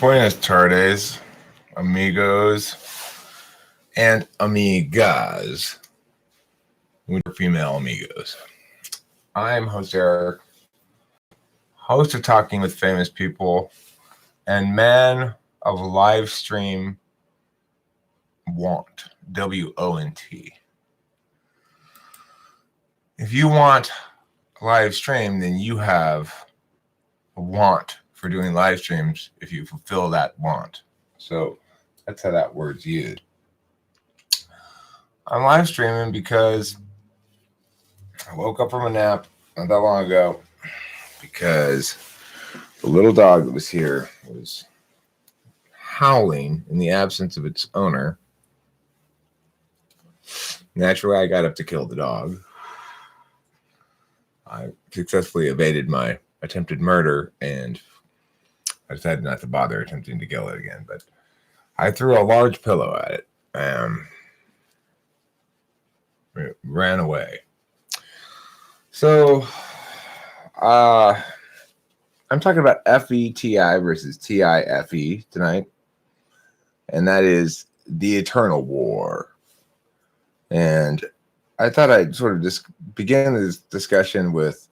Buenas tardes, amigos and amigas. With female amigos. I'm host Eric, host of Talking with Famous People, and man of live stream want. WONT. If you want live stream, then you have a want for doing live streams if you fulfill that want. So that's how that word's used. I'm live streaming because I woke up from a nap not that long ago because the little dog that was here was howling in the absence of its owner. Naturally, I got up to kill the dog. I successfully evaded my attempted murder, and I decided not to bother attempting to kill it again. But I threw a large pillow at it and it ran away. So, I'm talking about FETI versus TIFE tonight, and that is the Eternal War. And I thought I'd sort of just begin this discussion with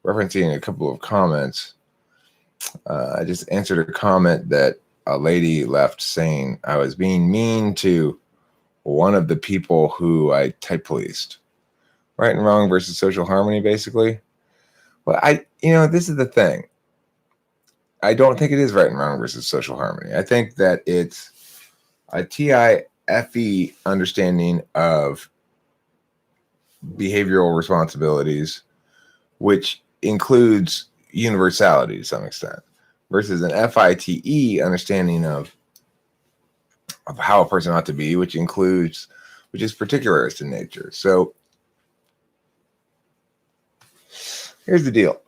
referencing a couple of comments. I just answered a comment that a lady left saying I was being mean to one of the people who I type policed. Right and wrong versus social harmony, basically. Well, this is the thing. I don't think it is right and wrong versus social harmony. I think that it's a TIFE understanding of behavioral responsibilities, which includes universality to some extent, versus an FITE understanding of how a person ought to be, which is particularist in nature. So here's the deal.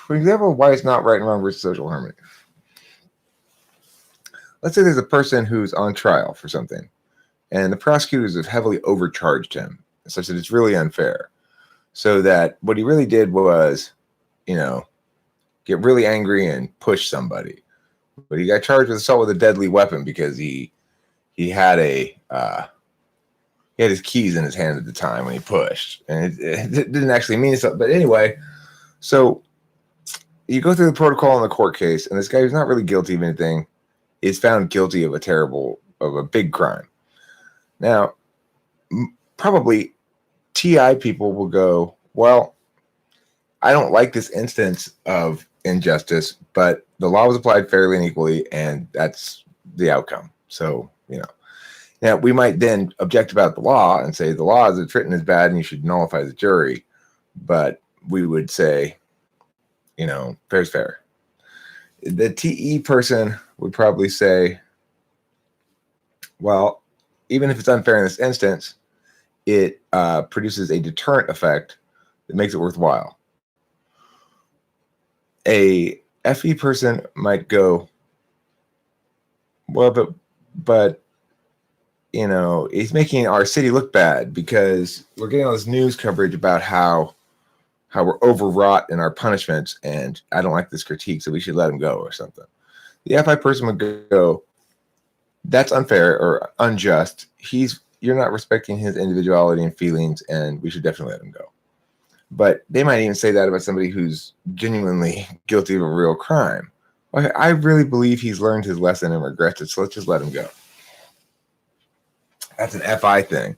For example, why it's not right and wrong versus social harmony. Let's say there's a person who's on trial for something, and the prosecutors have heavily overcharged him, such that it's really unfair. So that what he really did was, get really angry and push somebody. But he got charged with assault with a deadly weapon because he had his keys in his hand at the time when he pushed, and it didn't actually mean something. But anyway, so you go through the protocol in the court case, and this guy who's not really guilty of anything is found guilty of a big crime. Now, probably TI people will go, well, I don't like this instance of injustice, but the law was applied fairly and equally, and that's the outcome. So, Now, we might then object about the law and say the law as it's written is bad and you should nullify the jury. But we would say, fair's fair. The TE person would probably say, well, even if it's unfair in this instance, it produces a deterrent effect that makes it worthwhile. A FE person might go, well, but he's making our city look bad because we're getting all this news coverage about how we're overwrought in our punishments, and I don't like this critique, so we should let him go or something. The FI person would go, that's unfair or unjust. You're not respecting his individuality and feelings, and we should definitely let him go. But they might even say that about somebody who's genuinely guilty of a real crime. I really believe he's learned his lesson and regrets it, so let's just let him go. That's an FI thing.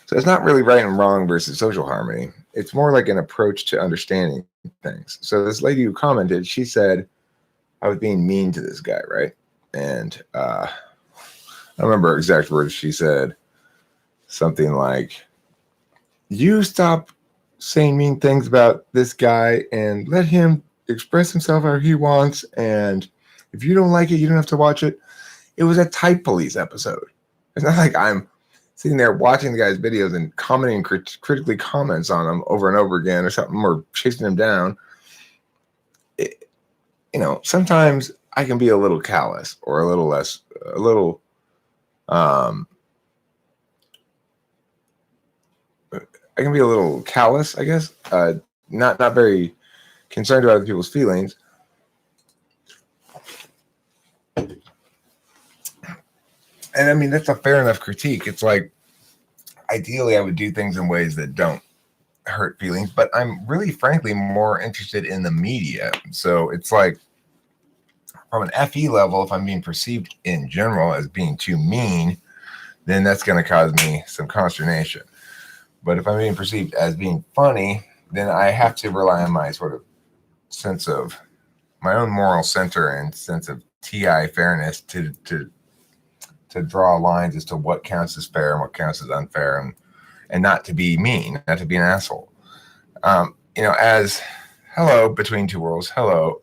So it's not really right and wrong versus social harmony. It's more like an approach to understanding things. So this lady who commented, she said, I was being mean to this guy, right? And I don't remember her exact words. She said something like, you stop saying mean things about this guy and let him express himself how he wants. And if you don't like it, you don't have to watch it. It was a Type Police episode. It's not like I'm sitting there watching the guy's videos and commenting critically comments on him over and over again or something, or chasing him down. Sometimes I can be a little callous or a little less, I can be a little callous, I guess. Not very concerned about other people's feelings. And I mean, that's a fair enough critique. It's like, ideally, I would do things in ways that don't hurt feelings, but I'm really, frankly, more interested in the media. So it's like, from an FE level, if I'm being perceived in general as being too mean, then that's going to cause me some consternation. But if I'm being perceived as being funny, then I have to rely on my sort of sense of my own moral center and sense of TI fairness to draw lines as to what counts as fair and what counts as unfair, and not to be mean, not to be an asshole. As hello between two worlds, hello,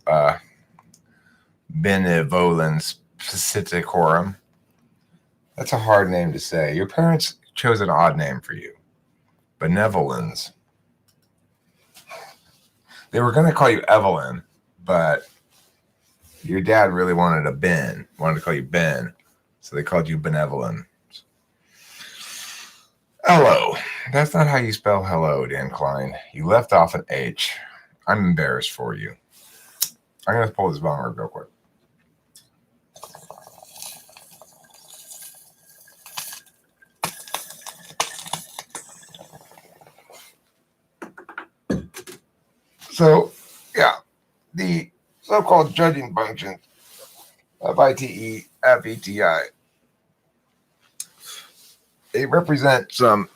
benevolence pacificorum. That's a hard name to say. Your parents chose an odd name for you, benevolence. They were going to call you Evelyn, but your dad really wanted to call you Ben, so they called you Benevolent. Hello. That's not how you spell hello, Dan Klein. You left off an H. I'm embarrassed for you. I'm going to pull this bomber real quick. So, yeah, the so-called judging function of ITE, FETI, they represent some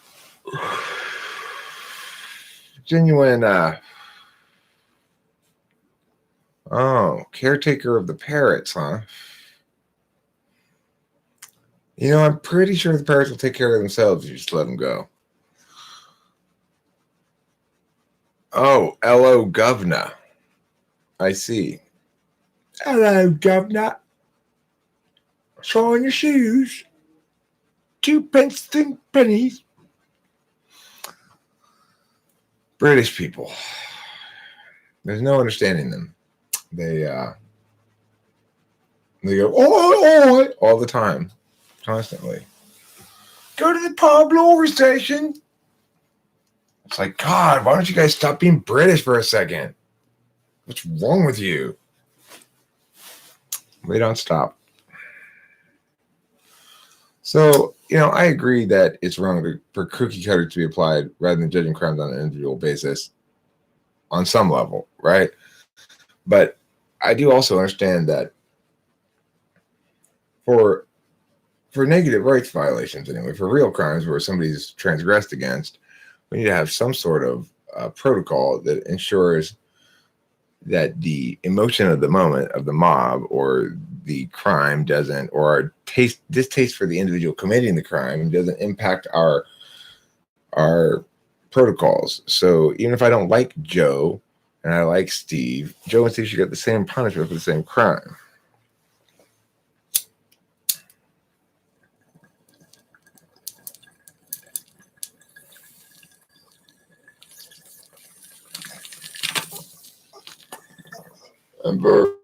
genuine, caretaker of the parrots, huh? I'm pretty sure the parrots will take care of themselves if you just let them go. Oh, hello, governor. I see. Hello, governor. Shine your shoes. 2 pence think pennies. British people. There's no understanding them. They go, oh, all the time, constantly. Go to the pub, Laura station. It's like, God, why don't you guys stop being British for a second? What's wrong with you? They don't stop. So, I agree that it's wrong for cookie cutter to be applied rather than judging crimes on an individual basis on some level, right? But I do also understand that for negative rights violations, anyway, for real crimes where somebody's transgressed against, we need to have some sort of protocol that ensures that the emotion of the moment of the mob or the crime doesn't, or our distaste for the individual committing the crime doesn't impact our protocols. So even if I don't like Joe and I like Steve, Joe and Steve should get the same punishment for the same crime. And for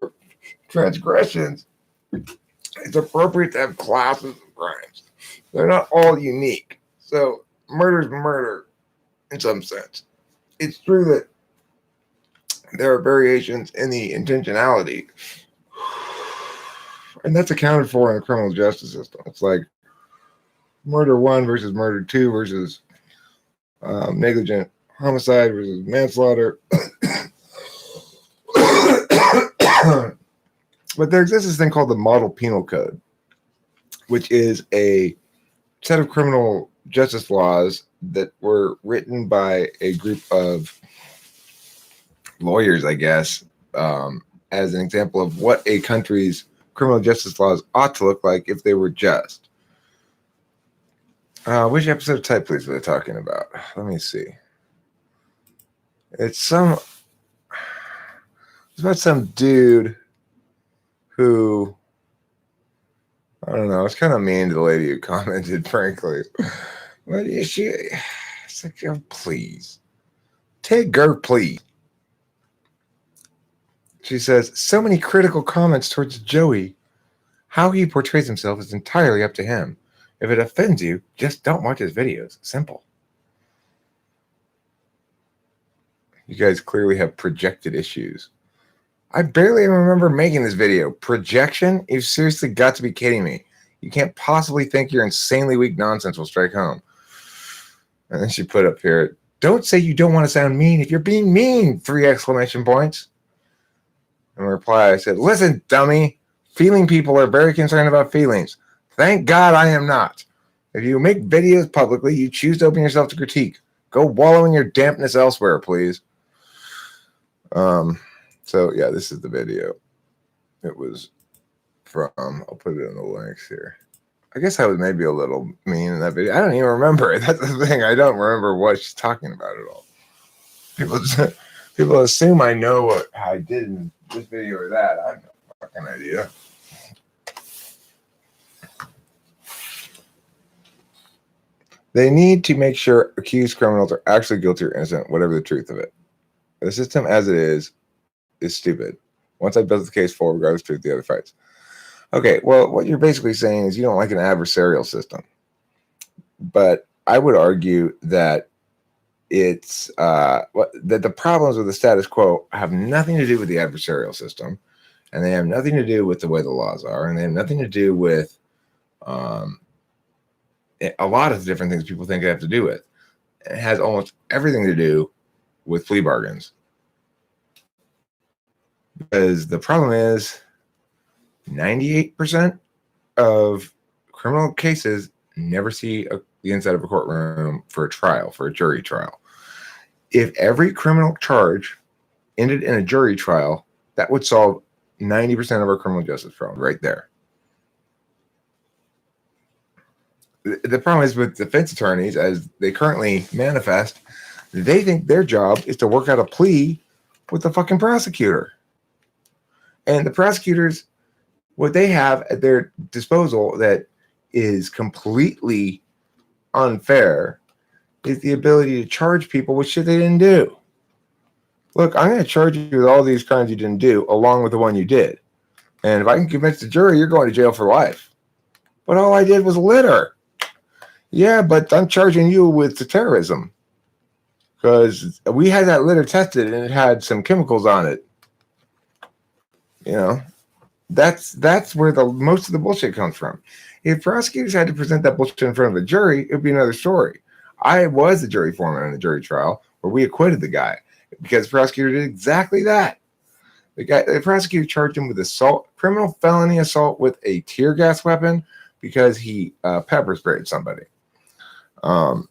transgressions, it's appropriate to have classes of crimes. They're not all unique. So murder's murder in some sense. It's true that there are variations in the intentionality, and that's accounted for in the criminal justice system. It's like murder 1 versus murder 2 versus negligent homicide versus manslaughter. But there exists this thing called the Model Penal Code, which is a set of criminal justice laws that were written by a group of lawyers, I guess, as an example of what a country's criminal justice laws ought to look like if they were just. Which episode of Type Please were they talking about? Let me see. It's about some dude who, I don't know, it's kind of mean to the lady who commented, frankly. But it's like, oh, please. Take her, please. She says, so many critical comments towards Joey. How he portrays himself is entirely up to him. If it offends you, just don't watch his videos. Simple. You guys clearly have projected issues. I barely even remember making this video. Projection? You've seriously got to be kidding me. You can't possibly think your insanely weak nonsense will strike home. And then she put up here, don't say you don't want to sound mean if you're being mean, 3 exclamation points. In reply, I said, listen, dummy, feeling people are very concerned about feelings. Thank God I am not. If you make videos publicly, you choose to open yourself to critique. Go wallow in your dampness elsewhere, please. So yeah, this is the video. It was from, I'll put it in the links here. I guess I was maybe a little mean in that video. I don't even remember it. That's the thing. I don't remember what she's talking about at all. People assume I know what I did in this video or that. I have no fucking idea. They need to make sure accused criminals are actually guilty or innocent, whatever the truth of it. The system as it is stupid. Once I built the case forward, regardless of truth, the other fights. Okay, well, what you're basically saying is you don't like an adversarial system. But I would argue that it's that the problems with the status quo have nothing to do with the adversarial system, and they have nothing to do with the way the laws are, and they have nothing to do with a lot of the different things people think they have to do with. It has almost everything to do with plea bargains. Because the problem is 98% of criminal cases never see the inside of a courtroom for a trial, for a jury trial. If every criminal charge ended in a jury trial, that would solve 90% of our criminal justice problem right there. The problem is with defense attorneys, as they currently manifest, they think their job is to work out a plea with the fucking prosecutor. And the prosecutors, what they have at their disposal that is completely unfair is the ability to charge people with shit they didn't do. Look, I'm going to charge you with all these crimes you didn't do along with the one you did. And if I can convince the jury, you're going to jail for life. But all I did was litter. Yeah, but I'm charging you with the terrorism because we had that litter tested and it had some chemicals on it. You know, that's where the most of the bullshit comes from. If prosecutors had to present that bullshit in front of a jury, it would be another story. I was the jury foreman in a jury trial where we acquitted the guy because the prosecutor did exactly that. The prosecutor charged him with assault, criminal felony assault with a tear gas weapon because he pepper sprayed somebody. Was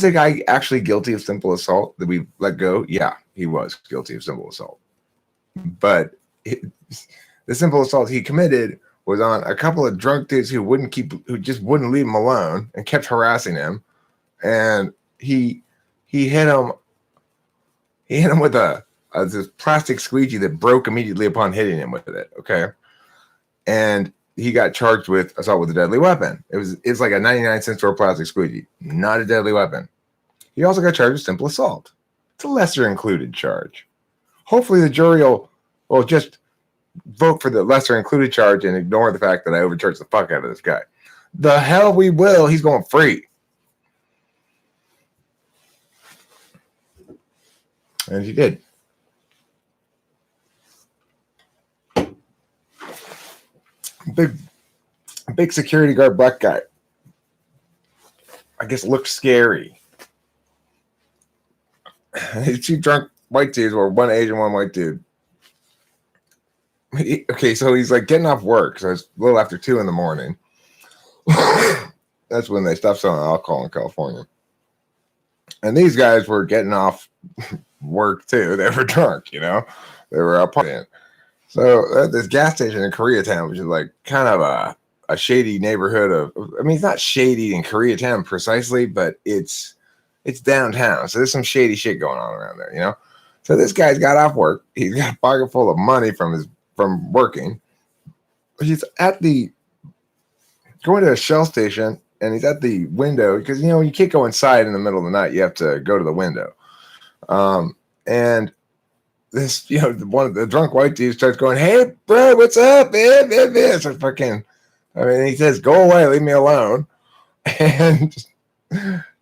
the guy actually guilty of simple assault that we let go? Yeah, he was guilty of simple assault. But the simple assault he committed was on a couple of drunk dudes who just wouldn't leave him alone and kept harassing him. And he hit him with this plastic squeegee that broke immediately upon hitting him with it. Okay. And he got charged with assault with a deadly weapon. It's like a 99-cent store plastic squeegee, not a deadly weapon. He also got charged with simple assault. It's a lesser included charge. Hopefully the jury will just vote for the lesser included charge and ignore the fact that I overcharged the fuck out of this guy. The hell we will. He's going free. And he did. Big security guard black guy. I guess looked scary. Two drunk white dudes, or one Asian, one white dude. Okay, so he's like getting off work. So it's a little after 2 a.m. That's when they stopped selling alcohol in California. And these guys were getting off work too. They were drunk, you know. They were out partying. So this gas station in Koreatown, which is like kind of a shady neighborhood it's not shady in Koreatown precisely, but it's downtown. So there's some shady shit going on around there, you know? So this guy's got off work. He's got a pocket full of money from working. He's going to a Shell station, and he's at the window because, you know, you can't go inside in the middle of the night. You have to go to the window. And this, you know, one of the drunk white dudes starts going, "Hey, bro, what's up, man?" So fucking, he says, "Go away, leave me alone." And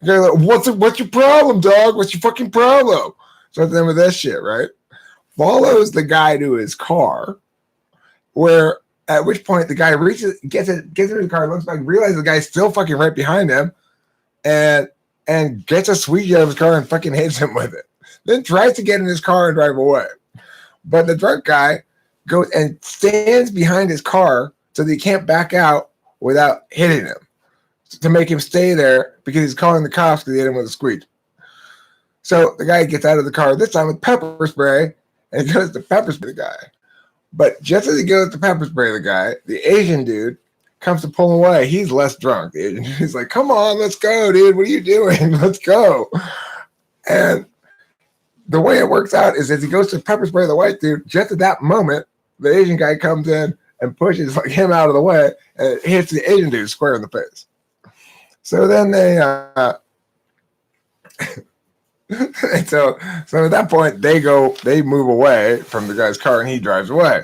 you're like, what's your problem, dog? What's your fucking problem? Something with that shit, right? Follows the guy to his car where at which point the guy gets into the car, looks back, realizes the guy's still fucking right behind him, and gets a squeegee out of his car and fucking hits him with it. Then tries to get in his car and drive away. But the drunk guy goes and stands behind his car so that he can't back out without hitting him, to make him stay there because he's calling the cops because he hit him with a squeegee. So the guy gets out of the car, this time with pepper spray, and he goes to pepper spray the guy. But just as he goes to pepper spray the guy, the Asian dude comes to pull him away. He's less drunk. The Asian dude's like, come on, let's go, dude. What are you doing? Let's go. And the way it works out is as he goes to pepper spray the white dude, just at that moment, the Asian guy comes in and pushes him out of the way and hits the Asian dude square in the face. So then they and so at that point they move away from the guy's car and he drives away.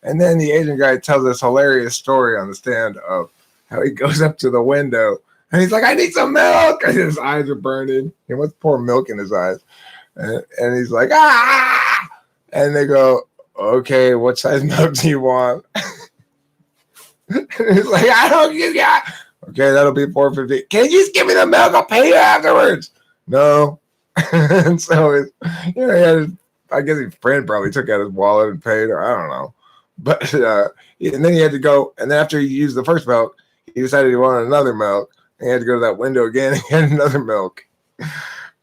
And then the Asian guy tells this hilarious story on the stand of how he goes up to the window and he's like, I need some milk. And his eyes are burning. He wants to pour milk in his eyes. And he's like, ah! And they go, okay, what size milk do you want? And he's like, I don't get it. Okay, that'll be $4.50. Can you just give me the milk? I'll pay you afterwards. No. And so, I guess his friend probably took out his wallet and paid, or I don't know. But and then he had to go, and then after he used the first milk, he decided he wanted another milk. And he had to go to that window again and get another milk.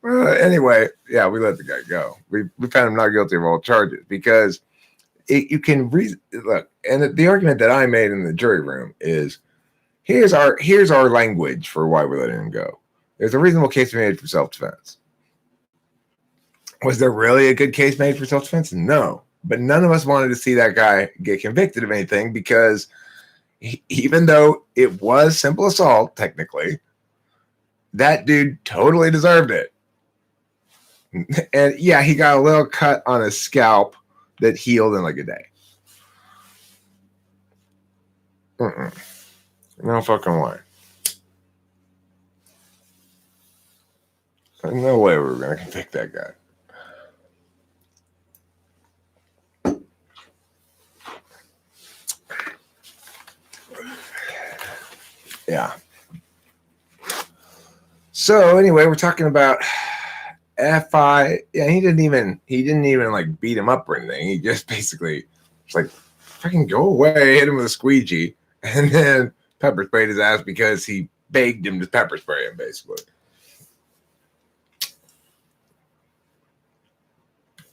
Anyway, yeah, we let the guy go. We found him not guilty of all charges because you can look. And the argument that I made in the jury room is here's our language for why we're letting him go. There's a reasonable case made for self-defense. Was there really a good case made for self-defense? No, but none of us wanted to see that guy get convicted of anything because even though it was simple assault, technically, that dude totally deserved it. And yeah, he got a little cut on his scalp that healed in like a day. No fucking way. No way we were going to convict that guy. Yeah. So anyway, we're talking about FI. Yeah, he didn't even like beat him up or anything. He just basically was like, fucking go away, hit him with a squeegee, and then pepper sprayed his ass because he begged him to pepper spray him, basically.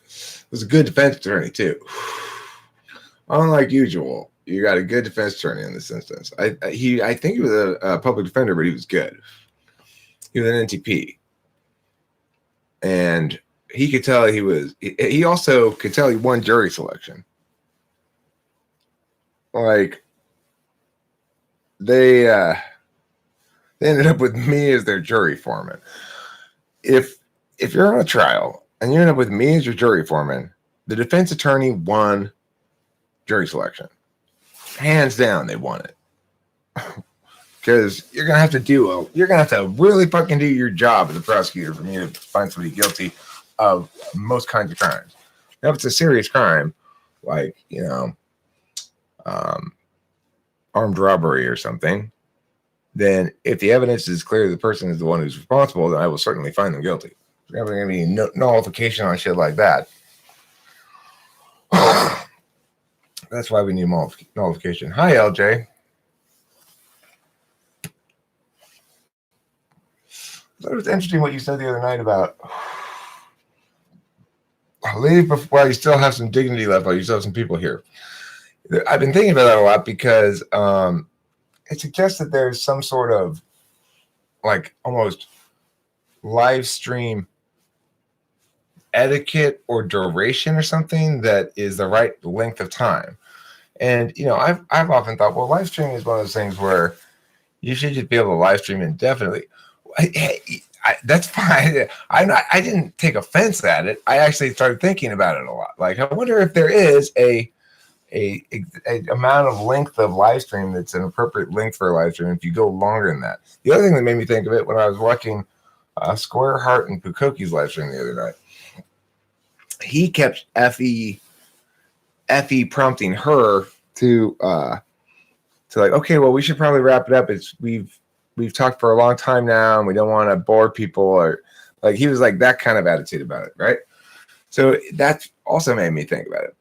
It was a good defense attorney too. Unlike usual, you got a good defense attorney in this instance. I think he was a public defender, but he was good. He was an NTP. And he could tell he also could tell he won jury selection. Like they ended up with me as their jury foreman. If you're on a trial and you end up with me as your jury foreman, the defense attorney won jury selection. Hands down, they won it. Because you're gonna have to really fucking do your job as a prosecutor for me to find somebody guilty of most kinds of crimes. Now, if it's a serious crime, like armed robbery or something, then if the evidence is clear the person is the one who's responsible, then I will certainly find them guilty. There's never gonna be nullification on shit like that. That's why we need nullification. Hi, LJ. It was interesting what you said the other night about leave while you still have some dignity left, while you still have some people here. I've been thinking about that a lot because it suggests that there's some sort of like almost live stream etiquette or duration or something that is the right length of time. And I've often thought, well, live streaming is one of those things where you should just be able to live stream indefinitely. That's fine. I didn't take offense at it. I actually started thinking about it a lot. Like, I wonder if there is a amount of length of live stream that's an appropriate length for a live stream if you go longer than that. The other thing that made me think of it when I was watching Square Heart and Pukoki's live stream the other night, he kept Effie prompting her to like, okay, well, we should probably wrap it up. We've talked for a long time now, and we don't want to bore people, or like he was like that kind of attitude about it, right? So that also made me think about it.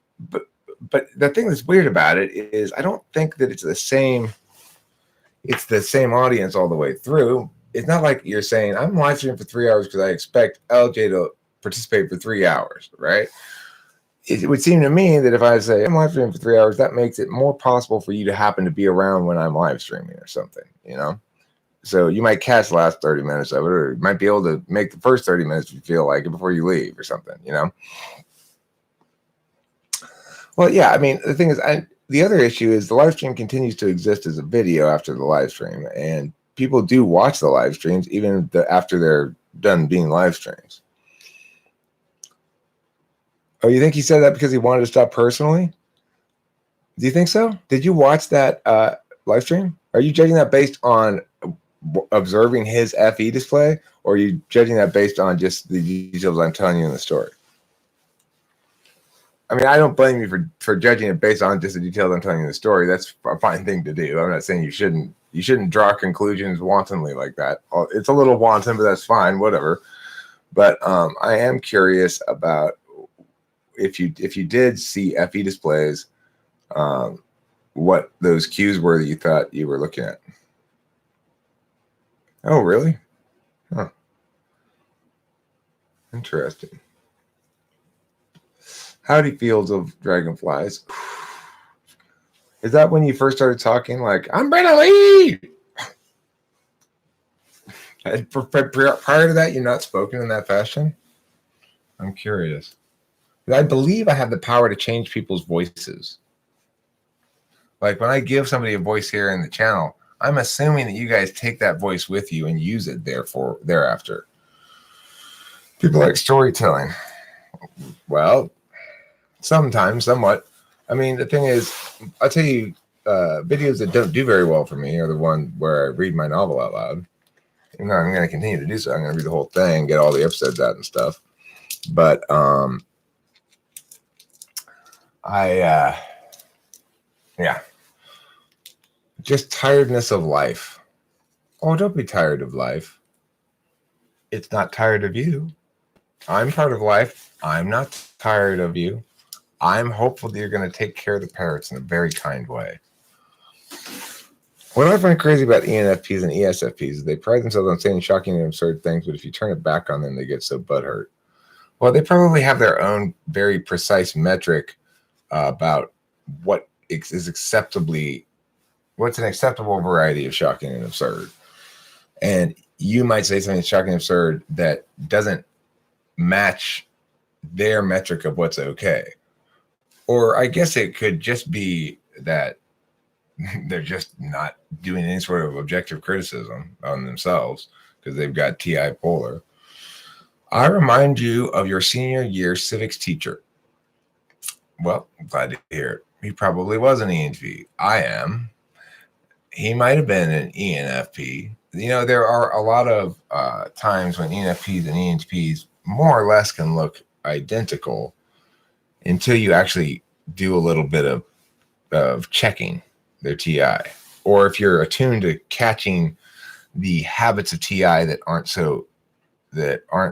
But the thing that's weird about it is I don't think that it's the same audience all the way through. It's not like you're saying I'm live streaming for 3 hours because I expect LJ to participate for 3 hours, right? It would seem to me that if I say I'm live streaming for 3 hours, that makes it more possible for you to happen to be around when I'm live streaming or something, you know? So you might catch the last 30 minutes of it, or you might be able to make the first 30 minutes if you feel like it before you leave or something, you know? Well, yeah, I mean, the thing is, the other issue is the live stream continues to exist as a video after the live stream, and people do watch the live streams even after they're done being live streams. Oh, you think he said that because he wanted to stop personally? Do you think so? Did you watch that live stream? Are you judging that based on observing his FE display, or are you judging that based on just the details I'm telling you in the story? I mean, I don't blame you for judging it based on just the details I'm telling you in the story. That's a fine thing to do. I'm not saying you shouldn't draw conclusions wantonly like that. It's a little wanton, but that's fine, whatever. But I am curious about if you did see FE displays, what those cues were that you thought you were looking at. Oh, really? Huh. Interesting. Howdy, fields of dragonflies. Is that when you first started talking like, I'm Brenna Lee? Prior to that, you're not spoken in that fashion? I'm curious. I believe I have the power to change people's voices. Like when I give somebody a voice here in the channel, I'm assuming that you guys take that voice with you and use it thereafter. People like storytelling. Well, sometimes, somewhat. I mean, the thing is, I'll tell you, videos that don't do very well for me are the one where I read my novel out loud. You know, I'm going to continue to do so. I'm going to read the whole thing, get all the episodes out and stuff. But yeah, just tiredness of life. Oh, don't be tired of life. It's not tired of you. I'm part of life. I'm not tired of you. I'm hopeful that you're going to take care of the parrots in a very kind way. What I find crazy about ENFPs and ESFPs is they pride themselves on saying shocking and absurd things, but if you turn it back on them, they get so butthurt. Well, they probably have their own very precise metric about what's an acceptable variety of shocking and absurd. And you might say something shocking and absurd that doesn't match their metric of what's okay. Or I guess it could just be that they're just not doing any sort of objective criticism on themselves because they've got TI polar. I remind you of your senior year civics teacher. Well, I'm glad to hear it. He probably was an ENFP. I am. He might have been an ENFP. You know, there are a lot of times when ENFPs and ENTPs more or less can look identical until you actually do a little bit of checking their TI. Or if you're attuned to catching the habits of TI that aren't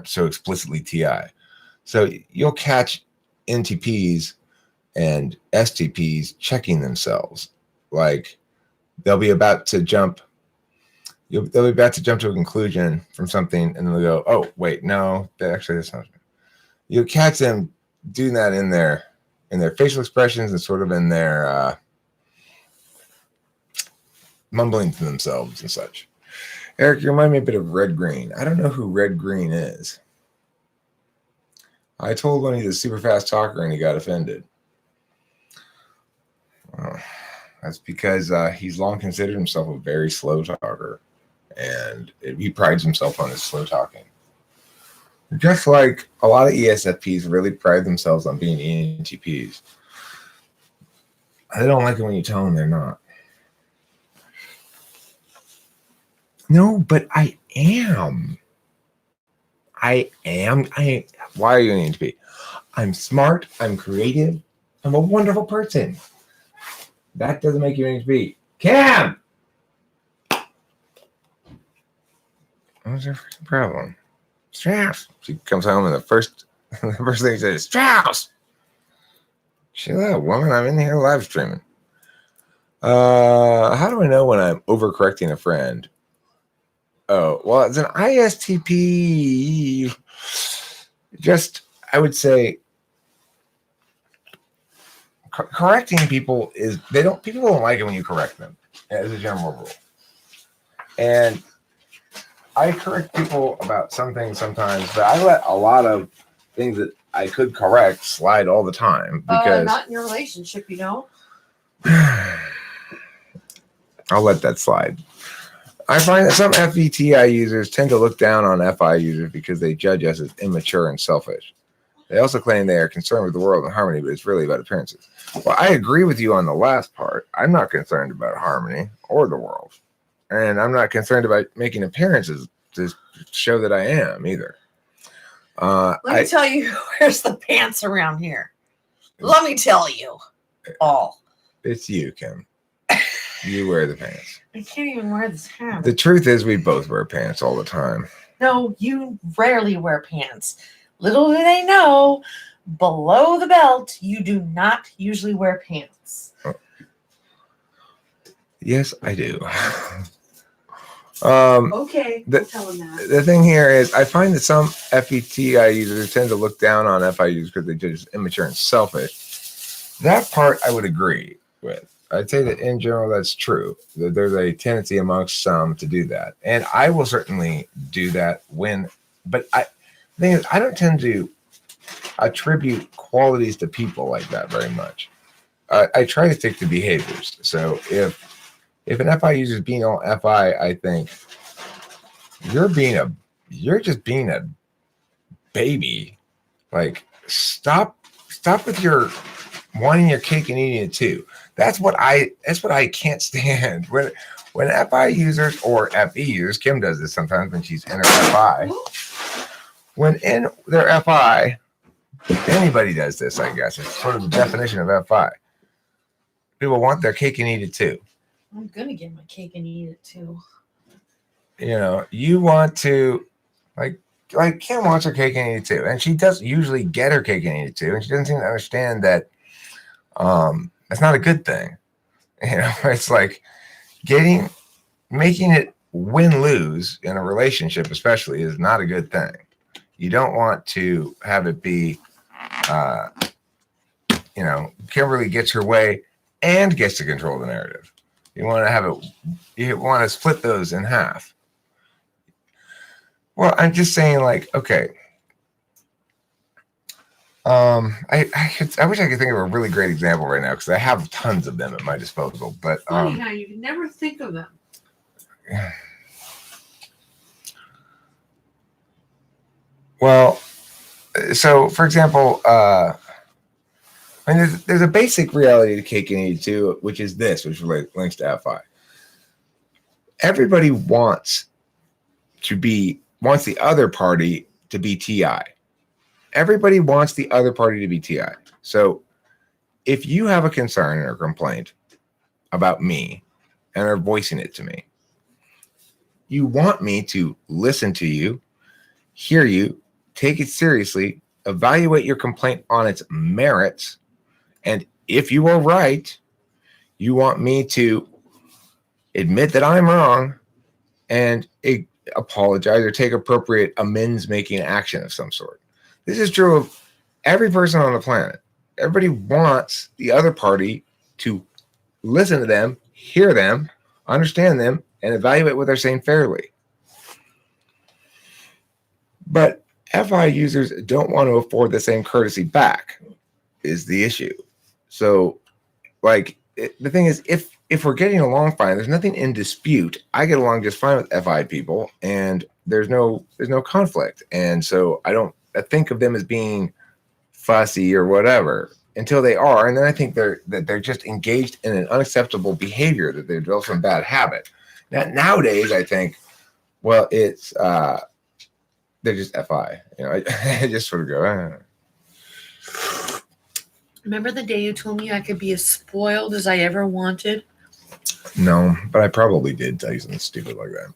so explicitly TI. So you'll catch NTPs and STPs checking themselves. Like they'll be about to jump to a conclusion from something, and then they'll go, "Oh, wait, no, that's not." You'll catch them doing that in their facial expressions and sort of in their mumbling to themselves and such. Eric, you remind me a bit of Red Green. I don't know who Red Green is. I told him he's a super fast talker and he got offended. That's because he's long considered himself a very slow talker, and he prides himself on his slow talking. Just like a lot of ESFPs really pride themselves on being ENTPs. I don't like it when you tell them they're not. No, but I am. Why are you an ENTP? I'm smart. I'm creative. I'm a wonderful person. That doesn't make you NHB. Cam! What's her problem? Strauss. She comes home and the first thing she says is, Strauss! Chill out, woman. I'm in here live streaming. How do I know when I'm overcorrecting a friend? Oh, well, it's an ISTP. Just, I would say, correcting people is people don't like it when you correct them, as a general rule. And I correct people about some things sometimes, but I let a lot of things that I could correct slide all the time because not in your relationship, I'll let that slide. I find that some FETI users tend to look down on FI users because they judge us as immature and selfish. They also claim they are concerned with the world and harmony, but it's really about appearances. Well, I agree with you on the last part. I'm not concerned about harmony or the world. And I'm not concerned about making appearances to show that I am either. Let me tell you who wears the pants around here. Let me tell you all. It's you, Kim. You wear the pants. I can't even wear this hat. The truth is we both wear pants all the time. No, you rarely wear pants. Little do they know, below the belt, you do not usually wear pants. Yes, I do. Okay, I'll tell them that. The thing here is I find that some FETI users tend to look down on FI users because they just immature and selfish. That part I would agree with. I'd say that in general that's true. That there's a tendency amongst some to do that. And I will certainly do that the thing is I don't tend to attribute qualities to people like that very much. I try to stick to behaviors. So if an FI user is being all FI, I think you're just being a baby. Like stop with your wanting your cake and eating it too. That's what I can't stand. When FI users or FE users, Kim does this sometimes when she's in her FI. When in their FI, anybody does this, I guess. It's sort of the definition of FI. People want their cake and eat it too. I'm gonna get my cake and eat it too. You want to like Kim wants her cake and eat it too. And she does usually get her cake and eat it too. And she doesn't seem to understand that that's not a good thing. It's like making it win-lose in a relationship especially is not a good thing. You don't want to have it be Kimberly gets her way and gets to control the narrative. You want to split those in half. Well, I'm just saying, like, okay. I wish I could think of a really great example right now because I have tons of them at my disposal. But funny how you can never think of them. Well, so for example, there's a basic reality to cake and eat too, which is this, which links to FI. Everybody wants the other party to be TI. Everybody wants the other party to be TI. So if you have a concern or complaint about me and are voicing it to me, you want me to listen to you, hear you, take it seriously, evaluate your complaint on its merits, and if you are right, you want me to admit that I'm wrong and apologize or take appropriate amends-making action of some sort. This is true of every person on the planet. Everybody wants the other party to listen to them, hear them, understand them, and evaluate what they're saying fairly. But FI users don't want to afford the same courtesy back is the issue. So, the thing is, if we're getting along fine, there's nothing in dispute. I get along just fine with FI people, and there's no conflict. And so I think of them as being fussy or whatever until they are, and then I think they're just engaged in an unacceptable behavior that they've developed some bad habit. Nowadays, I think, well, it's they're just FI. I just sort of go. Remember the day you told me I could be as spoiled as I ever wanted? No, but I probably did tell you something stupid like that.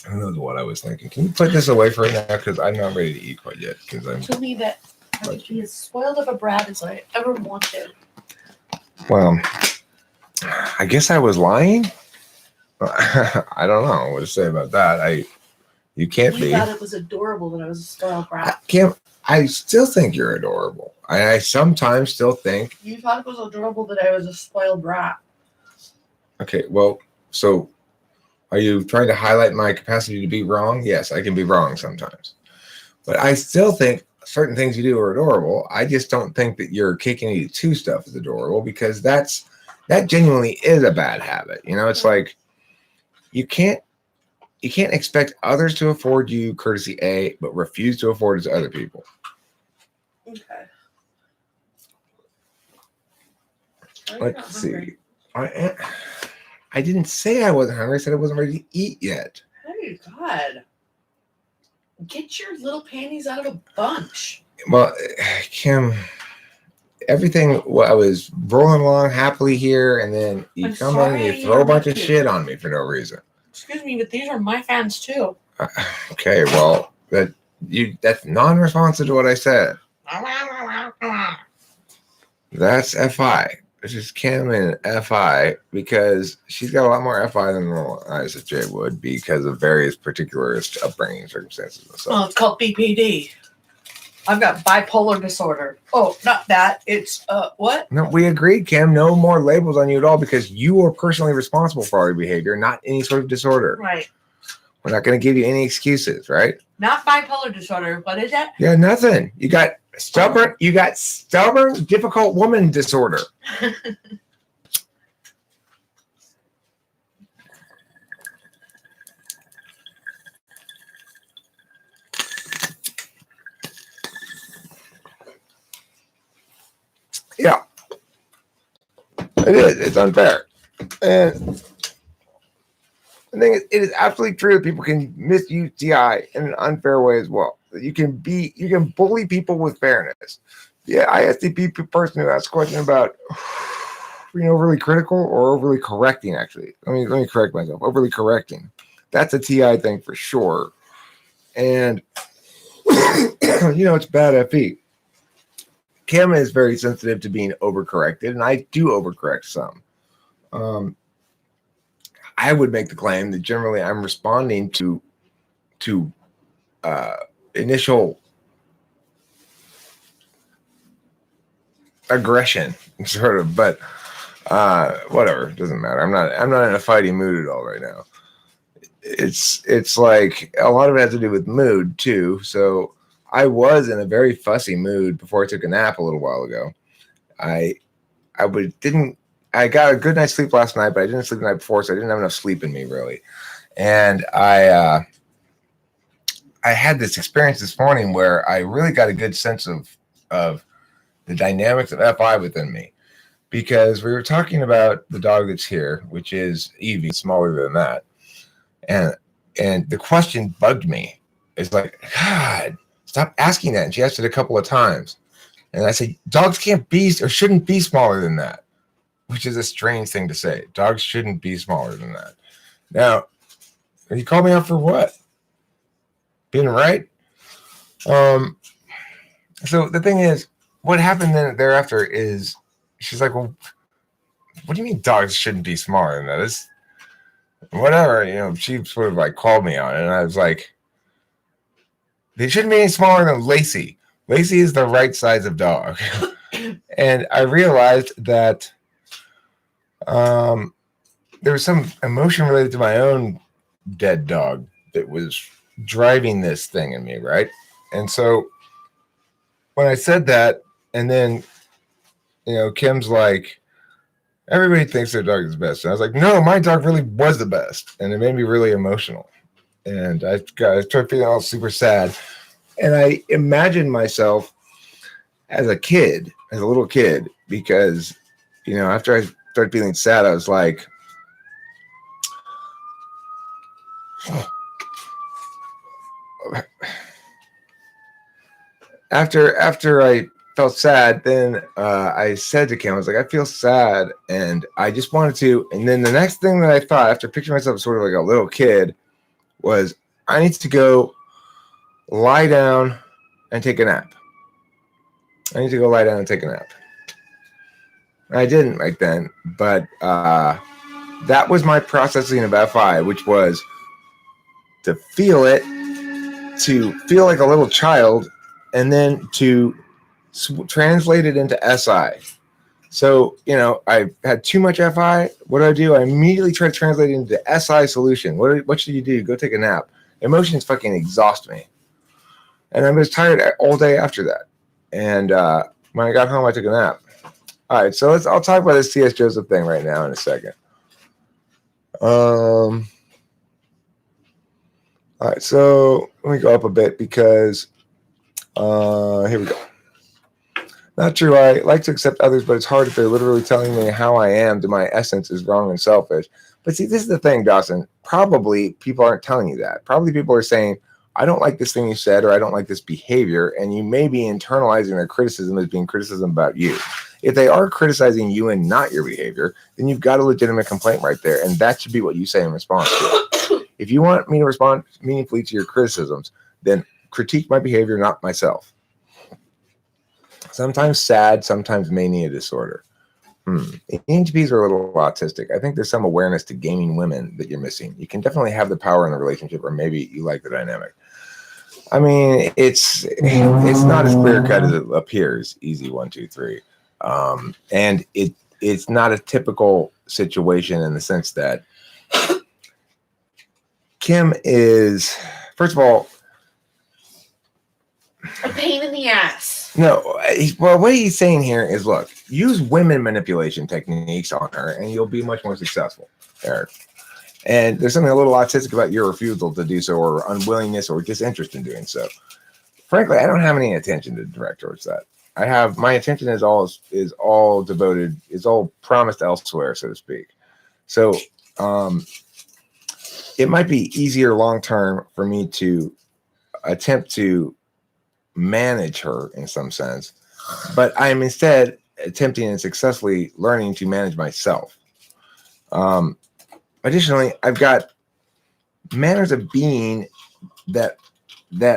Who knows what I was thinking? Can you put this away for right now? Because I'm not ready to eat quite yet. Because You I'm told me that I could be as spoiled of a brat as I ever wanted. well. I guess I was lying. I don't know what to say about that. You can't You be. thought it was adorable that I was a spoiled brat. I still think you're adorable. I sometimes still think. You thought it was adorable that I was a spoiled brat. Okay, well, so are you trying to highlight my capacity to be wrong? Yes, I can be wrong sometimes, but I still think certain things you do are adorable. I just don't think that your cake and eat it too stuff is adorable because that genuinely is a bad habit. You know, it's like you can't expect others to afford you courtesy A, but refuse to afford it to other people. Okay. Let's see. I didn't say I wasn't hungry. I said I wasn't ready to eat yet. Oh, God. Get your little panties out of a bunch. Well, Kim, everything, I was rolling along happily here, and then you come in and you throw a bunch of shit on me for no reason. Excuse me, but these are my fans too. Okay, well, that's non-responsive to what I said. That's FI. This is Kim and FI because she's got a lot more FI than normal eyes that Jay would because of various particular upbringing circumstances and stuff. Oh, it's called BPD. I've got bipolar disorder. Oh, not that. It's what? No, we agreed, Kim. No more labels on you at all because you are personally responsible for all your behavior, not any sort of disorder. Right. We're not going to give you any excuses, right? Not bipolar disorder. What is that? Yeah, nothing. You got stubborn, difficult woman disorder. Yeah. It is. It's unfair. And the thing is, it is absolutely true that people can misuse TI in an unfair way as well. You can bully people with fairness. Yeah, ISTP person who asked a question about being overly critical or overly correcting. Actually, let me correct myself. Overly correcting. That's a TI thing for sure. And it's bad FE. Kim is very sensitive to being overcorrected, and I do overcorrect some. I would make the claim that generally I'm responding to initial aggression, sort of, but whatever, it doesn't matter. I'm not in a fighting mood at all right now. It's like a lot of it has to do with mood too. So I was in a very fussy mood before I took a nap a little while ago. I got a good night's sleep last night, but I didn't sleep the night before, so I didn't have enough sleep in me really. And I had this experience this morning where I really got a good sense of the dynamics of FI within me, because we were talking about the dog that's here, which is Evie, smaller than that, and the question bugged me. It's like, God, stop asking that. And she asked it a couple of times, and I said, dogs can't be or shouldn't be smaller than that. Which is a strange thing to say. Dogs shouldn't be smaller than that. Now, you call me out for what? Being right? So the thing is, what happened then thereafter is she's like, well, what do you mean dogs shouldn't be smaller than that? It's whatever, she sort of like called me on it, and I was like, they shouldn't be any smaller than Lacey. Lacey is the right size of dog. And I realized that there was some emotion related to my own dead dog that was driving this thing in me, right? And so when I said that, and then Kim's like, everybody thinks their dog is the best, and I was like, no, my dog really was the best, and it made me really emotional, and I started feeling all super sad, and I imagined myself as a little kid, because after I started feeling sad, I was like, after I felt sad, then I said to Kim, I was like, I feel sad, and I just wanted to. And then the next thing that I thought, after picturing myself sort of like a little kid, was I need to go lie down and take a nap. I need to go lie down and take a nap. I didn't right then, but that was my processing of FI, which was to feel it, to feel like a little child, and then to translate it into SI. So, I had too much FI. What do? I immediately try to translate it into SI solution. What should you do? Go take a nap. Emotions fucking exhaust me. And I was tired all day after that. And when I got home, I took a nap. All right, so I'll talk about this C.S. Joseph thing right now in a second. All right, so let me go up a bit because here we go. Not true. I like to accept others, but it's hard if they're literally telling me how I am to my essence is wrong and selfish. But see, this is the thing, Dawson. Probably people aren't telling you that. Probably people are saying, I don't like this thing you said, or I don't like this behavior, and you may be internalizing their criticism as being criticism about you. If they are criticizing you and not your behavior, then you've got a legitimate complaint right there, and that should be what you say in response to it. If you want me to respond meaningfully to your criticisms, then critique my behavior, not myself. Sometimes sad, sometimes mania disorder. ENTPs are a little autistic. I think there's some awareness to gaming women that you're missing. You can definitely have the power in the relationship, or maybe you like the dynamic. I mean, it's not as clear cut as it appears. Easy 1, 2, 3, and it's not a typical situation in the sense that Kim is, first of all, a pain in the ass. No, well, what he's saying here is, look, use women manipulation techniques on her, and you'll be much more successful, Eric. And there's something a little autistic about your refusal to do so, or unwillingness, or disinterest in doing so. Frankly, I don't have any attention to direct towards that. My attention is all devoted, is all promised elsewhere, so to speak. So it might be easier long term for me to attempt to manage her in some sense, but I'm instead attempting and successfully learning to manage myself. Additionally, I've got manners of being that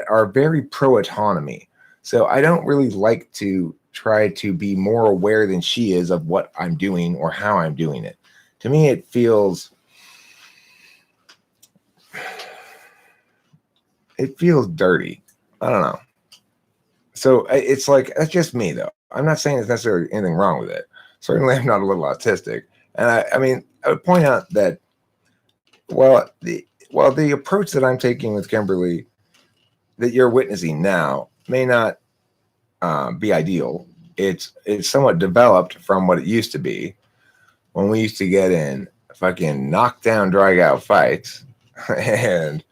are very pro-autonomy. So I don't really like to try to be more aware than she is of what I'm doing or how I'm doing it. To me, it feels dirty. I don't know. So it's like, that's just me, though. I'm not saying there's necessarily anything wrong with it. Certainly, I'm not a little autistic. And I would point out that, the approach that I'm taking with Kimberly that you're witnessing now may not be ideal. It's somewhat developed from what it used to be when we used to get in fucking knockdown, drag out fights. And,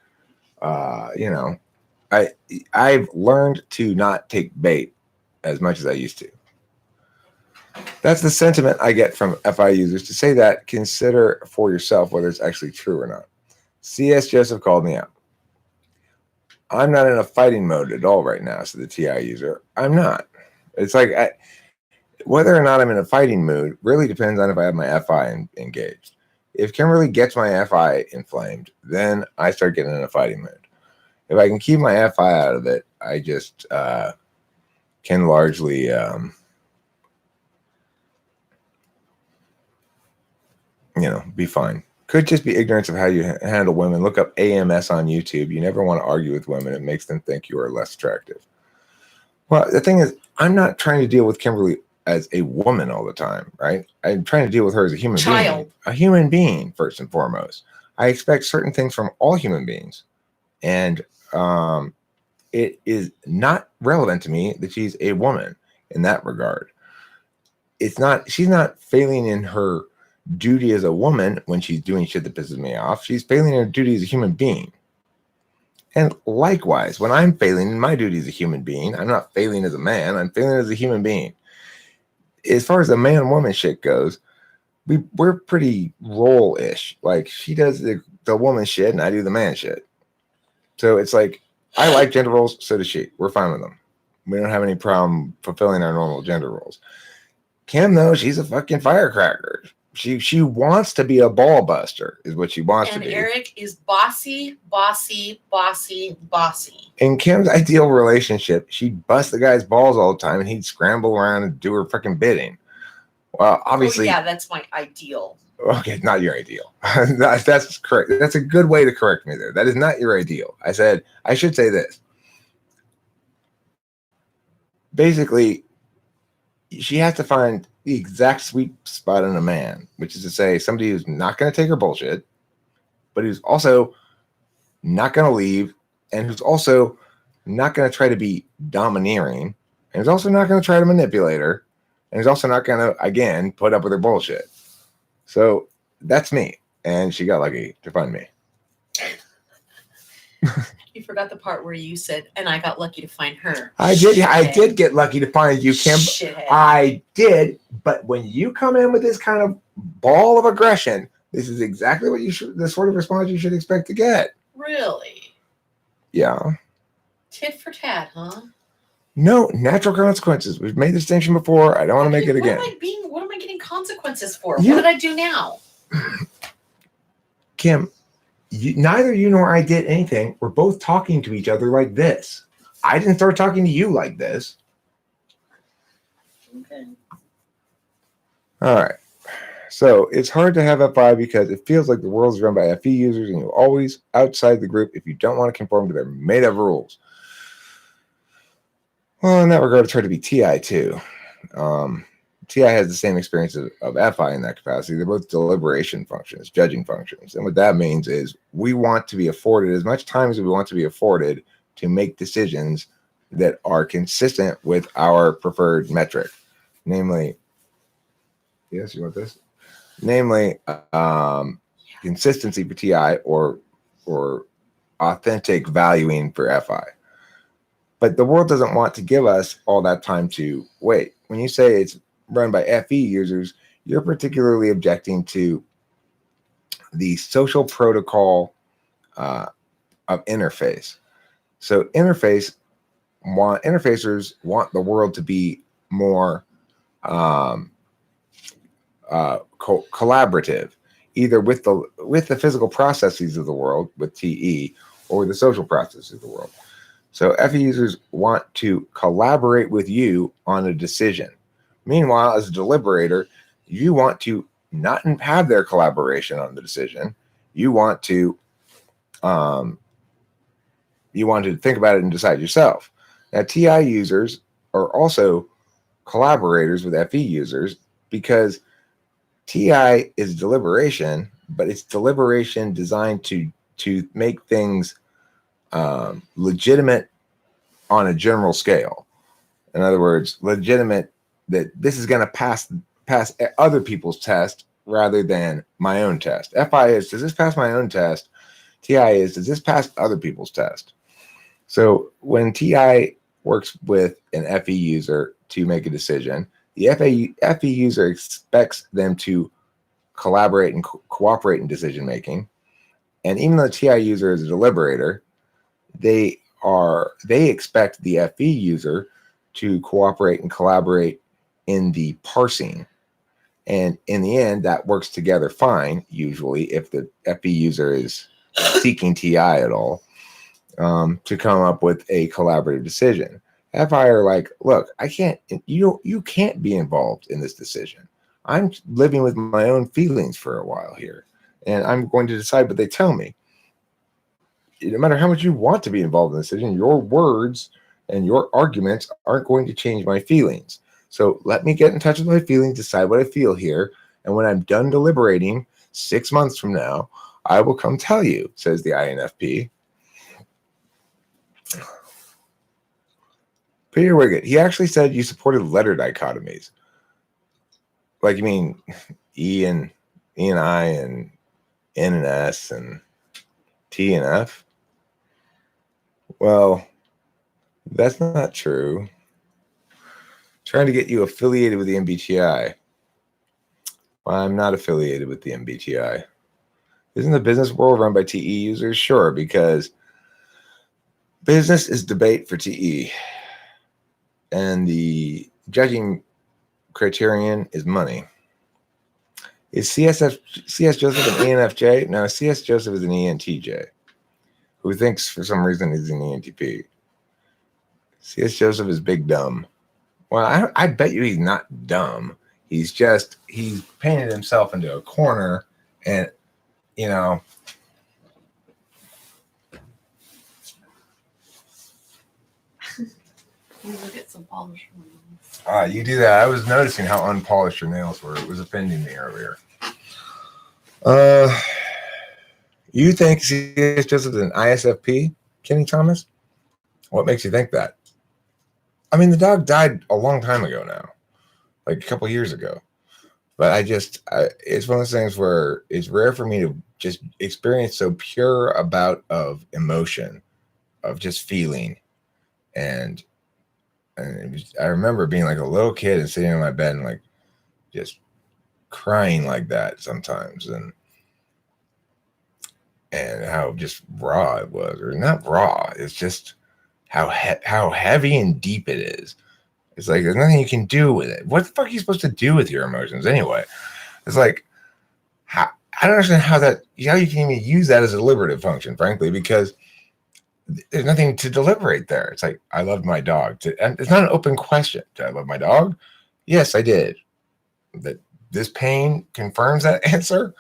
I've learned to not take bait as much as I used to. That's the sentiment I get from FI users. To say that, consider for yourself whether it's actually true or not. C.S. Joseph called me out. I'm not in a fighting mode at all right now, said the TI user. I'm not. It's like, whether or not I'm in a fighting mood really depends on if I have my FI engaged. If Kimberly gets my FI inflamed, then I start getting in a fighting mood. If I can keep my FI out of it, I just can largely be fine. Could just be ignorance of how you handle women. Look up AMS on YouTube. You never want to argue with women. It makes them think you are less attractive. Well, the thing is, I'm not trying to deal with Kimberly as a woman all the time, right? I'm trying to deal with her as a human being. A human being, first and foremost. I expect certain things from all human beings. And it is not relevant to me that she's a woman in that regard. She's not failing in her duty as a woman when she's doing shit that pisses me off. She's failing in her duty as a human being. And likewise, when I'm failing in my duty as a human being, I'm not failing as a man, I'm failing as a human being. As far as the man-woman shit goes, we're pretty role-ish. Like, she does the woman shit and I do the man shit. So it's like, I like gender roles, so does she. We're fine with them. We don't have any problem fulfilling our normal gender roles. Kim, though, she's a fucking firecracker. She wants to be a ball buster, is what she wants And to be. Eric is bossy, bossy, bossy, bossy. In Kim's ideal relationship, she'd bust the guy's balls all the time and he'd scramble around and do her fucking bidding. Well, obviously. Oh, yeah, that's my ideal. Okay, not your ideal. That's correct. That's a good way to correct me there. That is not your ideal. I should say this. Basically, she has to find the exact sweet spot in a man, which is to say somebody who's not going to take her bullshit, but who's also not going to leave, and who's also not going to try to be domineering, and who's also not going to try to manipulate her, and who's also not going to, again, put up with her bullshit. So that's me, and she got lucky to find me. You forgot the part where you said, and I got lucky to find her. I did get lucky to find you, Kim. Shithead. I did, but when you come in with this kind of ball of aggression, this is exactly what the sort of response you should expect to get. Really? Yeah. Tit for tat, huh? No, natural consequences. We've made the distinction before. I don't want to make it again. What am I getting consequences for? You- What did I do now? Kim, neither you nor I did anything. We're both talking to each other like this. I didn't start talking to you like this. Okay. All right. So it's hard to have FI because it feels like the world is run by FE users and you're always outside the group if you don't want to conform to their made-up rules. Well, in that regard, it's hard to be TI too. TI has the same experience of FI in that capacity. They're both deliberation functions, judging functions. And what that means is we want to be afforded as much time as we want to be afforded to make decisions that are consistent with our preferred metric. Namely, yes, you want this? Namely, consistency for TI or authentic valuing for FI. But the world doesn't want to give us all that time to wait. When you say it's run by FE users, you're particularly objecting to the social protocol of interface. So interfacers want the world to be more collaborative, either with the physical processes of the world, with TE, or the social processes of the world. So FE users want to collaborate with you on a decision. Meanwhile, as a deliberator, you want to not have their collaboration on the decision. You want to think about it and decide yourself. Now, TI users are also collaborators with FE users because TI is deliberation, but it's deliberation designed to make things legitimate on a general scale. In other words, legitimate that this is going to pass other people's test rather than my own test. FI is, does this pass my own test? TI is, does this pass other people's test? So when TI works with an FE user to make a decision, the FE user expects them to collaborate and cooperate in decision making. And even though the TI user is a deliberator, they expect the FE user to cooperate and collaborate in the parsing. And in the end, that works together fine, usually, if the FE user is seeking TI at all, to come up with a collaborative decision. FI are like, look, you can't be involved in this decision. I'm living with my own feelings for a while here, and I'm going to decide what they tell me. No matter how much you want to be involved in the decision, your words and your arguments aren't going to change my feelings. So let me get in touch with my feelings, decide what I feel here, and when I'm done deliberating 6 months from now, I will come tell you, says the INFP. Peter Wiggett, he actually said you supported letter dichotomies. Like, you mean E and I and N and S and T and F? Well, that's not true. Trying to get you affiliated with the MBTI. Well, I'm not affiliated with the MBTI. Isn't the business world run by TE users? Sure, because business is debate for TE. and the judging criterion is money. Is CS Joseph an ENFJ? No, CS Joseph is an ENTJ, who thinks for some reason he's an ENTP. CS Joseph is big dumb. Well, I bet you he's not dumb. He's painted himself into a corner, and you know. You look at some polished nails. You do that. I was noticing how unpolished your nails were. It was offending me earlier. You think CS Joseph is an ISFP, Kenny Thomas? What makes you think that? I mean, the dog died a long time ago now, like a couple years ago. But it's one of those things where it's rare for me to just experience so pure about of emotion, of just feeling. And I remember being like a little kid and sitting on my bed and like just crying like that sometimes, and how just raw it was, or not raw. It's just how heavy and deep it is. It's like there's nothing you can do with it. What the fuck are you supposed to do with your emotions anyway? It's like I don't understand how you can even use that as a deliberative function, frankly, because there's nothing to deliberate there. It's like, I loved my dog. And it's not an open question. Did I love my dog? Yes, I did. That this pain confirms that answer.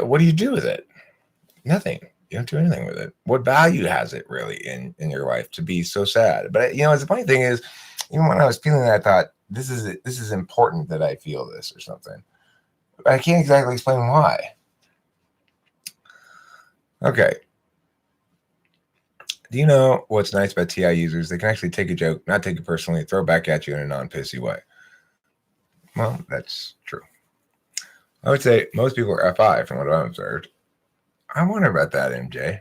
What do you do with it? Nothing. You don't do anything with it. What value has it really in your life to be so sad? But the funny thing is, even when I was feeling that, I thought this is important that I feel this or something. But I can't exactly explain why. Okay. Do you know what's nice about TI users? They can actually take a joke, not take it personally, throw it back at you in a non-pissy way. Well, that's true. I would say most people are FI from what I've observed. I wonder about that, MJ.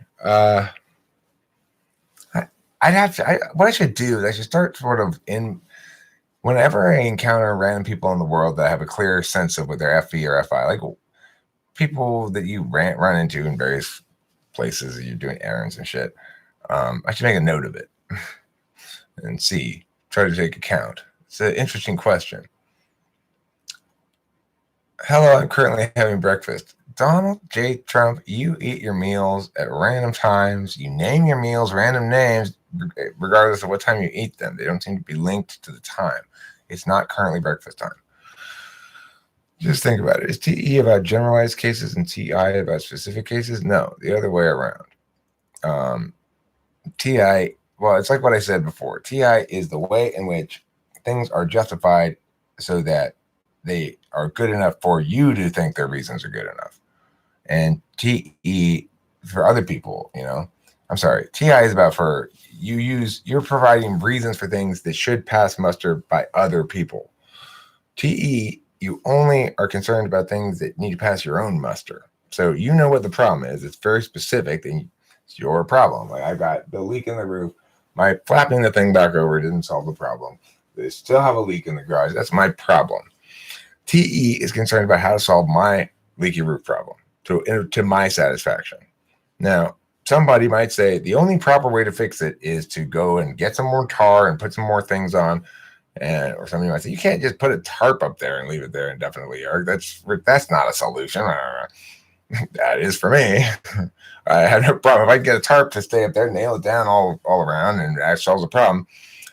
What I should do is I should start sort of whenever I encounter random people in the world that have a clear sense of what they're FE or FI, like people that you run into in various places that you're doing errands and shit. I should make a note of it and try to take account. It's an interesting question. Hello, I'm currently having breakfast. Donald J. Trump, you eat your meals at random times. You name your meals random names, regardless of what time you eat them. They don't seem to be linked to the time. It's not currently breakfast time. Just think about it. Is TE about generalized cases and TI about specific cases? No, the other way around. TI, well, it's like what I said before. TI is the way in which things are justified so that they are good enough for you to think their reasons are good enough. And TE for other people, I'm sorry. TI is about you're providing reasons for things that should pass muster by other people. TE, you only are concerned about things that need to pass your own muster. So you know what the problem is. It's very specific, and it's your problem. Like, I've got the leak in the roof. My flapping the thing back over didn't solve the problem. They still have a leak in the garage. That's my problem. TE is concerned about how to solve my leaky roof problem to my satisfaction. Now, somebody might say the only proper way to fix it is to go and get some more tar and put some more things on. Or somebody might say, you can't just put a tarp up there and leave it there indefinitely. Or that's not a solution. That is for me. I have no problem. If I get a tarp to stay up there, nail it down all around, and that solves the problem,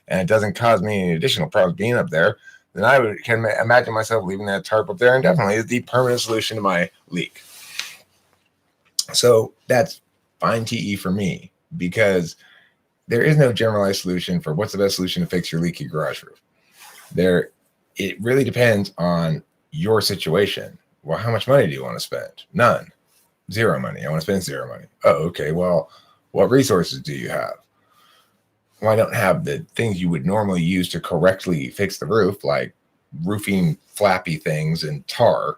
and it doesn't cause me any additional problems being up there, then I can imagine myself leaving that tarp up there indefinitely is the permanent solution to my leak. So that's fine TE for me, because there is no generalized solution for what's the best solution to fix your leaky garage roof. It really depends on your situation. Well, how much money do you want to spend? None. Zero money. I want to spend zero money. Oh, okay. Well, what resources do you have? Well, I don't have the things you would normally use to correctly fix the roof, like roofing flappy things and tar.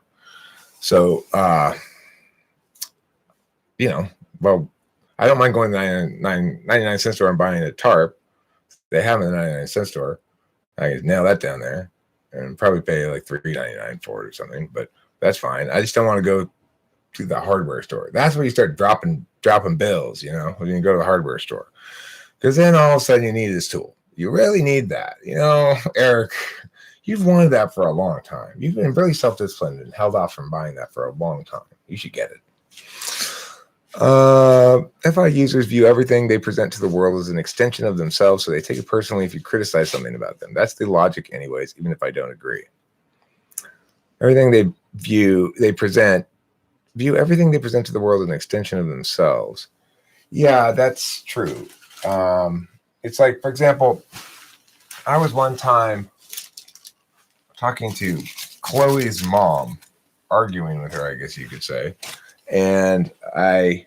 So, well, I don't mind going to the 99 cent store and buying a tarp. They have it in the 99 cent store. I can nail that down there and probably pay like $3.99 for it or something, but that's fine. I just don't want to go to the hardware store. That's where you start dropping bills, when you go to the hardware store. Because then all of a sudden you need this tool. You really need that. Eric, you've wanted that for a long time. You've been really self-disciplined and held off from buying that for a long time. You should get it. FI users view everything they present to the world as an extension of themselves, so they take it personally if you criticize something about them. That's the logic anyways, even if I don't agree. Everything they view everything they present to the world as an extension of themselves. Yeah, that's true. It's like, for example, I was one time talking to Chloe's mom, arguing with her, I guess you could say. And I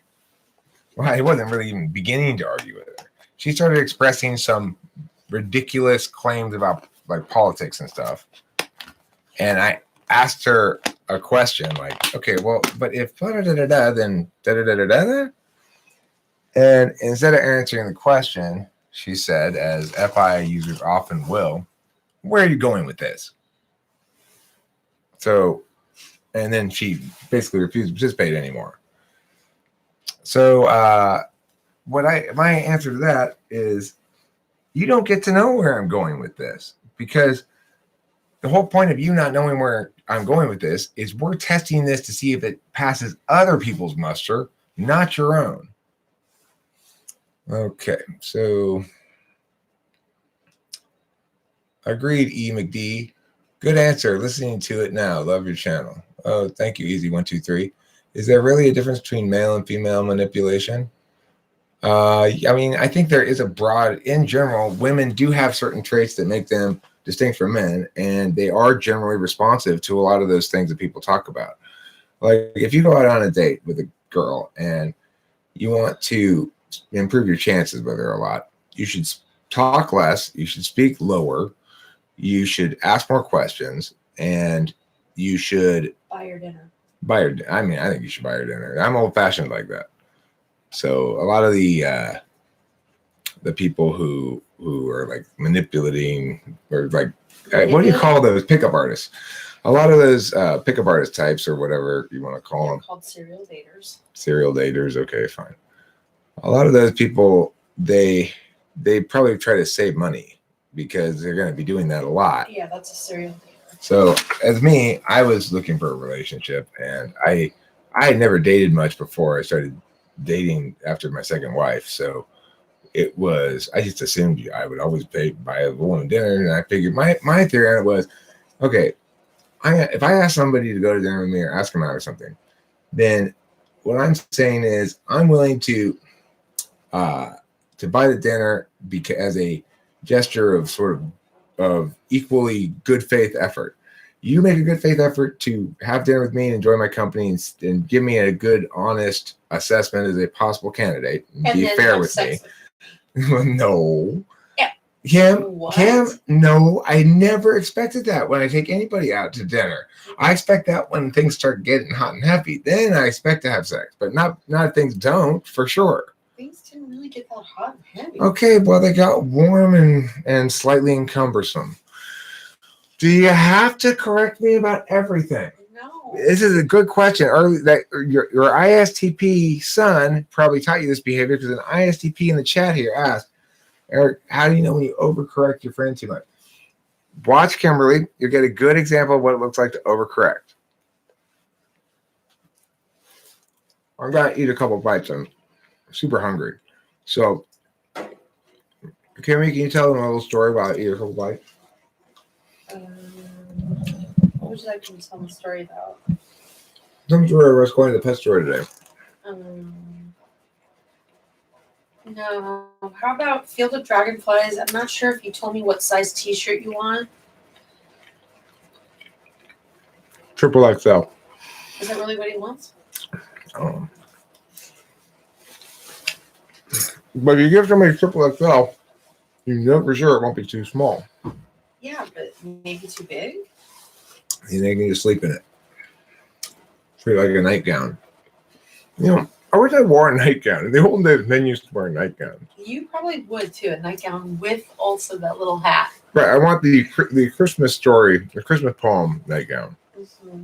wasn't really even beginning to argue with her. She started expressing some ridiculous claims about like politics and stuff. And I asked her a question like, okay, well, but if da-da-da-da-da, then da-da-da-da-da? And instead of answering the question, she said, as FI users often will, where are you going with this? So, and then she basically refused to participate anymore. So my answer to that is, you don't get to know where I'm going with this, because the whole point of you not knowing where I'm going with this is we're testing this to see if it passes other people's muster, not your own. Okay, so agreed, E. McD. Good answer. Listening to it now. Love your channel. Oh, thank you, Easy123. Is there really a difference between male and female manipulation? I mean, I think there is a broad, in general, women do have certain traits that make them distinct from men, and they are generally responsive to a lot of those things that people talk about. Like if you go out on a date with a girl and you want to improve your chances with her a lot, you should talk less, you should speak lower, you should ask more questions, and you should buy her dinner. I think you should buy her dinner. I'm old-fashioned like that. So a lot of the people who are like manipulating, or like what do you call those pickup artists? A lot of those pickup artist types, or whatever you want to call them, called serial daters. Serial daters. Okay, fine. A lot of those people, they probably try to save money because they're going to be doing that a lot. Yeah, that's a serial dater. So as me, I was looking for a relationship, and I had never dated much before I started dating after my second wife. So it was, I just assumed I would always buy a woman dinner, and I figured my theory on it was, okay, if I ask somebody to go to dinner with me or ask them out or something, then what I'm saying is I'm willing to buy the dinner as a gesture of sort of equally good faith effort. You make a good faith effort to have dinner with me and enjoy my company and give me a good, honest assessment as a possible candidate. And be fair with me. No. Yeah. Kim, no, I never expected that when I take anybody out to dinner. I expect that when things start getting hot and heavy, then I expect to have sex, but not if things don't, for sure. Things didn't really get that hot and heavy. Okay, well, they got warm and slightly encumbersome. Do you have to correct me about everything? No. This is a good question. Your ISTP son probably taught you this behavior, because an ISTP in the chat here asked, Eric, how do you know when you overcorrect your friend too much? Watch Kimberly. You'll get a good example of what it looks like to overcorrect. I'm going to eat a couple bites. I'm super hungry. So, Kimmy, can you tell them a little story while I eat a couple bites? What would you like me to tell the story about? Some story of us going to the pet store today. No. How about Field of Dragonflies? I'm not sure if you told me what size t-shirt you want. Triple XL. Is that really what he wants? But if you give somebody triple XL, you know for sure it won't be too small. Yeah, but maybe too big? And they can just sleep in it. Treat it like a nightgown. I wish I wore a nightgown. In the old days, men used to wear nightgowns. You probably would too, a nightgown with also that little hat. Right. I want the Christmas story, the Christmas poem nightgown. Mm-hmm.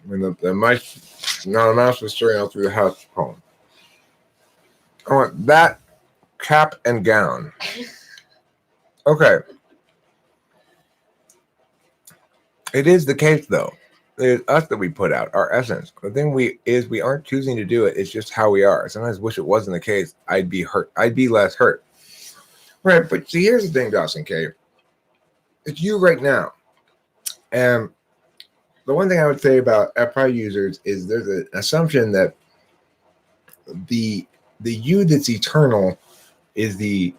When the mice, not a mouse was staring out through the house poem. I want that cap and gown. Okay. It is the case though. It is us that we put out our essence. The thing we aren't choosing to do it. It's just how we are. Sometimes I wish it wasn't the case. I'd be hurt. I'd be less hurt. Right. But see, here's the thing, Dawson K. It's you right now. And the one thing I would say about FI users is there's an assumption that the you that's eternal is the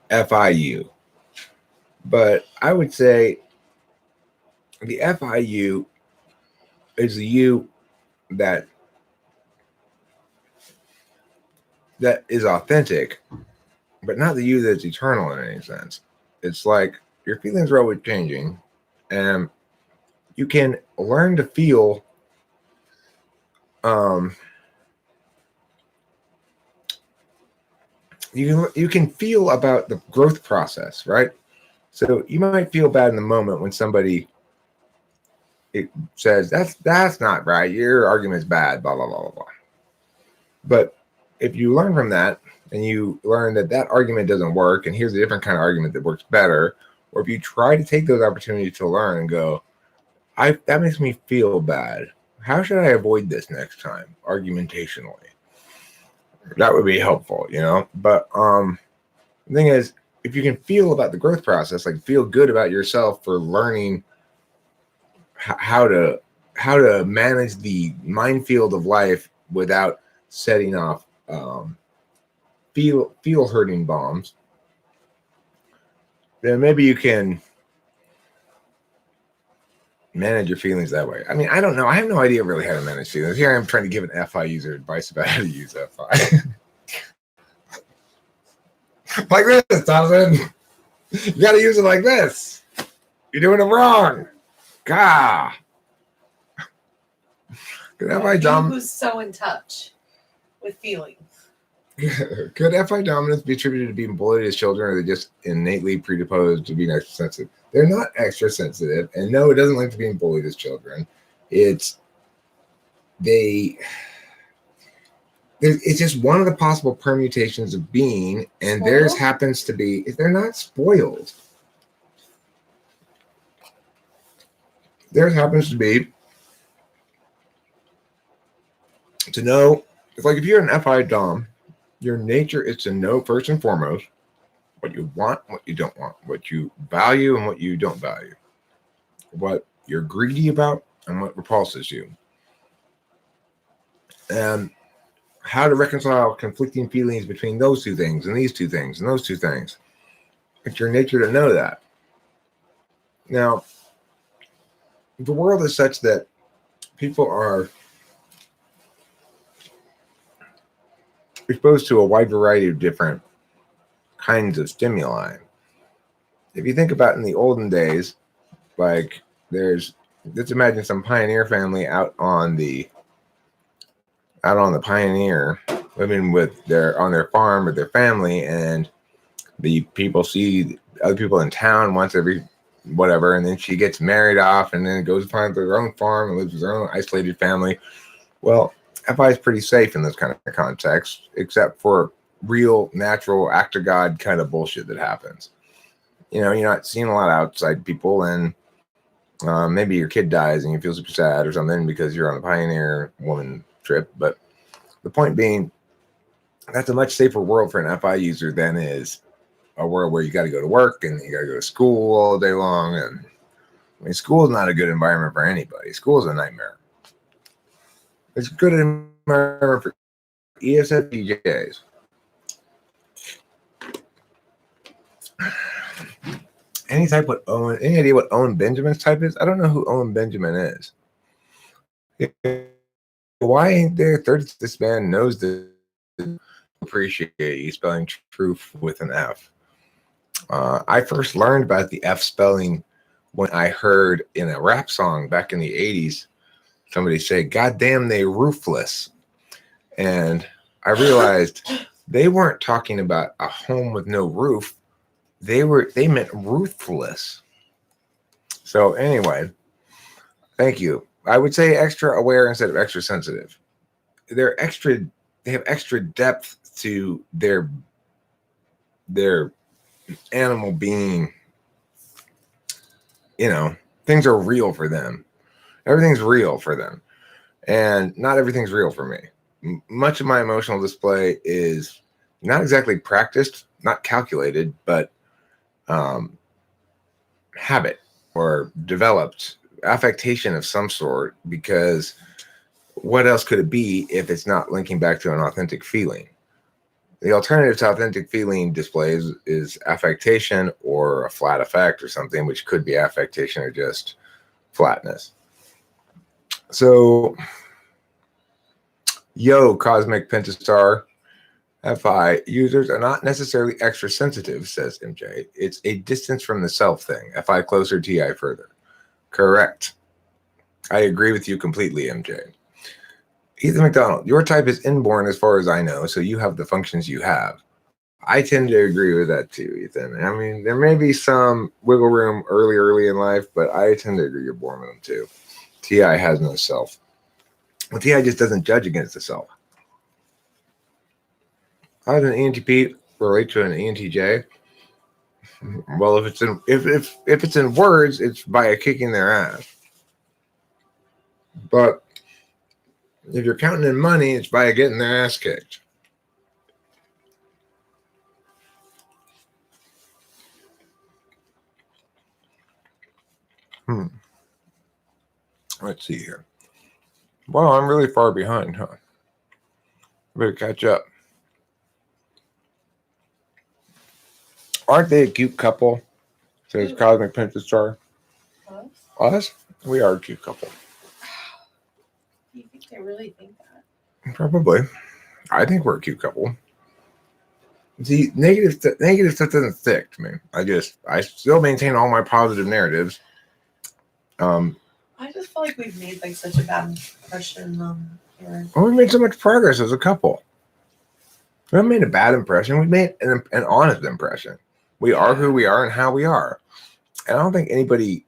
FIU. But I would say the FIU is the you that is authentic, but not the you that's eternal in any sense. It's like your feelings are always changing, and you can learn to feel you can feel about the growth process, right? So you might feel bad in the moment when somebody it says that's not right, your argument's bad, blah blah blah blah blah. But if you learn from that and you learn that that argument doesn't work and here's a different kind of argument that works better, or if you try to take those opportunities to learn and go, that makes me feel bad, how should I avoid this next time argumentationally? That would be helpful, you know. But the thing is, if you can feel about the growth process, like feel good about yourself for learning how to manage the minefield of life without setting off feel hurting bombs, then maybe you can manage your feelings that way. I mean, I don't know. I have no idea really how to manage feelings. Here I am trying to give an FI user advice about how to use FI. Like this, Thompson. You got to use it like this. You're doing it wrong. Gah. Could FI who's so in touch with feelings? Could FI dominance be attributed to being bullied as children, or are they just innately predisposed to being extra sensitive? They're not extra sensitive, and no, it doesn't like to being bullied as children. It's just one of the possible permutations of being, and spoiled? Theirs happens to be, they're not spoiled. Theirs happens to be to know, it's like if you're an FI Dom, your nature is to know first and foremost what you want, what you don't want, what you value and what you don't value, what you're greedy about and what repulses you, and how to reconcile conflicting feelings between those two things and these two things and those two things. It's your nature to know that. Now, the world is such that people are exposed to a wide variety of different kinds of stimuli. If you think about in the olden days, like let's imagine some pioneer family out on the pioneer, living on their farm with their family, and the people see other people in town once every whatever, and then she gets married off and then goes to find their own farm and lives with her own isolated family. Well, FI is pretty safe in this kind of context, except for real, natural, act of God kind of bullshit that happens. You know, you're not seeing a lot of outside people, and maybe your kid dies and you feel super sad or something because you're on a pioneer woman trip. But the point being, that's a much safer world for an FI user than is a world where you got to go to work and you got to go to school all day long. And I mean, school is not a good environment for anybody. School is a nightmare. It's a good environment for ESFPJs. Any idea what Owen Benjamin's type is? I don't know who Owen Benjamin is. Why ain't there this man knows the appreciate you spelling truth with an F. I first learned about the F spelling when I heard in a rap song back in the 80s somebody say, "God damn, they roofless." And I realized they weren't talking about a home with no roof. They meant ruthless. So anyway, thank you. I would say extra aware instead of extra sensitive. They have extra depth to their animal being things are real for them. Everything's real for them. And not everything's real for me. Much of my emotional display is not exactly practiced, not calculated, but habit or developed affectation of some sort, because what else could it be if it's not linking back to an authentic feeling? The alternative to authentic feeling displays is affectation or a flat effect or something, which could be affectation or just flatness. So, Cosmic Pentastar FI users are not necessarily extra sensitive, says MJ. It's a distance from the self thing. FI closer, TI further. Correct. I agree with you completely, MJ. Ethan McDonald, your type is inborn as far as I know, so you have the functions you have. I tend to agree with that too, Ethan. I mean, there may be some wiggle room early in life, but I tend to agree you're born with them too. TI has no self. Well, TI just doesn't judge against the self. How does an ENTP relate to an ENTJ? Well, if it's in words, it's by a kicking their ass. But if you're counting in money, it's by getting their ass kicked. Let's see here. Well, I'm really far behind, huh? Better catch up. Aren't they a cute couple? Says Cosmic Pentastar. Us? We are a cute couple. You think they really think that? Probably. I think we're a cute couple. See, negative stuff doesn't stick to me. I still maintain all my positive narratives. I just feel like we've made like such a bad impression here. Well, we made so much progress as a couple. We haven't made a bad impression. We made an honest impression. We are who we are and how we are. And I don't think anybody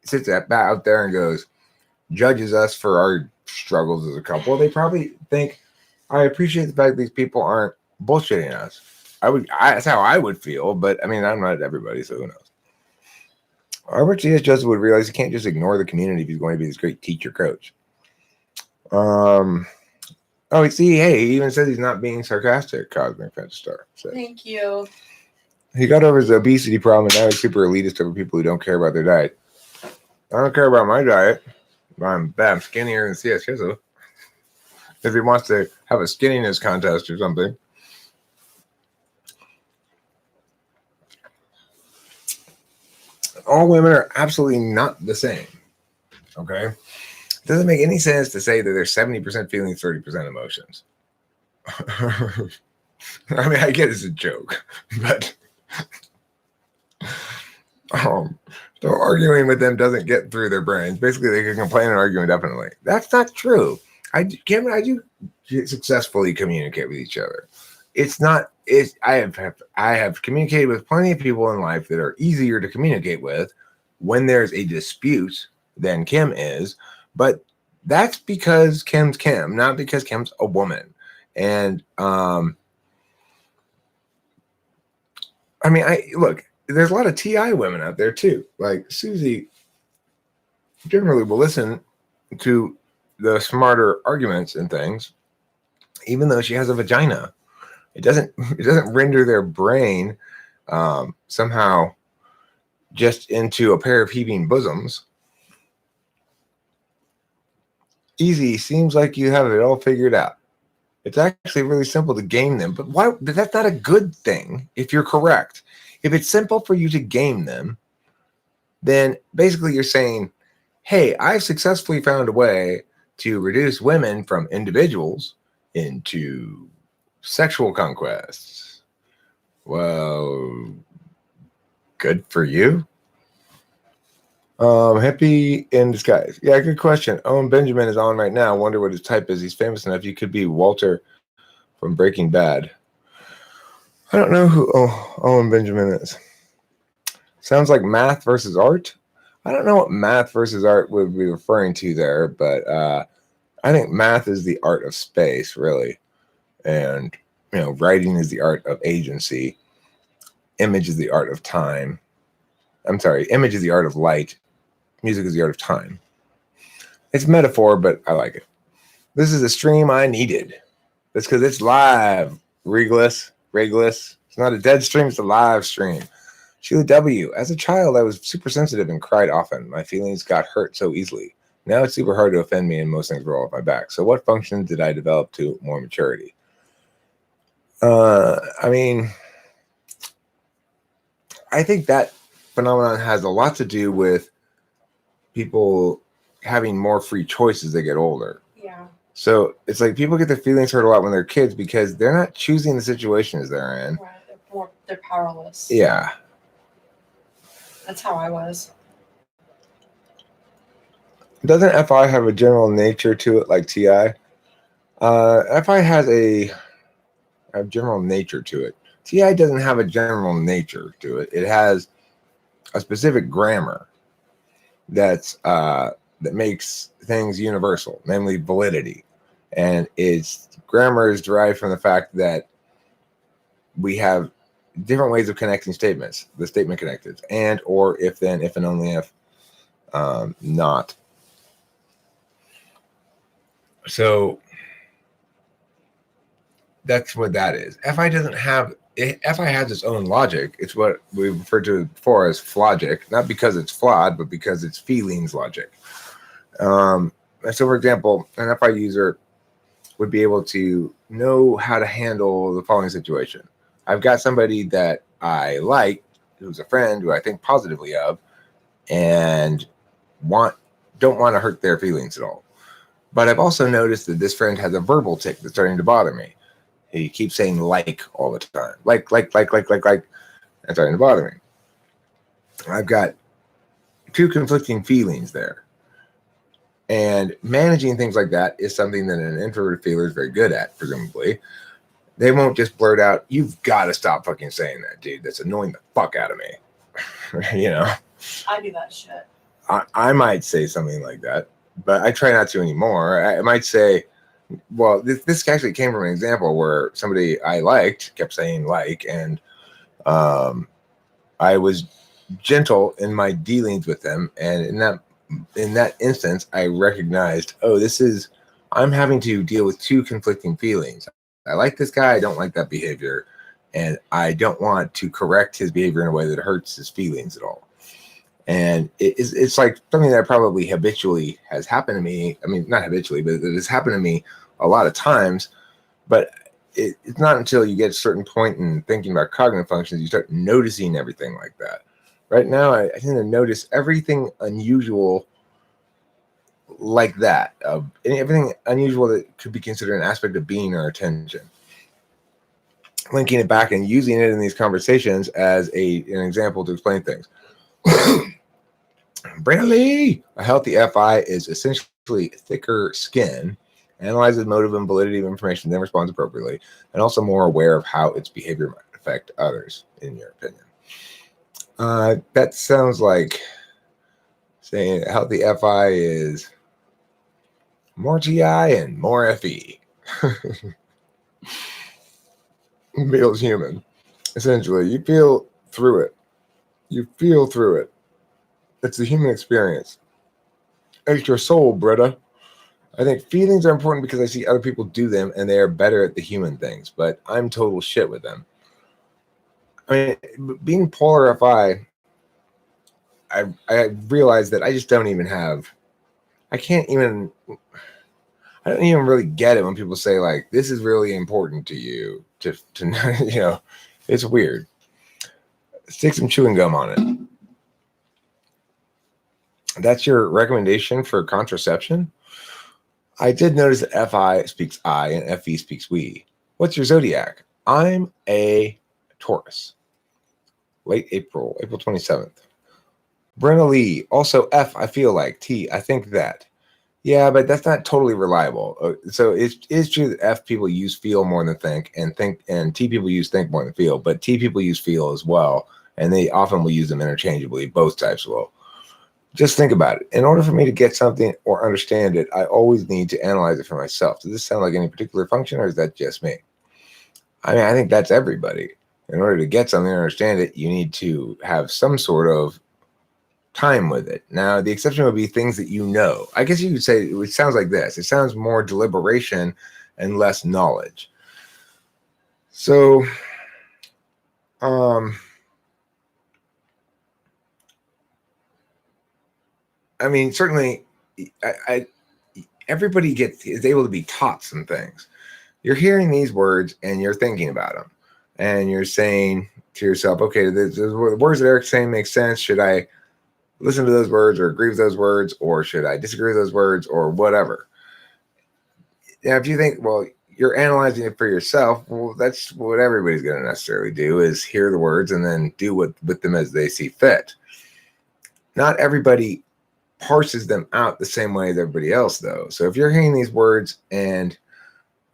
sits out there and judges us for our struggles as a couple. They probably think, I appreciate the fact these people aren't bullshitting us. That's how I would feel, but I mean, I'm not everybody, so who knows? Robert C.S. Joseph would realize he can't just ignore the community if he's going to be this great teacher coach. He even says he's not being sarcastic, Cosmic Pentastar. Thank you. He got over his obesity problem and now he's super elitist over people who don't care about their diet. I don't care about my diet. I'm skinnier than C.S. Joseph. If he wants to have a skinniness contest or something. All women are absolutely not the same. Okay? It doesn't make any sense to say that there's 70% feelings, 30% emotions. I mean, I get it's a joke, but so arguing with them doesn't get through their brains. Basically, they can complain and argue indefinitely. That's not true. Kim and I do successfully communicate with each other. I have communicated with plenty of people in life that are easier to communicate with when there's a dispute than Kim is, but that's because Kim's Kim, not because Kim's a woman. And look, there's a lot of TI women out there too. Like Susie generally will listen to the smarter arguments and things, even though she has a vagina. It doesn't render their brain somehow just into a pair of heaving bosoms. Easy, seems like you have it all figured out. It's actually really simple to game them, but why? But that's not a good thing if you're correct. If it's simple for you to game them, then basically you're saying, hey, I've successfully found a way to reduce women from individuals into sexual conquests. Well, good for you. Hippie in disguise. Yeah, good question. Owen Benjamin is on right now. I wonder what his type is. He's famous enough. You could be Walter from Breaking Bad. I don't know who Owen Benjamin is. Sounds like math versus art. I don't know what math versus art would be referring to there, but I think math is the art of space, really. And, writing is the art of agency. Image is the art of time. I'm sorry, image is the art of light. Music is the art of time. It's metaphor, but I like it. This is a stream I needed. That's because it's live. Regulus. It's not a dead stream, it's a live stream. Sheila W. As a child, I was super sensitive and cried often. My feelings got hurt so easily. Now it's super hard to offend me and most things roll off my back. So what functions did I develop to more maturity? I mean, I think that phenomenon has a lot to do with people having more free choice as they get older. Yeah. So it's like people get their feelings hurt a lot when they're kids because they're not choosing the situations they're in. Right. They're powerless. Yeah. That's how I was. Doesn't FI have a general nature to it like TI? FI has a general nature to it. TI doesn't have a general nature to it. It has a specific grammar that makes things universal, namely validity. And its grammar is derived from the fact that we have different ways of connecting statements, the statement connectives, and, or, if, then, if, and only if, not. So that's what that is. FI doesn't have, FI has its own logic. It's what we refer to before as flogic, not because it's flawed, but because it's feelings logic. So, for example, an FI user would be able to know how to handle the following situation. I've got somebody that I like, who's a friend, who I think positively of, and don't want to hurt their feelings at all. But I've also noticed that this friend has a verbal tick that's starting to bother me. He keeps saying like all the time. Like. That's starting to bother me. I've got two conflicting feelings there. And managing things like that is something that an introverted feeler is very good at, presumably. They won't just blurt out, "You've got to stop fucking saying that, dude. That's annoying the fuck out of me." You know? I do that shit. I might say something like that, but I try not to anymore. I might say, well, this actually came from an example where somebody I liked kept saying like, and I was gentle in my dealings with them. And in that instance, I recognized, oh, I'm having to deal with two conflicting feelings. I like this guy. I don't like that behavior. And I don't want to correct his behavior in a way that hurts his feelings at all. And it's like something that probably habitually has happened to me. I mean, not habitually, but it has happened to me a lot of times. But it's not until you get to a certain point in thinking about cognitive functions, you start noticing everything like that. Right now, I tend to notice everything unusual like that. Everything unusual that could be considered an aspect of being or attention. Linking it back and using it in these conversations as an example to explain things. Brandon Lee, a healthy FI is essentially thicker skin, analyzes motive and validity of information, then responds appropriately, and also more aware of how its behavior might affect others, in your opinion. That sounds like saying a healthy FI is more GI and more FE. Feels human. Essentially, you feel through it. It's the human experience. It's your soul, brother. I think feelings are important because I see other people do them and they are better at the human things, but I'm total shit with them. I mean, being polar FI, I realized that I just don't even have, I don't even really get it when people say like, this is really important to you to you know, it's weird. Stick some chewing gum on it. That's your recommendation for contraception? I did notice that FI speaks I and FE speaks we. What's your zodiac? I'm a Taurus. Late April 27th. Brenna Lee, also F, I feel like. T, I think that. Yeah, but that's not totally reliable. So it's true that F people use feel more than think, and T people use think more than feel, but T people use feel as well, and they often will use them interchangeably. Both types will. Just think about it. In order for me to get something or understand it, I always need to analyze it for myself. Does this sound like any particular function, or is that just me? I mean, I think that's everybody. In order to get something or understand it, you need to have some sort of time with it. Now, the exception would be things that you know. I guess you could say it sounds like this. It sounds more deliberation and less knowledge. So, I mean, certainly, everybody is able to be taught some things. You're hearing these words and you're thinking about them, and you're saying to yourself, "Okay, the words that Eric's saying make sense. Should I listen to those words or agree with those words, or should I disagree with those words, or whatever?" Now, if you think, well, you're analyzing it for yourself, well, that's what everybody's going to necessarily do, is hear the words and then do with them as they see fit. Not everybody parses them out the same way as everybody else, though. So if you're hearing these words and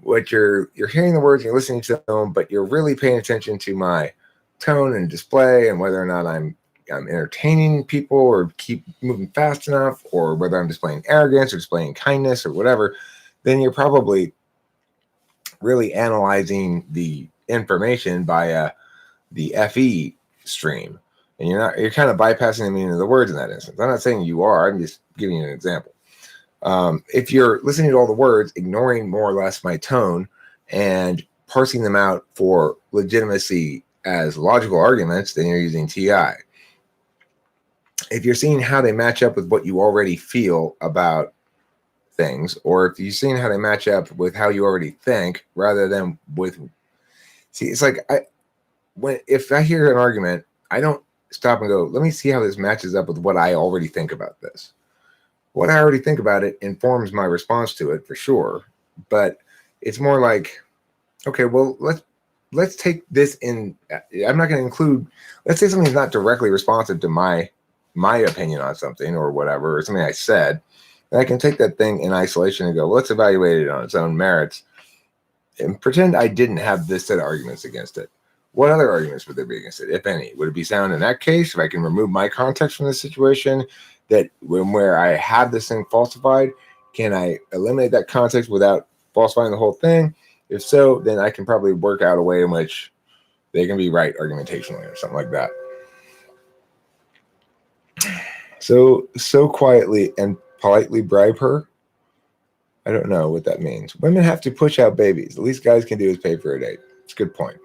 what you're hearing the words, you're listening to them, but you're really paying attention to my tone and display and whether or not I'm entertaining people or keep moving fast enough, or whether I'm displaying arrogance or displaying kindness or whatever, then you're probably really analyzing the information via the FE stream. And you're kind of bypassing the meaning of the words in that instance. I'm not saying you are, I'm just giving you an example. If you're listening to all the words, ignoring more or less my tone and parsing them out for legitimacy as logical arguments, then you're using TI. If you're seeing how they match up with what you already feel about things, or if you're seeing how they match up with how you already think rather than with, see, it's like if I hear an argument, I don't stop and go, let me see how this matches up with what I already think about this. What I already think about it informs my response to it for sure, but it's more like, okay, well, let's take this in. I'm not going to include, let's say something's not directly responsive to my opinion on something or whatever, or something I said, and I can take that thing in isolation and go, well, let's evaluate it on its own merits and pretend I didn't have this set of arguments against it. What other arguments would there be against it, if any? Would it be sound in that case if I can remove my context from the situation? That where I have this thing falsified, can I eliminate that context without falsifying the whole thing? If so, then I can probably work out a way in which they can be right argumentationally or something like that. So quietly and politely bribe her. I don't know what that means. Women have to push out babies. The least guys can do is pay for a date. It's a good point.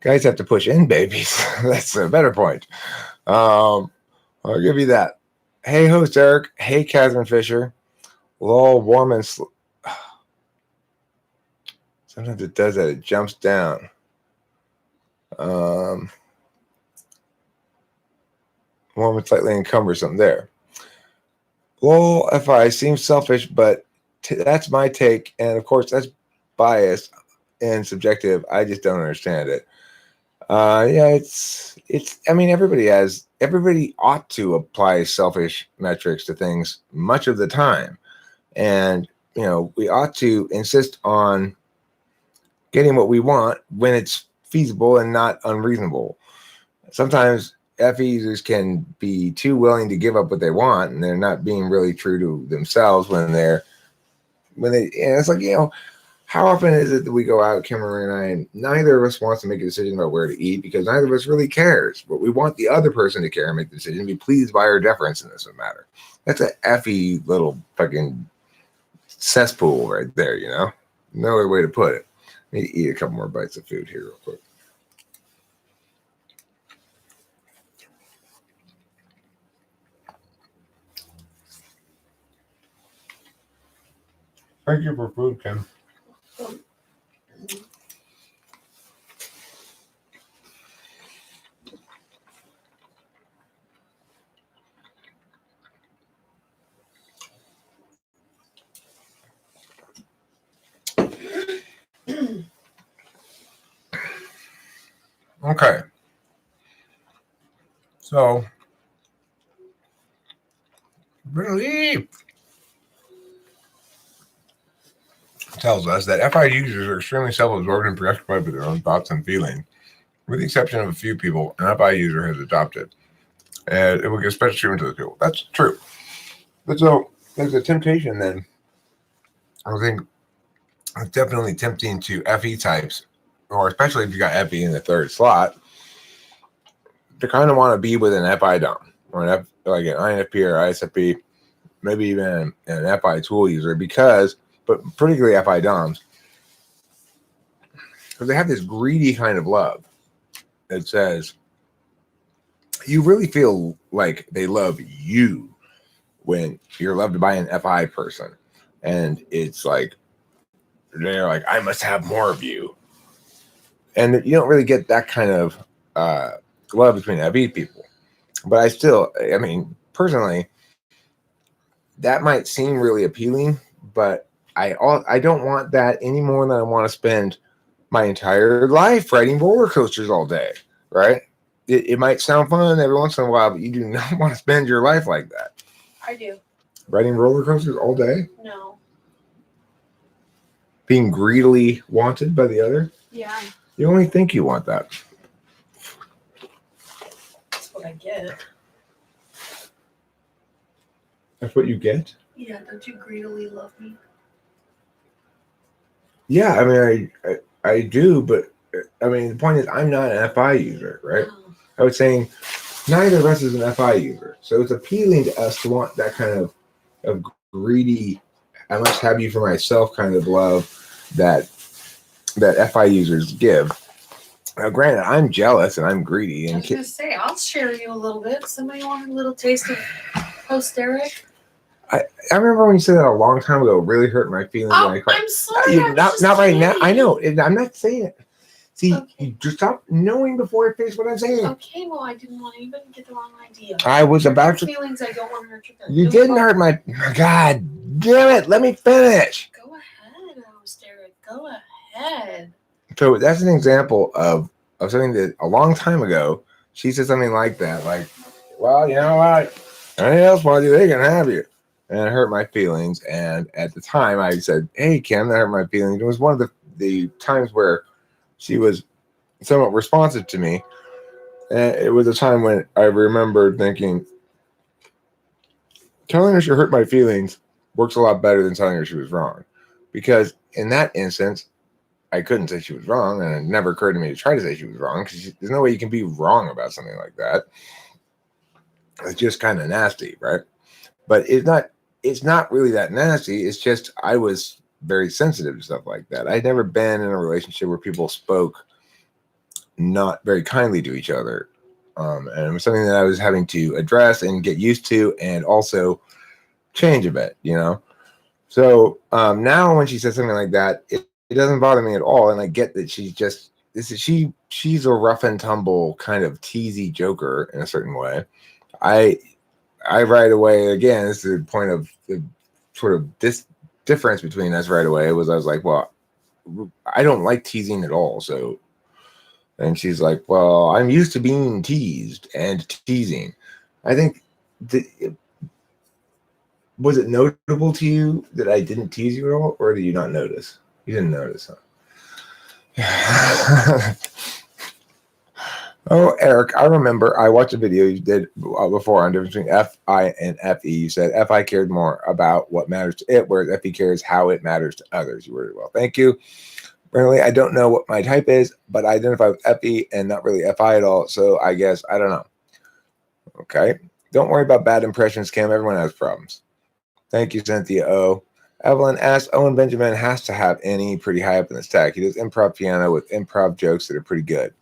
Guys have to push in babies. That's a better point. I'll give you that. Hey, host Eric. Hey, Catherine Fisher. Lol, warm and sometimes it does that. It jumps down. Warm and slightly encumbersome there. Lol, FI seems selfish, but that's my take. And of course, that's biased and subjective. I just don't understand it. Yeah, it's. I mean, everybody ought to apply selfish metrics to things much of the time, and we ought to insist on getting what we want when it's feasible and not unreasonable. Sometimes FE users can be too willing to give up what they want, and they're not being really true to themselves when they. It's like, how often is it that we go out, Cameron and I, and neither of us wants to make a decision about where to eat because neither of us really cares, but we want the other person to care and make the decision, be pleased by our deference in this matter. That's a FE little fucking cesspool right there, No other way to put it. Let me eat a couple more bites of food here real quick. Thank you for food, Kim. Okay. So, relief tells us that FI users are extremely self-absorbed and preoccupied with their own thoughts and feelings, with the exception of a few people an FI user has adopted. And it will give special treatment to those people. That's true. But so, there's a temptation then. I think it's definitely tempting to FE types, or especially if you got FE in the third slot, to kind of want to be with an FI dom. or like an INFP or ISFP, maybe even an FI tool user, but particularly FI DOMs, because they have this greedy kind of love that says you really feel like they love you when you're loved by an FI person. And it's like, they're like, I must have more of you. And you don't really get that kind of love between FE people. But I mean, personally, that might seem really appealing, but I don't want that any more than I want to spend my entire life riding roller coasters all day, right? It might sound fun every once in a while, but you do not want to spend your life like that. I do. Riding roller coasters all day? No. Being greedily wanted by the other? Yeah. You only think you want that. That's what I get. That's what you get? Yeah, don't you greedily love me? Yeah, I mean, I do, but I mean, the point is, I'm not an FI user, right? Oh. I was saying neither of us is an FI user. So it's appealing to us to want that kind of greedy, I must have you for myself kind of love that FI users give. Now, granted, I'm jealous and I'm greedy. I And was going to say, I'll share you a little bit. Somebody want a little taste of post-Eric? I remember when you said that a long time ago, it really hurt my feelings. Oh, when I'm sorry. not right now. I know. I'm not saying it. See, Okay. you just stop knowing before I finish what I'm saying. Okay, well, I didn't want to even get the wrong idea. I was about to. Feelings, I don't want to hurt your feelings. You didn't hurt my. God damn it! Let me finish. Go ahead, Eric. Go ahead. So that's an example of something that a long time ago she said something like that, like, "Well, you know what? Anything else want you? They can have you." And it hurt my feelings. And at the time, I said, "Hey, Kim, that hurt my feelings." It was one of the times where she was somewhat responsive to me. And it was a time when I remembered thinking, telling her she hurt my feelings works a lot better than telling her she was wrong. Because in that instance, I couldn't say she was wrong, and it never occurred to me to try to say she was wrong, because there's no way you can be wrong about something like that. It's just kind of nasty, right? But it's not really that nasty. It's just I was very sensitive to stuff like that. I'd never been in a relationship where people spoke not very kindly to each other. And it was something that I was having to address and get used to, and also change a bit, you know? So now when she says something like that, it doesn't bother me at all. And I get that she's a rough and tumble kind of teasy joker in a certain way. I right away, again, this is the point of the sort of this difference between us right away, I was like, well, I don't like teasing at all. So, and she's like, well, I'm used to being teased and teasing. I think, was it notable to you that I didn't tease you at all, or did you not notice? You didn't notice, huh? Oh, Eric, I remember I watched a video you did before on the difference between FI and FE. You said FI cared more about what matters to it, whereas FE cares how it matters to others. You worded well. Thank you. Apparently, I don't know what my type is, but I identify with FE and not really FI at all. So I guess, I don't know. Okay. Don't worry about bad impressions, Kim. Everyone has problems. Thank you, Cynthia O. Evelyn asked, Owen Benjamin has to have any pretty high up in the stack. He does improv piano with improv jokes that are pretty good.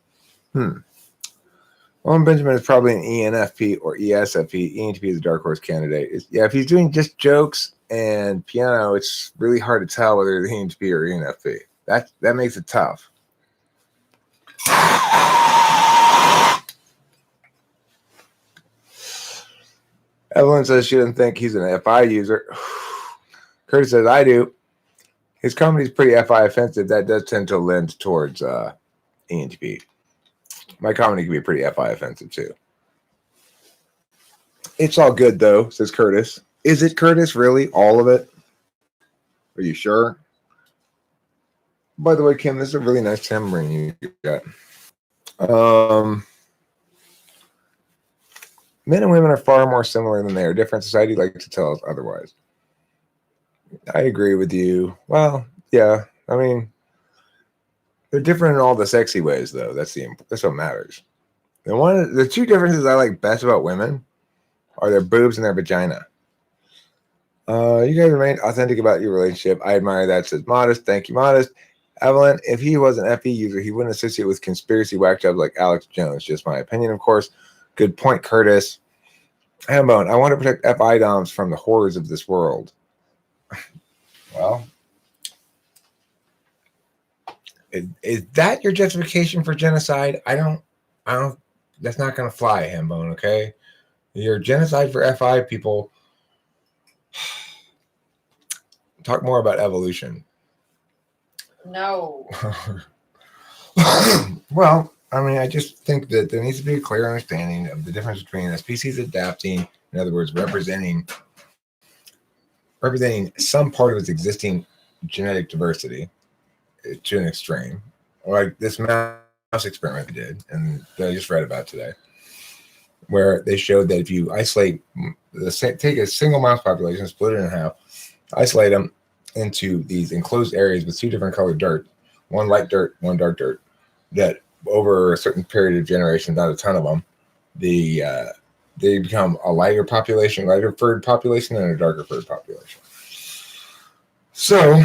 Owen Benjamin is probably an ENFP or ESFP. ENTP is a dark horse candidate. If he's doing just jokes and piano, it's really hard to tell whether it's ENTP or ENFP. That makes it tough. Evelyn says she doesn't think he's an FI user. Curtis says, I do. His comedy is pretty FI offensive. That does tend to lend towards ENTP. My comedy can be pretty FI offensive too. It's all good though, says Curtis. Is it, Curtis? Really? All of it? Are you sure? By the way, Kim, this is a really nice tambourine you got. Men and women are far more similar than they are different. Society likes to tell us otherwise. I agree with you. Well, yeah. I mean, they're different in all the sexy ways, though. That's what matters. And the two differences I like best about women Are there boobs in their vagina? You guys remain authentic about your relationship. I admire that, says Modest. Thank you, Modest. Evelyn, if he was an FE user, he wouldn't associate with conspiracy whack jobs like Alex Jones. Just my opinion, of course. Good point, Curtis. Hambone, I want to protect FI DOMs from the horrors of this world. Well, is that your justification for genocide? I don't, that's not going to fly, Hambone, okay? Your genocide for FI people. Talk more about evolution. No. Well, I mean, I just think that there needs to be a clear understanding of the difference between a species adapting, in other words, representing some part of its existing genetic diversity to an extreme, like this mouse experiment they did, and that I just read about today, where they showed that if you isolate, take a single mouse population, split it in half, isolate them into these enclosed areas with two different colored dirt, one light dirt, one dark dirt, that over a certain period of generations, not a ton of them, they become a lighter furred population and a darker furred population. So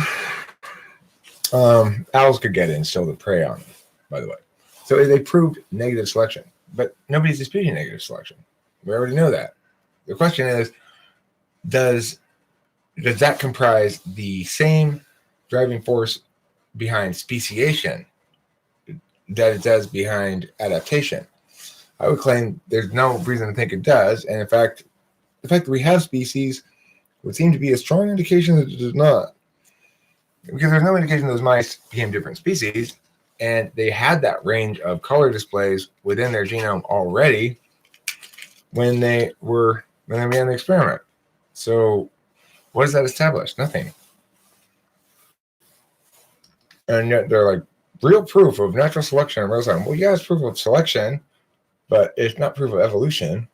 owls could get in, still to prey on them, by the way. So they proved negative selection, but nobody's disputing negative selection. We already know that. The question is, does that comprise the same driving force behind speciation that it does behind adaptation? I would claim there's no reason to think it does. And in fact, the fact that we have species would seem to be a strong indication that it does not. Because there's no indication those mice became different species, and they had that range of color displays within their genome already when they began the experiment. So what does that establish? Nothing. And yet they're like, real proof of natural selection and real time. Well, yeah, it's proof of selection, but it's not proof of evolution.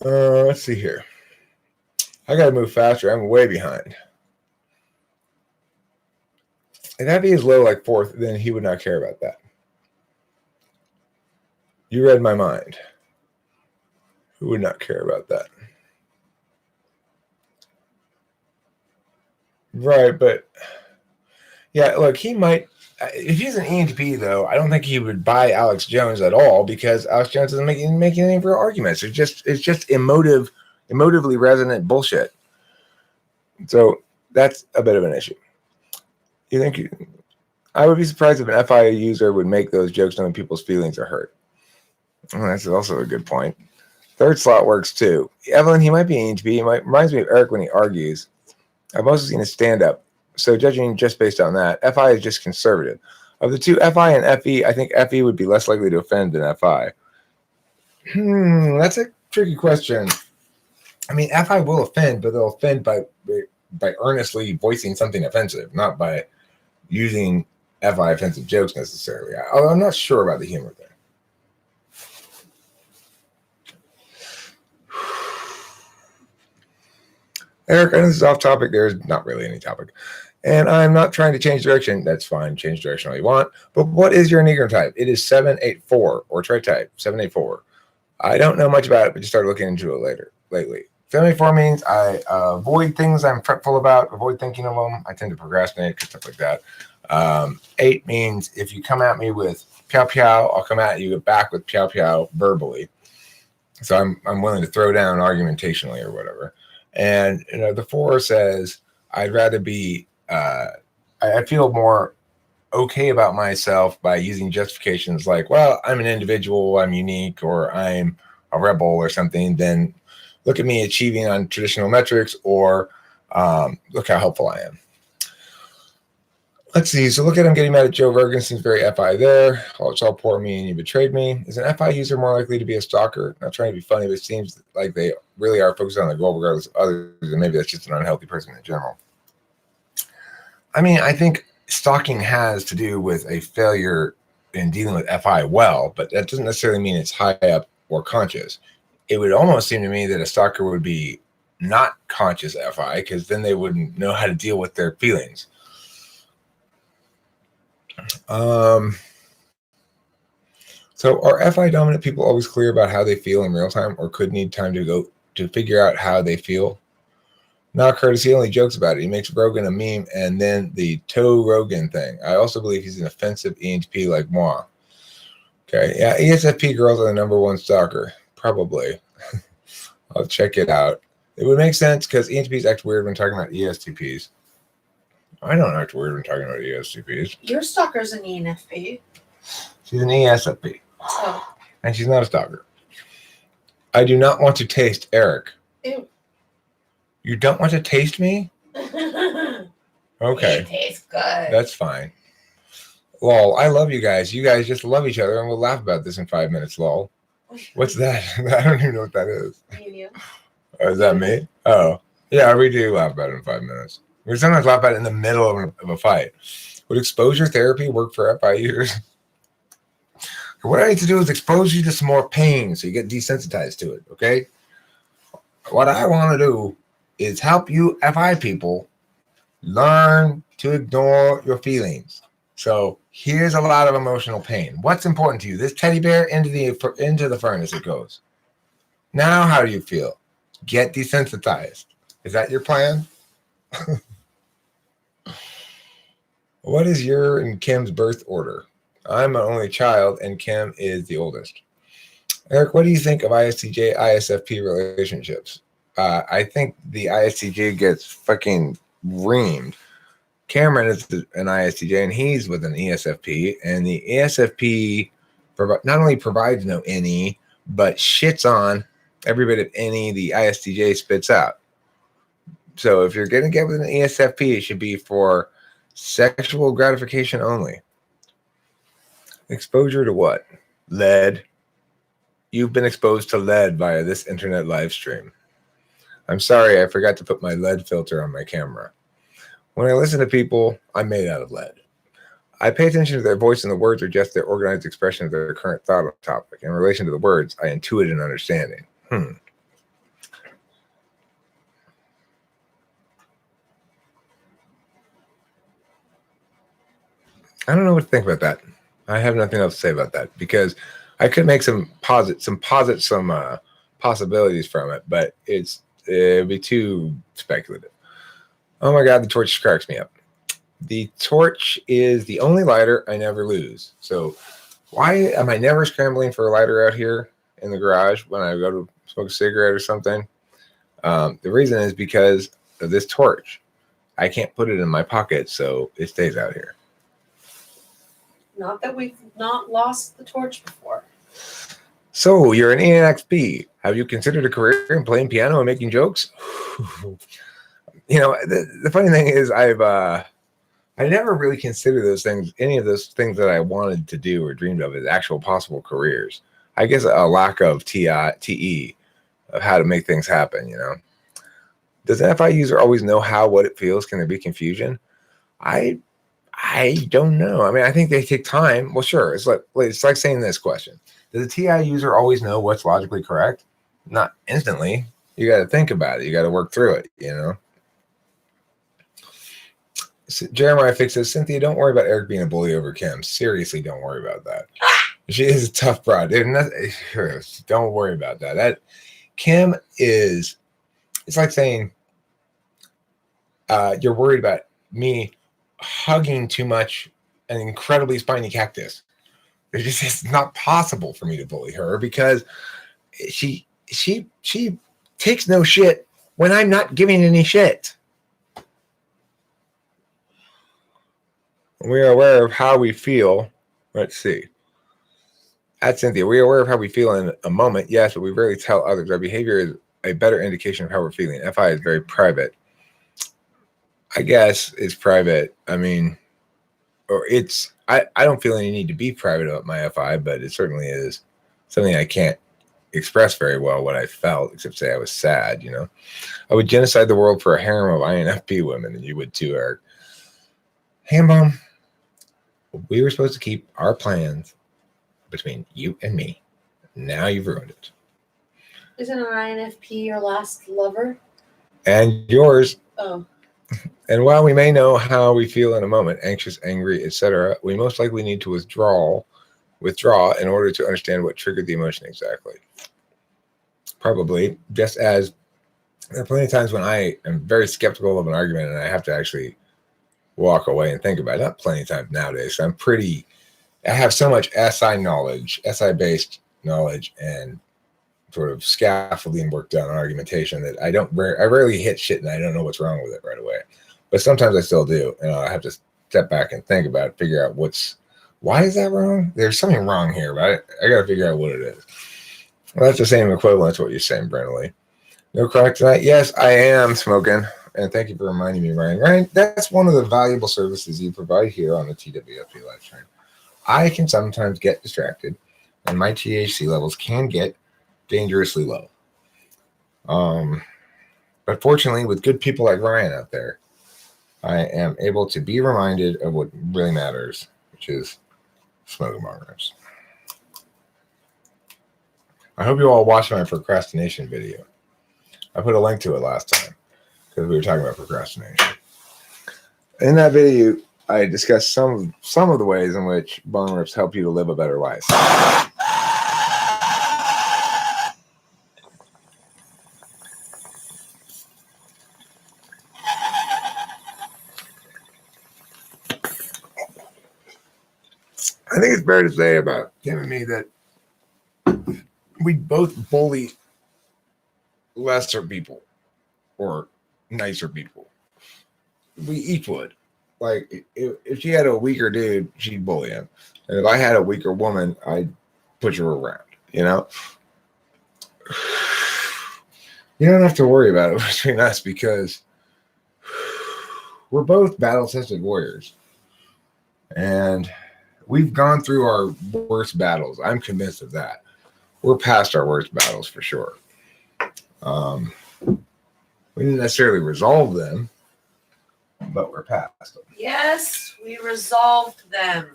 Let's see here. I got to move faster. I'm way behind. If that is low like fourth, then he would not care about that. You read my mind. Who would not care about that? Right, but yeah, look, he might. If he's an ENTP, though, I don't think he would buy Alex Jones at all, because Alex Jones doesn't make anything for arguments. It's just emotively resonant bullshit. So that's a bit of an issue. You think I would be surprised if an FI user would make those jokes knowing people's feelings are hurt. Well, that's also a good point. Third slot works too. Evelyn, he might be ENTP. He reminds me of Eric when he argues. I've mostly seen his stand-up, so judging just based on that, FI is just conservative. Of the two, FI and FE, I think FE would be less likely to offend than FI. That's a tricky question. I mean, FI will offend, but they'll offend by earnestly voicing something offensive, not by using FI offensive jokes necessarily. Although I'm not sure about the humor there. Eric, I know this is off topic. There's not really any topic. And I'm not trying to change direction. That's fine. Change direction all you want. But what is your Enneagram type? It is 784, or trait type 784. I don't know much about it, but just started looking into it lately. 784 means I avoid things I'm fretful about, avoid thinking of them. I tend to procrastinate, stuff like that. 8 means if you come at me with pow pow, I'll come at you back with pow pow verbally. So I'm willing to throw down argumentationally or whatever. And the 4 says I'd rather be I feel more okay about myself by using justifications like, well, I'm an individual, I'm unique, or I'm a rebel or something, than look at me achieving on traditional metrics, or look how helpful I am. Let's see. So look at him getting mad at Joe Rogan. Seems very FI there. Oh, it's all poor me and you betrayed me. Is an FI user more likely to be a stalker? Not trying to be funny, but it seems like they really are focused on the goal regardless of others, and maybe that's just an unhealthy person in general. I mean, I think stalking has to do with a failure in dealing with FI well, but that doesn't necessarily mean it's high up or conscious. It would almost seem to me that a stalker would be not conscious FI, because then they wouldn't know how to deal with their feelings. So So are FI dominant people always clear about how they feel in real time, or could need time to go to figure out how they feel? Not Curtis, he only jokes about it. He makes Rogan a meme, and then the toe Rogan thing. I also believe he's an offensive ENTP like moi. Okay, yeah, ESFP girls are the number one stalker. Probably. I'll check it out. It would make sense because ENTPs act weird when talking about ESTPs. I don't act weird when talking about ESTPs. Your stalker's an ENFP. She's an ESFP. Oh. And she's not a stalker. I do not want to taste Eric. Ew. You don't want to taste me? Okay. It tastes good. That's fine. Lol, I love you guys. You guys just love each other, and we'll laugh about this in 5 minutes, lol. What's that? I don't even know what that is. Oh, is that me? Oh. Yeah, we do laugh about it in 5 minutes. We sometimes laugh about it in the middle of a fight. Would exposure therapy work for FI users? What I need to do is expose you to some more pain so you get desensitized to it, okay? What I want to do is help you FI people learn to ignore your feelings. So here's a lot of emotional pain. What's important to you? This teddy bear into the furnace it goes. Now how do you feel? Get desensitized. Is that your plan? What is your and Kim's birth order? I'm an only child and Kim is the oldest. Eric, what do you think of ISTJ, ISFP relationships? I think the ISTJ gets fucking reamed. Cameron is an ISTJ and he's with an ESFP, and the ESFP not only provides no NE, but shits on every bit of NE the ISTJ spits out. So if you're going to get with an ESFP, it should be for sexual gratification only. Exposure to what? Lead. You've been exposed to lead via this internet live stream. I'm sorry, I forgot to put my lead filter on my camera. When I listen to people, I'm made out of lead. I pay attention to their voice and the words are just their organized expression of their current thought on the topic. In relation to the words, I intuit an understanding. I don't know what to think about that. I have nothing else to say about that because I could make some possibilities from it, but it'd be too speculative. Oh my God, the torch cracks me up. The torch is the only lighter I never lose. So why am I never scrambling for a lighter out here in the garage when I go to smoke a cigarette or something? The reason is because of this torch. I can't put it in my pocket, so it stays out here. Not that we've not lost the torch before. So you're an ENXP. Have you considered a career in playing piano and making jokes? You know, the funny thing is I never really considered those things, any of those things that I wanted to do or dreamed of as actual possible careers. I guess a lack of TE of how to make things happen, you know. Does an FI user always know what it feels? Can there be confusion? I don't know. I mean, I think they take time. Well, sure. It's like saying this question. Does a TI user always know what's logically correct? Not instantly. You got to think about it. You got to work through it, you know. Jeremiah fixes Cynthia, don't worry about Eric being a bully over Kim. Seriously, don't worry about that. She is a tough broad. Don't worry about that. That Kim is, it's like saying you're worried about me hugging too much an incredibly spiny cactus. It's not possible for me to bully her because she takes no shit when I'm not giving any shit. We are aware of how we feel. Let's see. At Cynthia, we are aware of how we feel in a moment, yes, but we rarely tell others. Our behavior is a better indication of how we're feeling. FI is very private. I guess it's private. I mean, or it's, I don't feel any need to be private about my FI, but it certainly is something I can't express very well what I felt, except say I was sad, you know. I would genocide the world for a harem of INFP women, and you would too, Eric. Hambone, we were supposed to keep our plans between you and me. Now you've ruined it. Isn't an INFP your last lover? And yours. Oh. And while we may know how we feel in a moment, anxious, angry, etc., we most likely need to withdraw withdraw in order to understand what triggered the emotion exactly. Probably, just as there are plenty of times when I am very skeptical of an argument and I have to actually walk away and think about it. Not plenty of times nowadays. I have so much SI knowledge, SI based knowledge, and sort of scaffolding work done on argumentation that I rarely hit shit and I don't know what's wrong with it right away. But sometimes I still do. And I have to step back and think about it, figure out why is that wrong? There's something wrong here, but I got to figure out what it is. Well, that's the same equivalent to what you're saying, Brenda. No chronic tonight? Yes, I am smoking. And thank you for reminding me, Ryan. Ryan, that's one of the valuable services you provide here on the TWFP live stream. I can sometimes get distracted, and my THC levels can get dangerously low. But fortunately, with good people like Ryan out there, I am able to be reminded of what really matters, which is smoking bongers. I hope you all watched my procrastination video. I put a link to it last time because we were talking about procrastination. In that video, I discussed some of the ways in which bong rips help you to live a better life. I think it's fair to say about Tim and me that we both bully lesser people or nicer people. We each would. Like, if she had a weaker dude, she'd bully him. And if I had a weaker woman, I'd push her around, you know? You don't have to worry about it between us because we're both battle-tested warriors. And we've gone through our worst battles. I'm convinced of that. We're past our worst battles for sure. We didn't necessarily resolve them, but we're past them. Yes, we resolved them.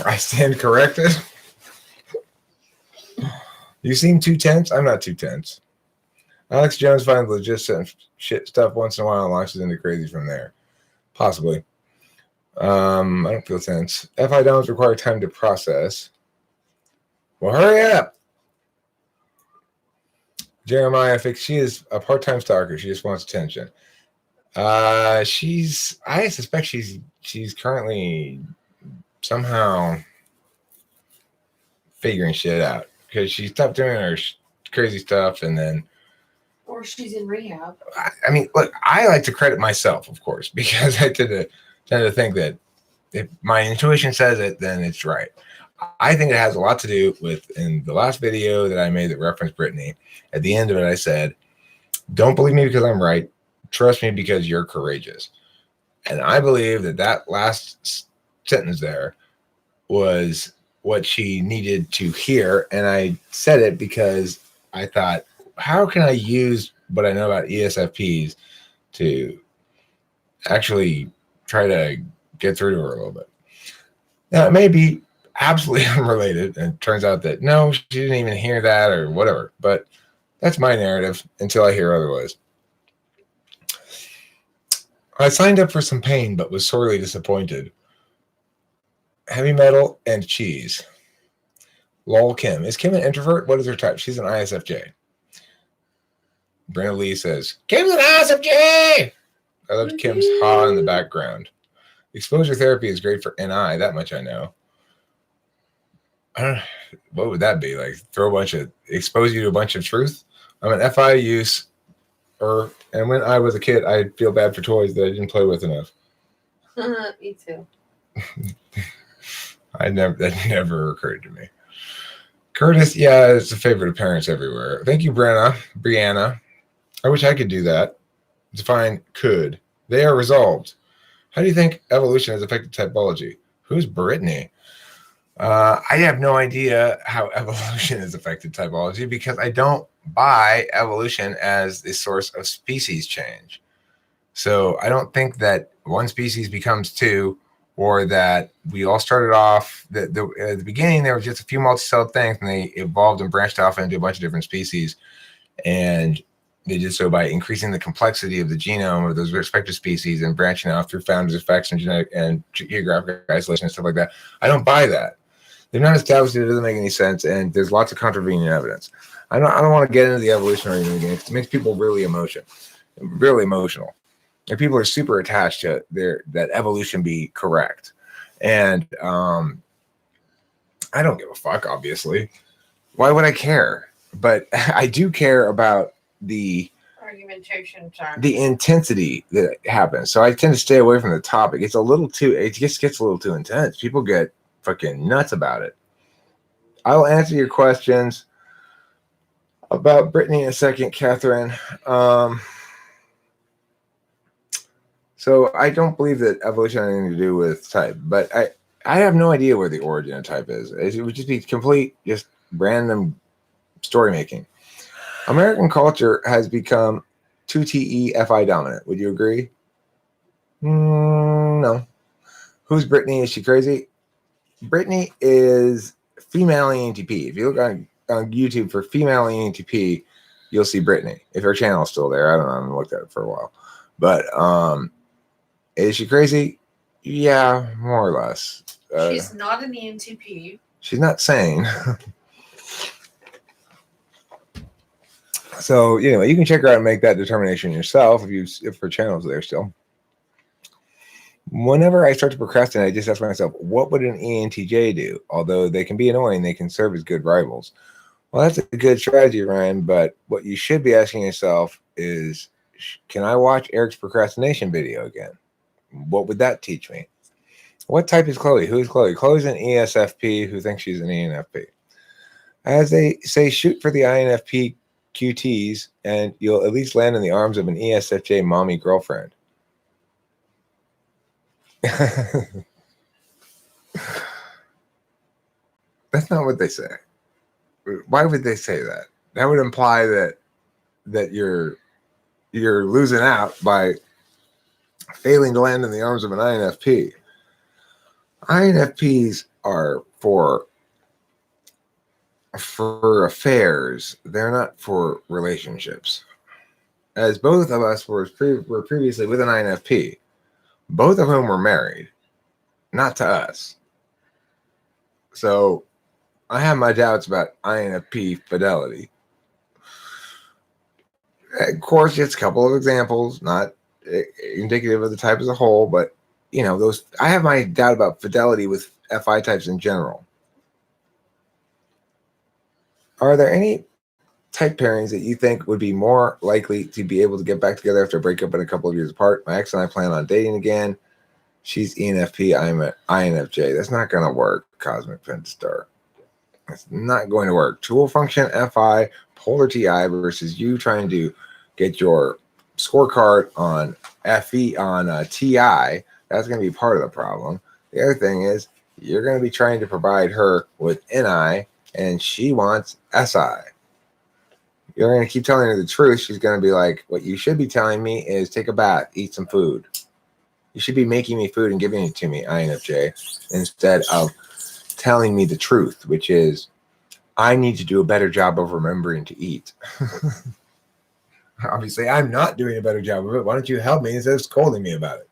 I stand corrected. You seem too tense. I'm not too tense. Alex Jones finds legit shit stuff once in a while and launches into crazy from there. Possibly. I don't feel tense. FI downs require time to process. Well, hurry up. Jeremiah thinks she is a part-time stalker. She just wants attention. I suspect she's currently somehow figuring shit out because she stopped doing her crazy stuff and then. Or she's in rehab. I mean, look, I like to credit myself, of course, because I tend to think that if my intuition says it, then it's right. I think it has a lot to do with, in the last video that I made that referenced Brittany, at the end of it, I said, don't believe me because I'm right. Trust me because you're courageous. And I believe that last sentence there was what she needed to hear. And I said it because I thought, how can I use what I know about ESFPs to actually try to get through to her a little bit? Now, it may be absolutely unrelated, and it turns out that no, she didn't even hear that or whatever, but that's my narrative until I hear otherwise. I signed up for some pain, but was sorely disappointed. Heavy metal and cheese. Lol Kim. Is Kim an introvert? What is her type? She's an ISFJ. Brenda Lee says, Kim's an ISFJ! I love Kim's ha in the background. Exposure therapy is great for NI. That much I know. What would that be? Like expose you to a bunch of truth? I'm an FI use, and when I was a kid, I feel bad for toys that I didn't play with enough. Me too. That never occurred to me. Curtis, yeah, it's a favorite of parents everywhere. Thank you, Brianna. I wish I could do that. Define could. They are resolved. How do you think evolution has affected typology? Who's Brittany? I have no idea how evolution has affected typology because I don't buy evolution as the source of species change. So I don't think that one species becomes two, or that we all started off at the beginning there was just a few multicelled things and they evolved and branched off into a bunch of different species. And They did so by increasing the complexity of the genome of those respective species and branching out through founders effects and genetic and geographic isolation and stuff like that. I don't buy that. They're not established. It doesn't make any sense, and there's lots of contravening evidence. I don't want to get into the evolutionary thing again. It makes people really emotional. And people are super attached to that evolution be correct. And I don't give a fuck, obviously. Why would I care? But I do care about the argumentation, the intensity that happens. So I tend to stay away from the topic. It just gets a little too intense. People get fucking nuts about it. I'll answer your questions about Brittany in a second, Catherine. So I don't believe that evolution has anything to do with type, but I have no idea where the origin of type is. It would just be complete, just random story making. American culture has become 2TE FI dominant. Would you agree? No. Who's Brittany? Is she crazy? Brittany is female ENTP. If you look on YouTube for female ENTP, you'll see Brittany. If her channel's still there, I don't know. I haven't looked at it for a while. But is she crazy? Yeah, more or less. She's not an ENTP. She's not sane. So, you can check her out and make that determination yourself if her channel's there still. Whenever I start to procrastinate, I just ask myself, what would an ENTJ do? Although they can be annoying, they can serve as good rivals. Well, that's a good strategy, Ryan, but what you should be asking yourself is, can I watch Eric's procrastination video again? What would that teach me? What type is Chloe? Who is Chloe? Chloe's an ESFP who thinks she's an ENFP. As they say, shoot for the INFP QTs, and you'll at least land in the arms of an ESFJ mommy girlfriend. That's not what they say. Why would they say that? That would imply that you're losing out by failing to land in the arms of an INFP. INFPs are for affairs. They're not for relationships. As both of us were previously with an INFP, both of whom were married, not to us. So I have my doubts about INFP fidelity. Of course, just a couple of examples, not indicative of the type as a whole, but I have my doubt about fidelity with FI types in general. Are there any type pairings that you think would be more likely to be able to get back together after a breakup and a couple of years apart? My ex and I plan on dating again. She's ENFP, I'm an INFJ. That's not going to work, Cosmic Pentastar. That's not going to work. Tool function FI, polar TI versus you trying to get your scorecard on FE on TI. That's going to be part of the problem. The other thing is you're going to be trying to provide her with NI, and she wants SI. You're going to keep telling her the truth. She's going to be like, what you should be telling me is take a bath, eat some food. You should be making me food and giving it to me, INFJ, instead of telling me the truth, which is I need to do a better job of remembering to eat. Obviously, I'm not doing a better job of it. Why don't you help me instead of scolding me about it?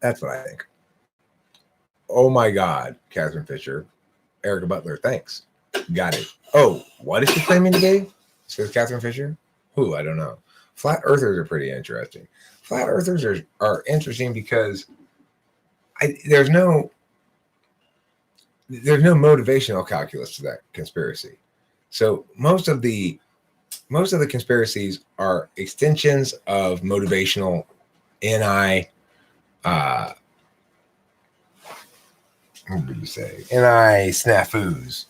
That's what I think. Oh my God, Catherine Fisher. Erica Butler, thanks. Got it. Oh, what is she claiming today? Says Catherine Fisher. Who? I don't know. Flat earthers are pretty interesting. Flat earthers are interesting because there's no motivational calculus to that conspiracy. So most of the conspiracies are extensions of motivational NI. What did you say? NI snafus.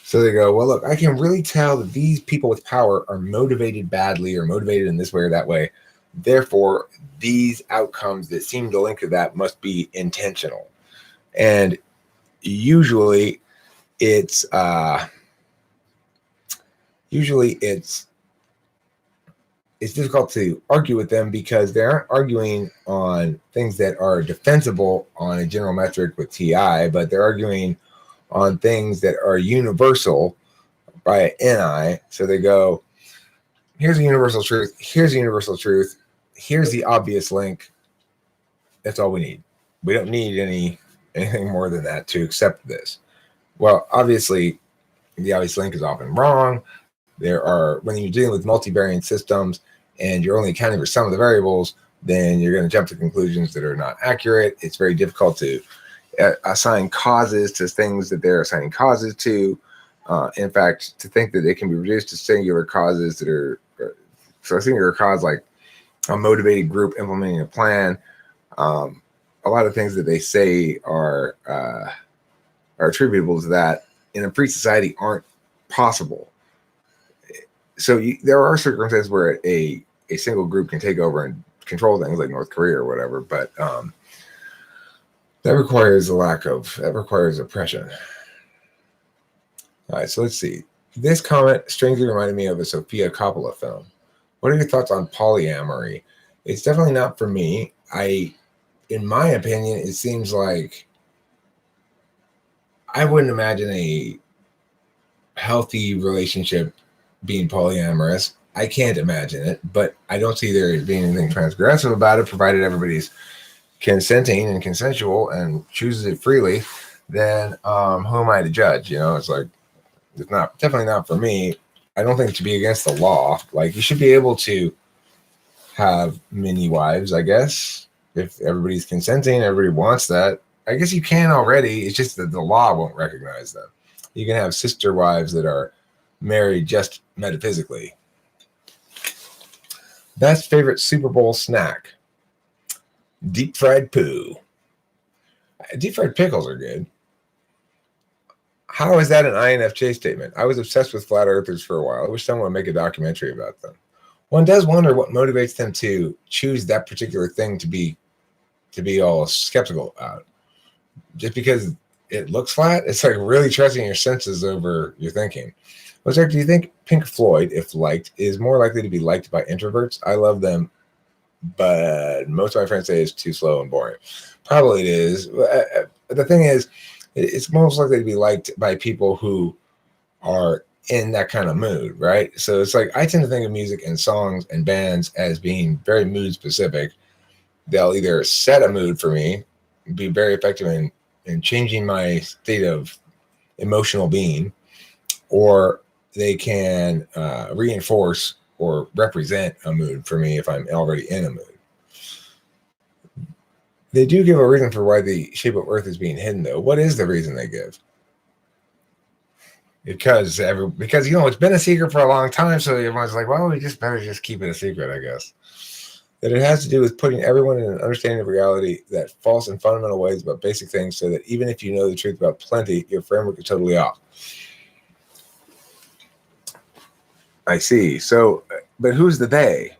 So they go, well, look, I can really tell that these people with power are motivated badly or motivated in this way or that way. Therefore, these outcomes that seem to link to that must be intentional. And usually it's difficult to argue with them because they aren't arguing on things that are defensible on a general metric with TI, but they're arguing on things that are universal by NI. So they go, here's a universal truth. Here's a universal truth. Here's the obvious link. That's all we need. We don't need anything more than that to accept this. Well, obviously, the obvious link is often wrong. There are, when you're dealing with multivariate systems and you're only accounting for some of the variables, then you're going to jump to conclusions that are not accurate. It's very difficult to assign causes to things that they're assigning causes to. In fact, to think that it can be reduced to singular causes that are, so a singular cause like a motivated group implementing a plan. A lot of things that they say are attributable to that in a free society aren't possible. So there are circumstances where a single group can take over and control things like North Korea or whatever, but that requires oppression. All right, so let's see. This comment strangely reminded me of a Sofia Coppola film. What are your thoughts on polyamory? It's definitely not for me. In my opinion, it seems like I wouldn't imagine a healthy relationship being polyamorous. I can't imagine it, but I don't see there being anything transgressive about it, provided everybody's consenting and consensual and chooses it freely. Then who am I to judge? It's like, it's not, definitely not for me. I don't think it should be against the law. Like, you should be able to have many wives, I guess, if everybody's consenting, everybody wants that. I guess you can already. It's just that the law won't recognize them. You can have sister wives that are married just metaphysically. Best favorite Super Bowl snack? Deep fried poo. Deep fried pickles are good. How is that an INFJ statement? I was obsessed with flat earthers for a while. I wish someone would make a documentary about them. One does wonder what motivates them to choose that particular thing to be all skeptical about. Just because it looks flat, it's like really trusting your senses over your thinking. What's like, do you think Pink Floyd, if liked, is more likely to be liked by introverts? I love them, but most of my friends say it's too slow and boring. Probably it is. The thing is, it's most likely to be liked by people who are in that kind of mood, right? So it's like, I tend to think of music and songs and bands as being very mood specific. They'll either set a mood for me, be very effective in changing my state of emotional being, or they can reinforce or represent a mood for me if I'm already in a mood. They do give a reason for why the shape of Earth is being hidden, though. What is the reason they give? Because it's been a secret for a long time, so everyone's like, well, we just better just keep it a secret, I guess. That it has to do with putting everyone in an understanding of reality that false in fundamental ways about basic things, so that even if you know the truth about plenty, your framework is totally off. I see. So, but who's the they?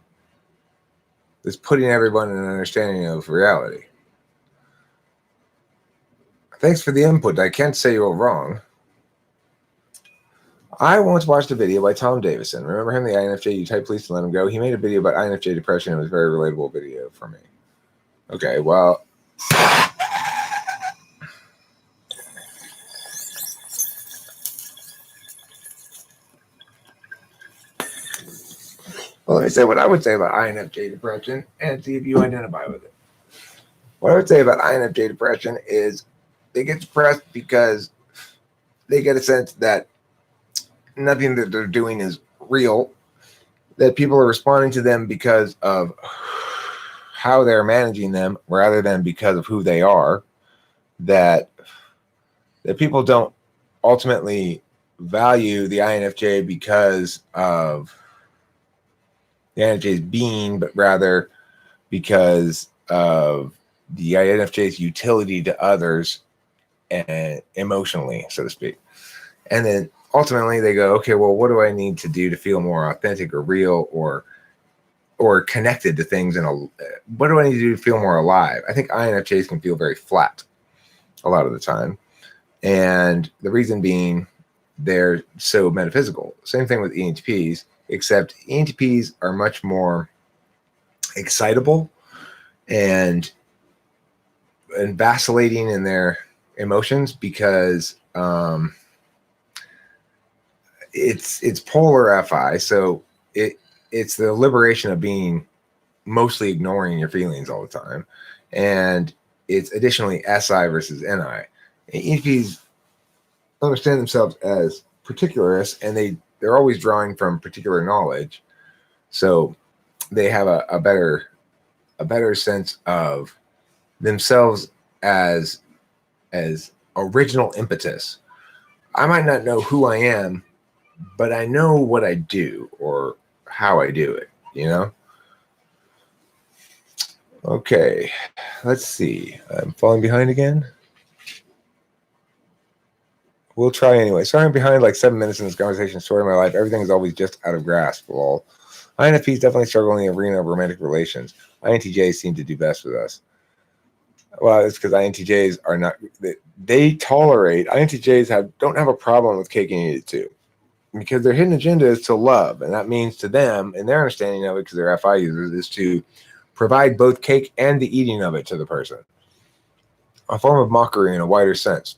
That's putting everyone in an understanding of reality. Thanks for the input. I can't say you're wrong. I once watched a video by Tom Davison. Remember him, the INFJ? You type please to let him go. He made a video about INFJ depression. It was a very relatable video for me. Okay, well. Well, let me say what I would say about INFJ depression and see if you identify with it. What I would say about INFJ depression is they get depressed because they get a sense that nothing that they're doing is real, that people are responding to them because of how they're managing them rather than because of who they are, that people don't ultimately value the INFJ because of the INFJ's being, but rather because of the INFJ's utility to others and emotionally, so to speak. And then ultimately they go, okay, well, what do I need to do to feel more authentic or real or connected to things? What do I need to do to feel more alive? I think INFJs can feel very flat a lot of the time. And the reason being they're so metaphysical. Same thing with ENTPs, except ENTPs are much more excitable and vacillating in their emotions because it's polar FI, so it's the liberation of being mostly ignoring your feelings all the time, and it's additionally SI versus NI. ENFPs understand themselves as particularists, and they're always drawing from particular knowledge, so they have a better sense of themselves as original impetus. I might not know who I am, but I know what I do or how I do it, you know? Okay, let's see. I'm falling behind again. We'll try anyway. Sorry, I'm behind like 7 minutes in this conversation. Story of my life. Everything is always just out of grasp. Lol. INFPs definitely struggle in the arena of romantic relations. INTJs seem to do best with us. Well, it's because INTJs are not. They tolerate. INTJs don't have a problem with cake and eat it too, because their hidden agenda is to love, and that means to them, and their understanding of it, because they're FI users, is to provide both cake and the eating of it to the person. A form of mockery in a wider sense.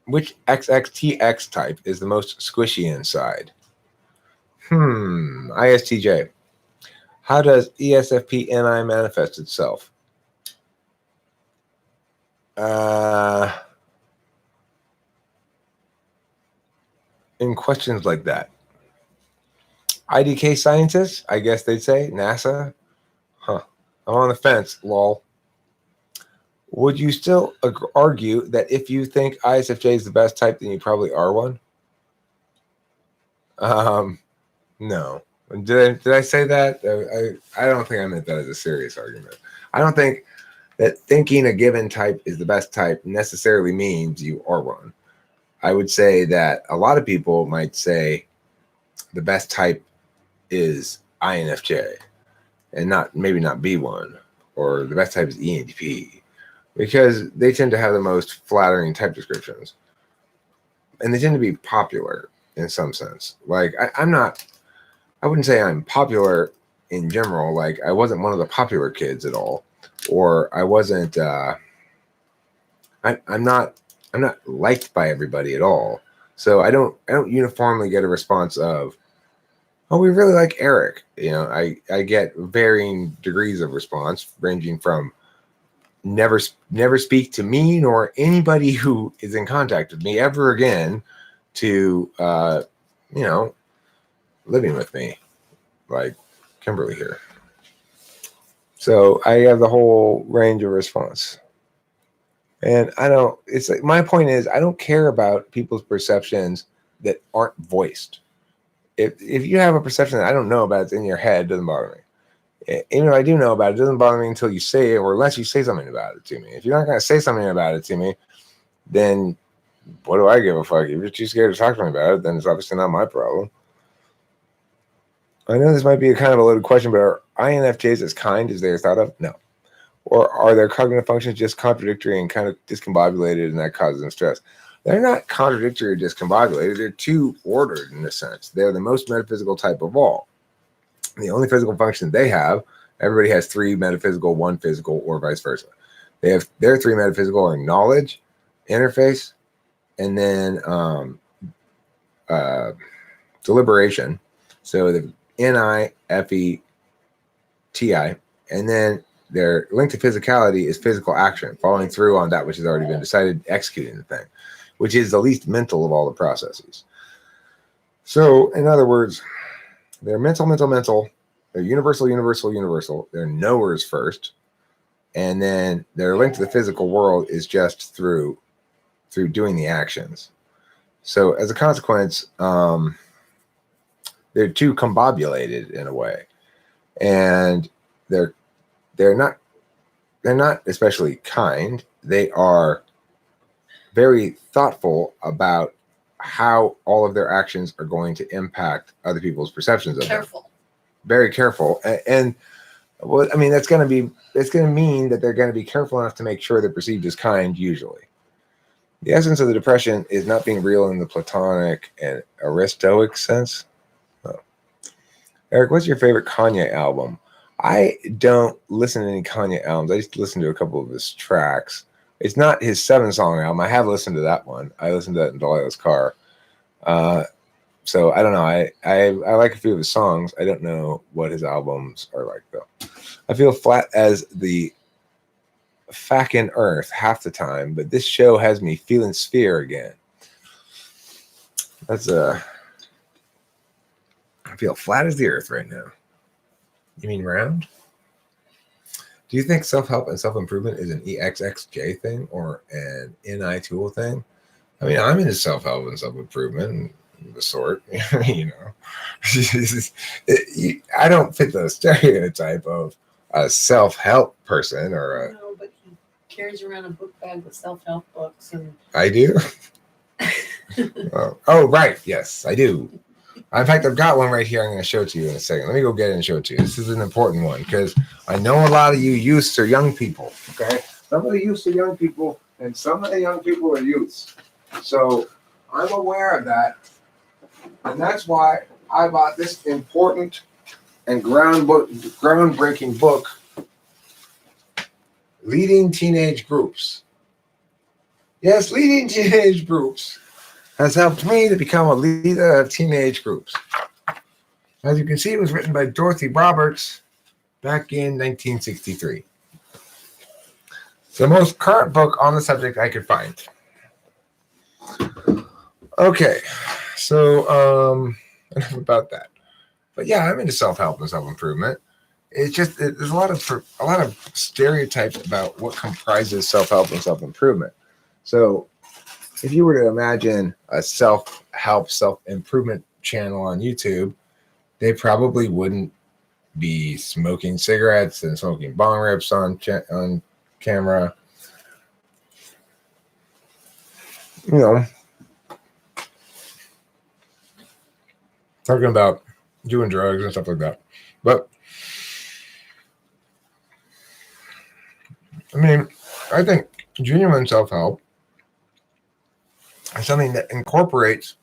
Which XXTX type is the most squishy inside? ISTJ. How does ESFP-NI manifest itself? In questions like that. IDK scientists, I guess they'd say. NASA? Huh. I'm on the fence, lol. Would you still argue that if you think ISFJ is the best type, then you probably are one? No. Did I say that? I don't think I meant that as a serious argument. I don't think that thinking a given type is the best type necessarily means you are one. I would say that a lot of people might say the best type is INFJ and maybe not B1, or the best type is ENTP, because they tend to have the most flattering type descriptions, and they tend to be popular in some sense. Like I wouldn't say I'm popular in general. Like I wasn't one of the popular kids at all, or I wasn't. I'm not liked by everybody at all. So I don't uniformly get a response of, oh, we really like Eric. You know, I get varying degrees of response, ranging from never speak to me nor anybody who is in contact with me ever again to living with me, like Kimberly here. So I have the whole range of response. And it's like, my point is, I don't care about people's perceptions that aren't voiced. If you have a perception that I don't know about, it's in your head, it doesn't bother me. Even if I do know about it, it doesn't bother me until you say it, or unless you say something about it to me. If you're not going to say something about it to me, then what do I give a fuck? If you're too scared to talk to me about it, then it's obviously not my problem. I know this might be a kind of a loaded question, but are INFJs as kind as they are thought of? No. Or are their cognitive functions just contradictory and kind of discombobulated, and that causes them stress? They're not contradictory or discombobulated. They're too ordered in a sense. They're the most metaphysical type of all. The only physical function they have, everybody has 3 metaphysical, 1 physical, or vice versa. Their 3 metaphysical are knowledge, interface, and then deliberation. So the NI, FE, TI, and then their link to physicality is physical action, following through on that which has already been decided, executing the thing, which is the least mental of all the processes. So, in other words, they're mental. They're universal. They're knowers first, and then their link to the physical world is just through doing the actions. So, as a consequence, they're too combobulated in a way, and they're not especially kind. They are very thoughtful about how all of their actions are going to impact other people's perceptions of them. Very careful. And well, I mean, it's going to mean that they're going to be careful enough to make sure they're perceived as kind usually. The essence of the depression is not being real in the Platonic and Aristoic sense. Oh. Eric, what's your favorite Kanye album? I don't listen to any Kanye albums. I just listen to a couple of his tracks. It's not his 7-song album. I have listened to that one. I listened to that in Delilah's car. So I don't know. I like a few of his songs. I don't know what his albums are like though. I feel flat as the fucking earth half the time, but this show has me feeling sphere again. That's I feel flat as the earth right now. You mean round? Do you think self-help and self-improvement is an EXXJ thing or an NI tool thing? I mean, I'm into self-help and self-improvement and the sort, you know. I don't fit the stereotype of a self-help person or a. No, but he carries around a book bag with self-help books, and I do. Oh, right. Yes, I do. In fact, I've got one right here. I'm going to show it to you in a second. Let me go get it and show it to you. This is an important one because I know a lot of you youths are young people. Okay, some of the youths are young people, and some of the young people are youths. So I'm aware of that, and that's why I bought this important and groundbreaking book, Leading Teenage Groups. Yes, Leading Teenage Groups has helped me to become a leader of teenage groups. As you can see, it was written by Dorothy Roberts back in 1963. It's the most current book on the subject I could find. Okay, so enough about that. But yeah, I'm into self-help and self-improvement. It's just there's a lot of stereotypes about what comprises self-help and self-improvement. So if you were to imagine a self-help, self-improvement channel on YouTube, they probably wouldn't be smoking cigarettes and smoking bong rips on camera. You know, talking about doing drugs and stuff like that. But I mean, I think genuine self-help is something that incorporates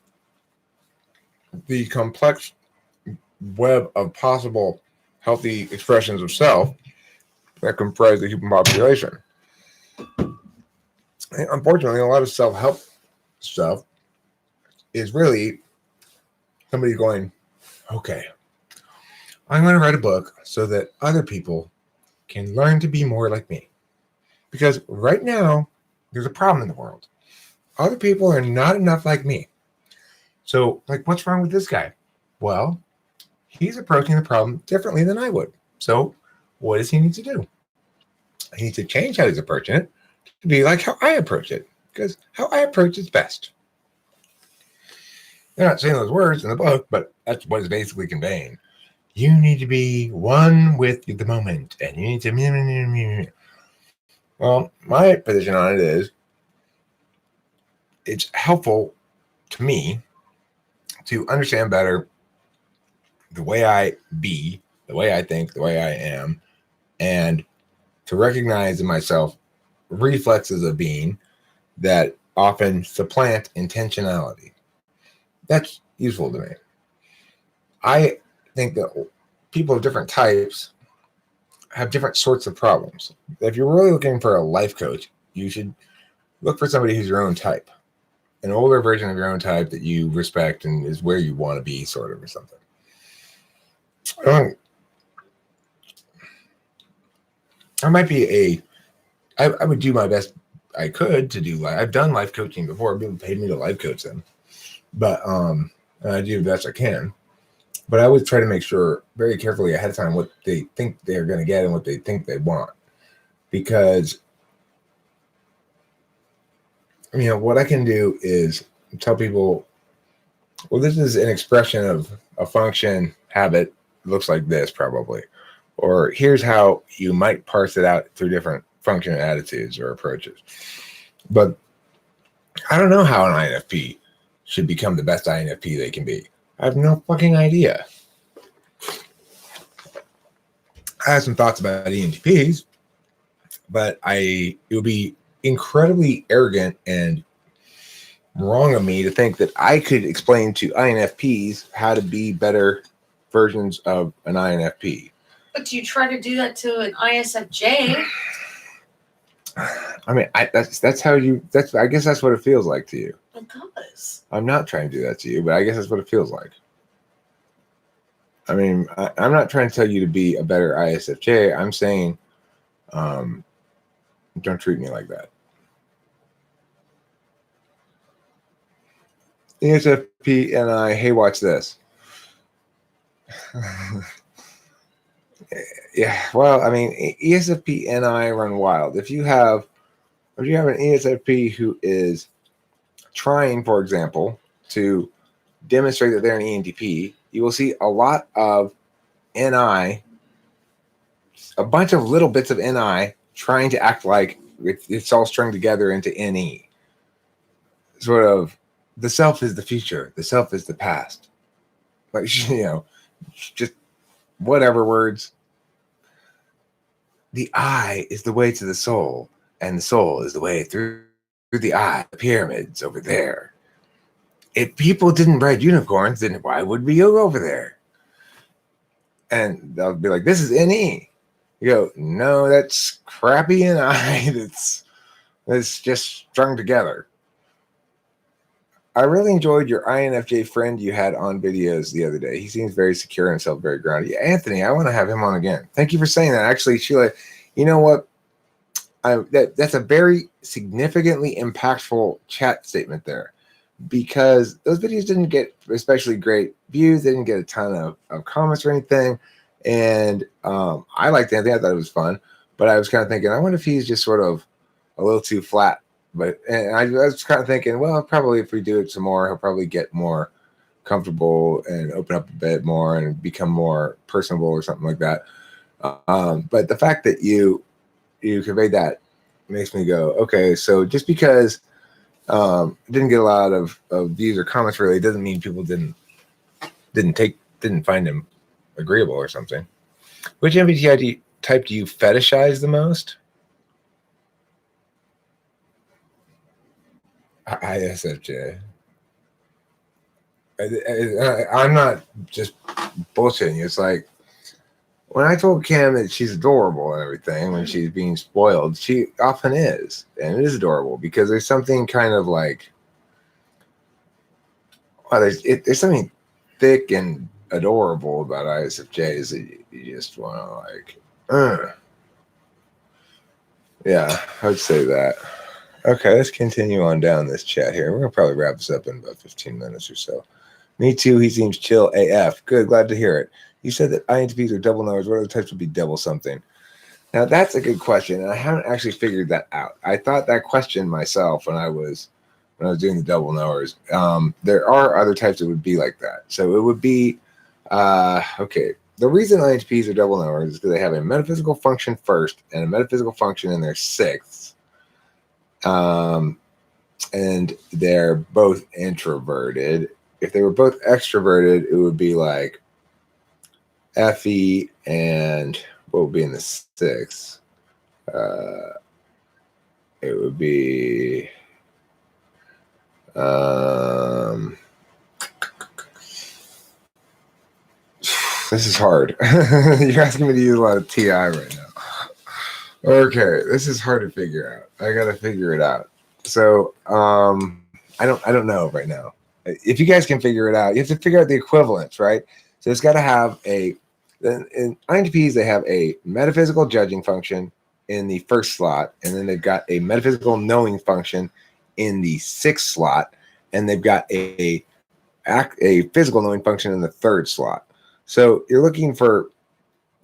the complex web of possible healthy expressions of self that comprise the human population. And unfortunately, a lot of self-help stuff is really somebody going, okay, I'm going to write a book so that other people can learn to be more like me. Because right now, there's a problem in the world. Other people are not enough like me. So, like, what's wrong with this guy? Well, he's approaching the problem differently than I would. So, what does he need to do? He needs to change how he's approaching it to be like how I approach it. Because how I approach is best. They're not saying those words in the book, but that's what it's basically conveying. You need to be one with the moment, and you need to. Well, my position on it is it's helpful to me to understand better the way I be, the way I think, the way I am, and to recognize in myself reflexes of being that often supplant intentionality. That's useful to me. I think that people of different types have different sorts of problems. If you're really looking for a life coach, you should look for somebody who's your own type, an older version of your own type that you respect and is where you want to be, sort of, or something. I might be I would do my best I could to do I've done life coaching before. People paid me to life coach them, but and I do the best I can. But I always try to make sure very carefully ahead of time what they think they're going to get and what they think they want. Because, you know, what I can do is tell people, well, this is an expression of a function habit. Looks like this probably. Or here's how you might parse it out through different function attitudes or approaches. But I don't know how an INFP should become the best INFP they can be. I have no fucking idea. I have some thoughts about ENTPs, but it would be incredibly arrogant and wrong of me to think that I could explain to INFPs how to be better versions of an INFP. But you try to do that to an ISFJ. I mean, I guess that's what it feels like to you. It does. I'm not trying to do that to you, but I guess that's what it feels like. I mean, I'm not trying to tell you to be a better ISFJ. I'm saying, don't treat me like that. ESFP and I, hey, watch this. Yeah, well, I mean, ESFP and I run wild. If you have an ESFP who is trying, for example, to demonstrate that they're an ENTP, you will see a lot of NI, a bunch of little bits of NI trying to act like it's all strung together into NE. Sort of, the self is the future, the self is the past. Like, just whatever words. The eye is the way to the soul, and the soul is the way through the eye. The pyramids over there. If people didn't ride unicorns, then why would we go over there? And they'll be like, this is NE. You go, no, that's crappy NI that's just strung together. I really enjoyed your INFJ friend you had on videos the other day. He seems very secure in himself, very grounded. Yeah, Anthony, I want to have him on again. Thank you for saying that. Actually, Sheila, you know what? That's a very significantly impactful chat statement there, because those videos didn't get especially great views. They didn't get a ton of comments or anything. And I liked Anthony. I thought it was fun. But I was kind of thinking, I wonder if he's just sort of a little too flat. And I was kind of thinking, well, probably if we do it some more, he'll probably get more comfortable and open up a bit more and become more personable or something like that. But the fact that you conveyed that makes me go, okay, so just because it didn't get a lot of views or comments really doesn't mean people didn't find him agreeable or something. Which MBTI type do you fetishize the most? ISFJ. I'm not just bullshitting you. It's like when I told Kim that she's adorable and everything when she's being spoiled, she often is, and it is adorable because there's something kind of like, there's something thick and adorable about ISFJs that you just want to like, yeah, I would say that. Okay, let's continue on down this chat here. We're going to probably wrap this up in about 15 minutes or so. Me too. He seems chill AF. Good. Glad to hear it. You said that INTPs are double knowers. What other types would be double something? Now, that's a good question, and I haven't actually figured that out. I thought that question myself when I was doing the double knowers. There are other types that would be like that. So it would be, okay, the reason INTPs are double knowers is because they have a metaphysical function first and a metaphysical function in their sixth. And they're both introverted. If they were both extroverted, it would be like FE and what would be in the sixth? It would be this is hard. You're asking me to use a lot of TI right now. Okay, this is hard to figure out. I gotta figure it out. So I don't know right now. If you guys can figure it out, you have to figure out the equivalence, right? So it's got to have in INTPs, they have a metaphysical judging function in the first slot, and then they've got a metaphysical knowing function in the sixth slot, and they've got a physical knowing function in the third slot. So you're looking for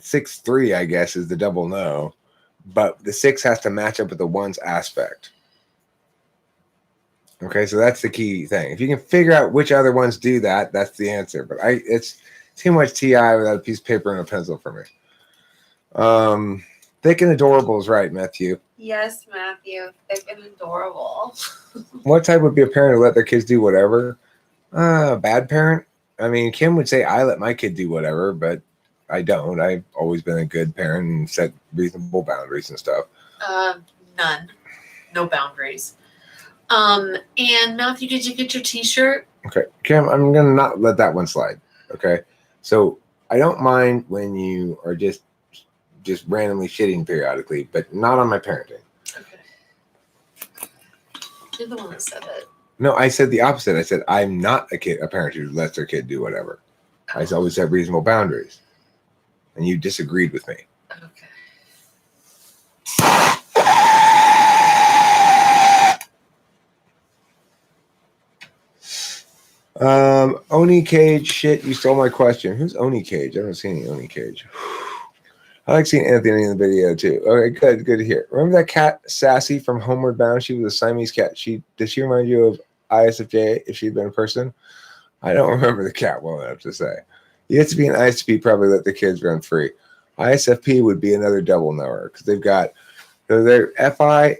6-3, I guess, is the double know, but the 6 has to match up with the 1's aspect. Okay, so that's the key thing. If you can figure out which other ones do that, that's the answer. But it's too much TI without a piece of paper and a pencil for me. Thick and adorable is right, Matthew. Yes, Matthew. Thick and adorable. What type would be a parent who let their kids do whatever? Bad parent? I mean, Kim would say I let my kid do whatever, but I don't. I've always been a good parent and set reasonable boundaries and stuff. None. No boundaries. And Matthew, did you get your t-shirt? Okay, Kim, I'm going to not let that one slide. Okay. So I don't mind when you are just randomly shitting periodically, but not on my parenting. Okay. You're the one that said it. No, I said the opposite. I said I'm not a parent who lets their kid do whatever. I always have reasonable boundaries, and you disagreed with me. Okay. Oni Cage, shit, you stole my question. Who's Oni Cage? I don't see any Oni Cage. I like seeing Anthony in the video too. Okay, good to hear. Remember that cat Sassy from Homeward Bound? She was a Siamese cat. Did she remind you of ISFJ if she'd been a person? I don't remember the cat well enough to say. You have to be an ISFP, probably let the kids run free. ISFP would be another double knower because they've got their FI,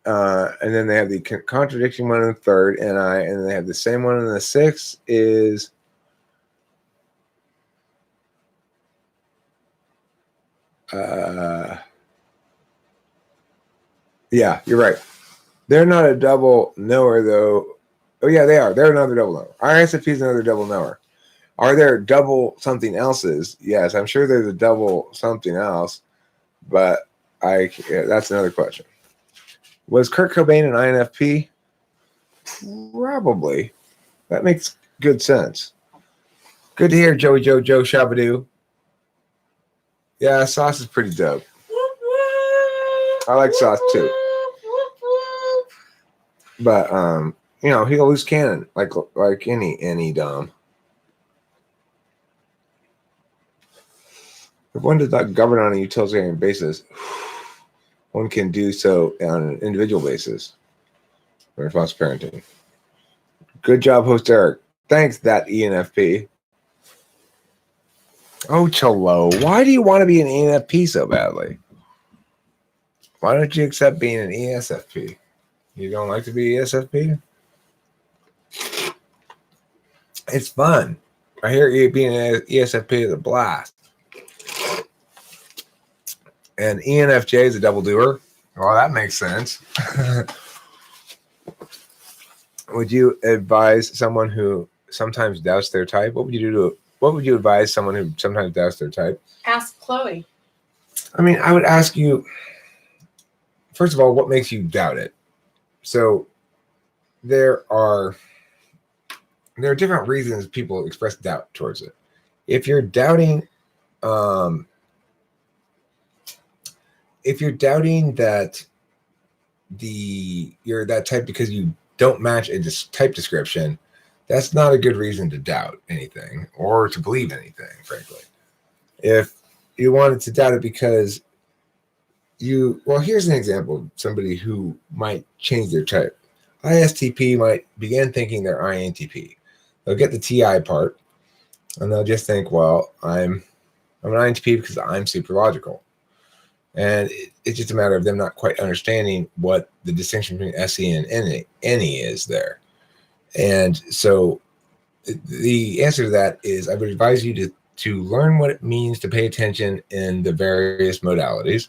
and then they have the contradiction one in the third NI, and then they have the same one in the sixth is yeah, you're right. They're not a double knower though. Oh yeah, they are. They're another double knower. ISFP is another double knower. Are there double something else's? Yes, I'm sure there's a double something else, but that's another question. Was Kurt Cobain an INFP? Probably. That makes good sense. Good to hear, Joey Joe Shabadoo. Yeah, Sauce is pretty dope. I like Sauce too. But he'll lose cannon like any Dom. If one does not govern on a utilitarian basis, one can do so on an individual basis. Responsible parenting. Good job, host Eric. Thanks, that ENFP. Oh, Cholo, why do you want to be an ENFP so badly? Why don't you accept being an ESFP? You don't like to be ESFP? It's fun. I hear you being an ESFP is a blast. And ENFJ is a double doer. Well, that makes sense. Would you advise someone who sometimes doubts their type? What would you advise someone who sometimes doubts their type? Ask Chloe. I mean, I would ask you, first of all, what makes you doubt it? So there are different reasons people express doubt towards it. If you're doubting that you're that type because you don't match a type description, that's not a good reason to doubt anything or to believe anything, frankly. If you wanted to doubt it because here's an example of somebody who might change their type. ISTP might begin thinking they're INTP. They'll get the TI part, and they'll just think, well, I'm an INTP because I'm super logical. And it's just a matter of them not quite understanding what the distinction between SE and NE is there. And so the answer to that is I would advise you to learn what it means to pay attention in the various modalities.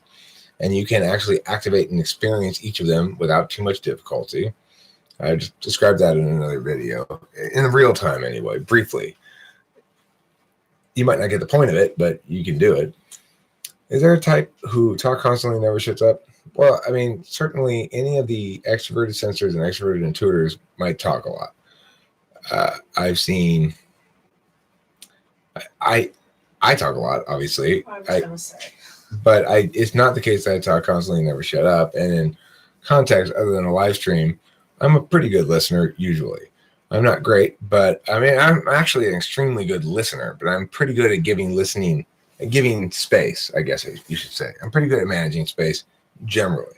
And you can actually activate and experience each of them without too much difficulty. I just described that in another video, in real time anyway, briefly. You might not get the point of it, but you can do it. Is there a type who talk constantly and never shuts up? Well, I mean, certainly any of the extroverted sensors and extroverted intuitors might talk a lot. I've seen, I talk a lot, obviously. I was going to say. But it's not the case that I talk constantly and never shut up. And in context, other than a live stream, I'm a pretty good listener usually. I'm not great, but I mean, I'm actually an extremely good listener, but I'm pretty good at giving space, I guess you should say. I'm pretty good at managing space generally.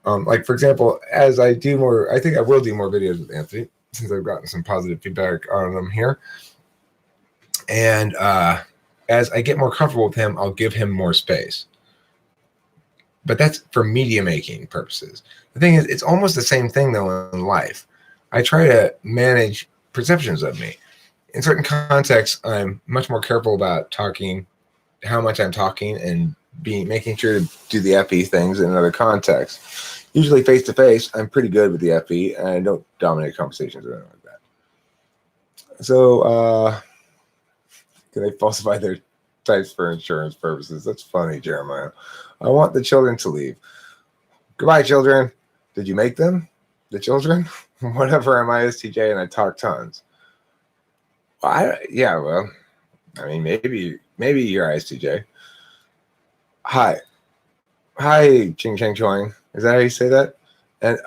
Like, for example, as I do more, I think I will do more videos with Anthony since I've gotten some positive feedback on them here. And as I get more comfortable with him, I'll give him more space. But that's for media making purposes. The thing is, it's almost the same thing, though, in life. I try to manage perceptions of me. In certain contexts, I'm much more careful about how much I'm talking and making sure to do the FE things in other contexts. Usually face-to-face, I'm pretty good with the FE, and I don't dominate conversations or anything like that. So, can they falsify their types for insurance purposes? That's funny, Jeremiah. I want the children to leave. Goodbye, children. Did you make them? The children? Whatever, I'm ISTJ and I talk tons. Yeah, well, I mean, maybe you're ISTJ. Hi, Ching Chang Chuang. Is that how you say that? And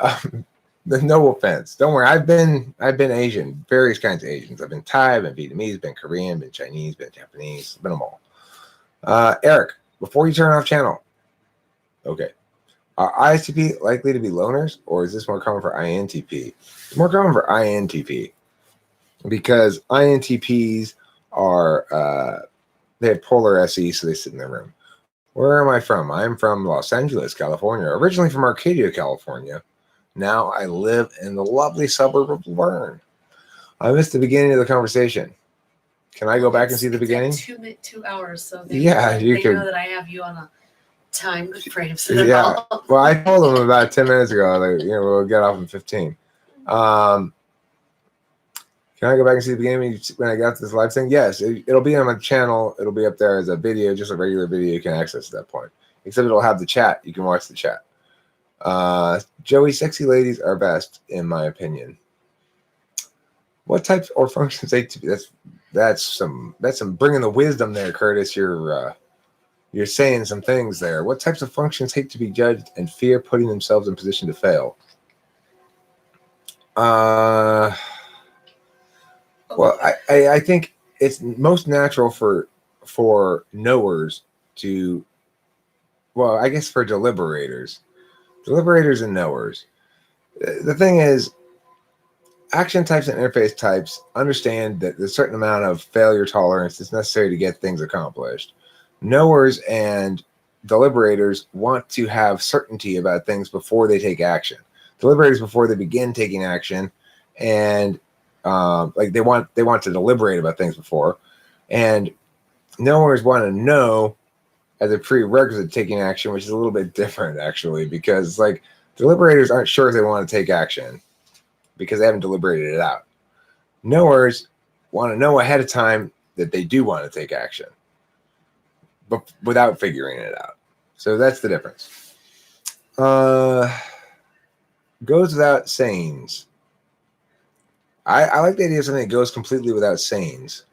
no offense. Don't worry. I've been Asian, various kinds of Asians. I've been Thai, been Vietnamese, been Korean, been Chinese, been Japanese, been them all. Eric, before you turn off channel, okay. Are ISTP likely to be loners, or is this more common for INTP? It's more common for INTP because INTPs are they have polar SE, so they sit in their room. Where am I from? I'm from Los Angeles, California. Originally from Arcadia, California. Now I live in the lovely suburb of Laverne. I missed the beginning of the conversation. Can I go back and see the beginning? 2 hours, so You they could. know that I have you on a time frame. So Yeah. Well, I told them about 10 minutes ago. Like, we'll get off in 15. Can I go back and see the beginning when I got to this live thing? Yes, it'll be on my channel. It'll be up there as a video, just a regular video you can access at that point. Except it'll have the chat. You can watch the chat. Joey, sexy ladies are best, in my opinion. What types or functions take to be? That's some bringing the wisdom there, Curtis. You're saying some things there. What types of functions hate to be judged and fear putting themselves in position to fail? Well, I think it's most natural for knowers to, well, I guess for deliberators and knowers. The thing is, action types and interface types understand that there's a certain amount of failure tolerance is necessary to get things accomplished. Knowers and deliberators want to have certainty about things before they take action. Deliberators before they begin taking action, and like they want to deliberate about things before, and knowers want to know as a prerequisite to taking action, which is a little bit different actually, because like deliberators aren't sure if they want to take action because they haven't deliberated it out. Knowers want to know ahead of time that they do want to take action, but without figuring it out. So that's the difference. Goes without sayings. I like the idea of something that goes completely without sayings.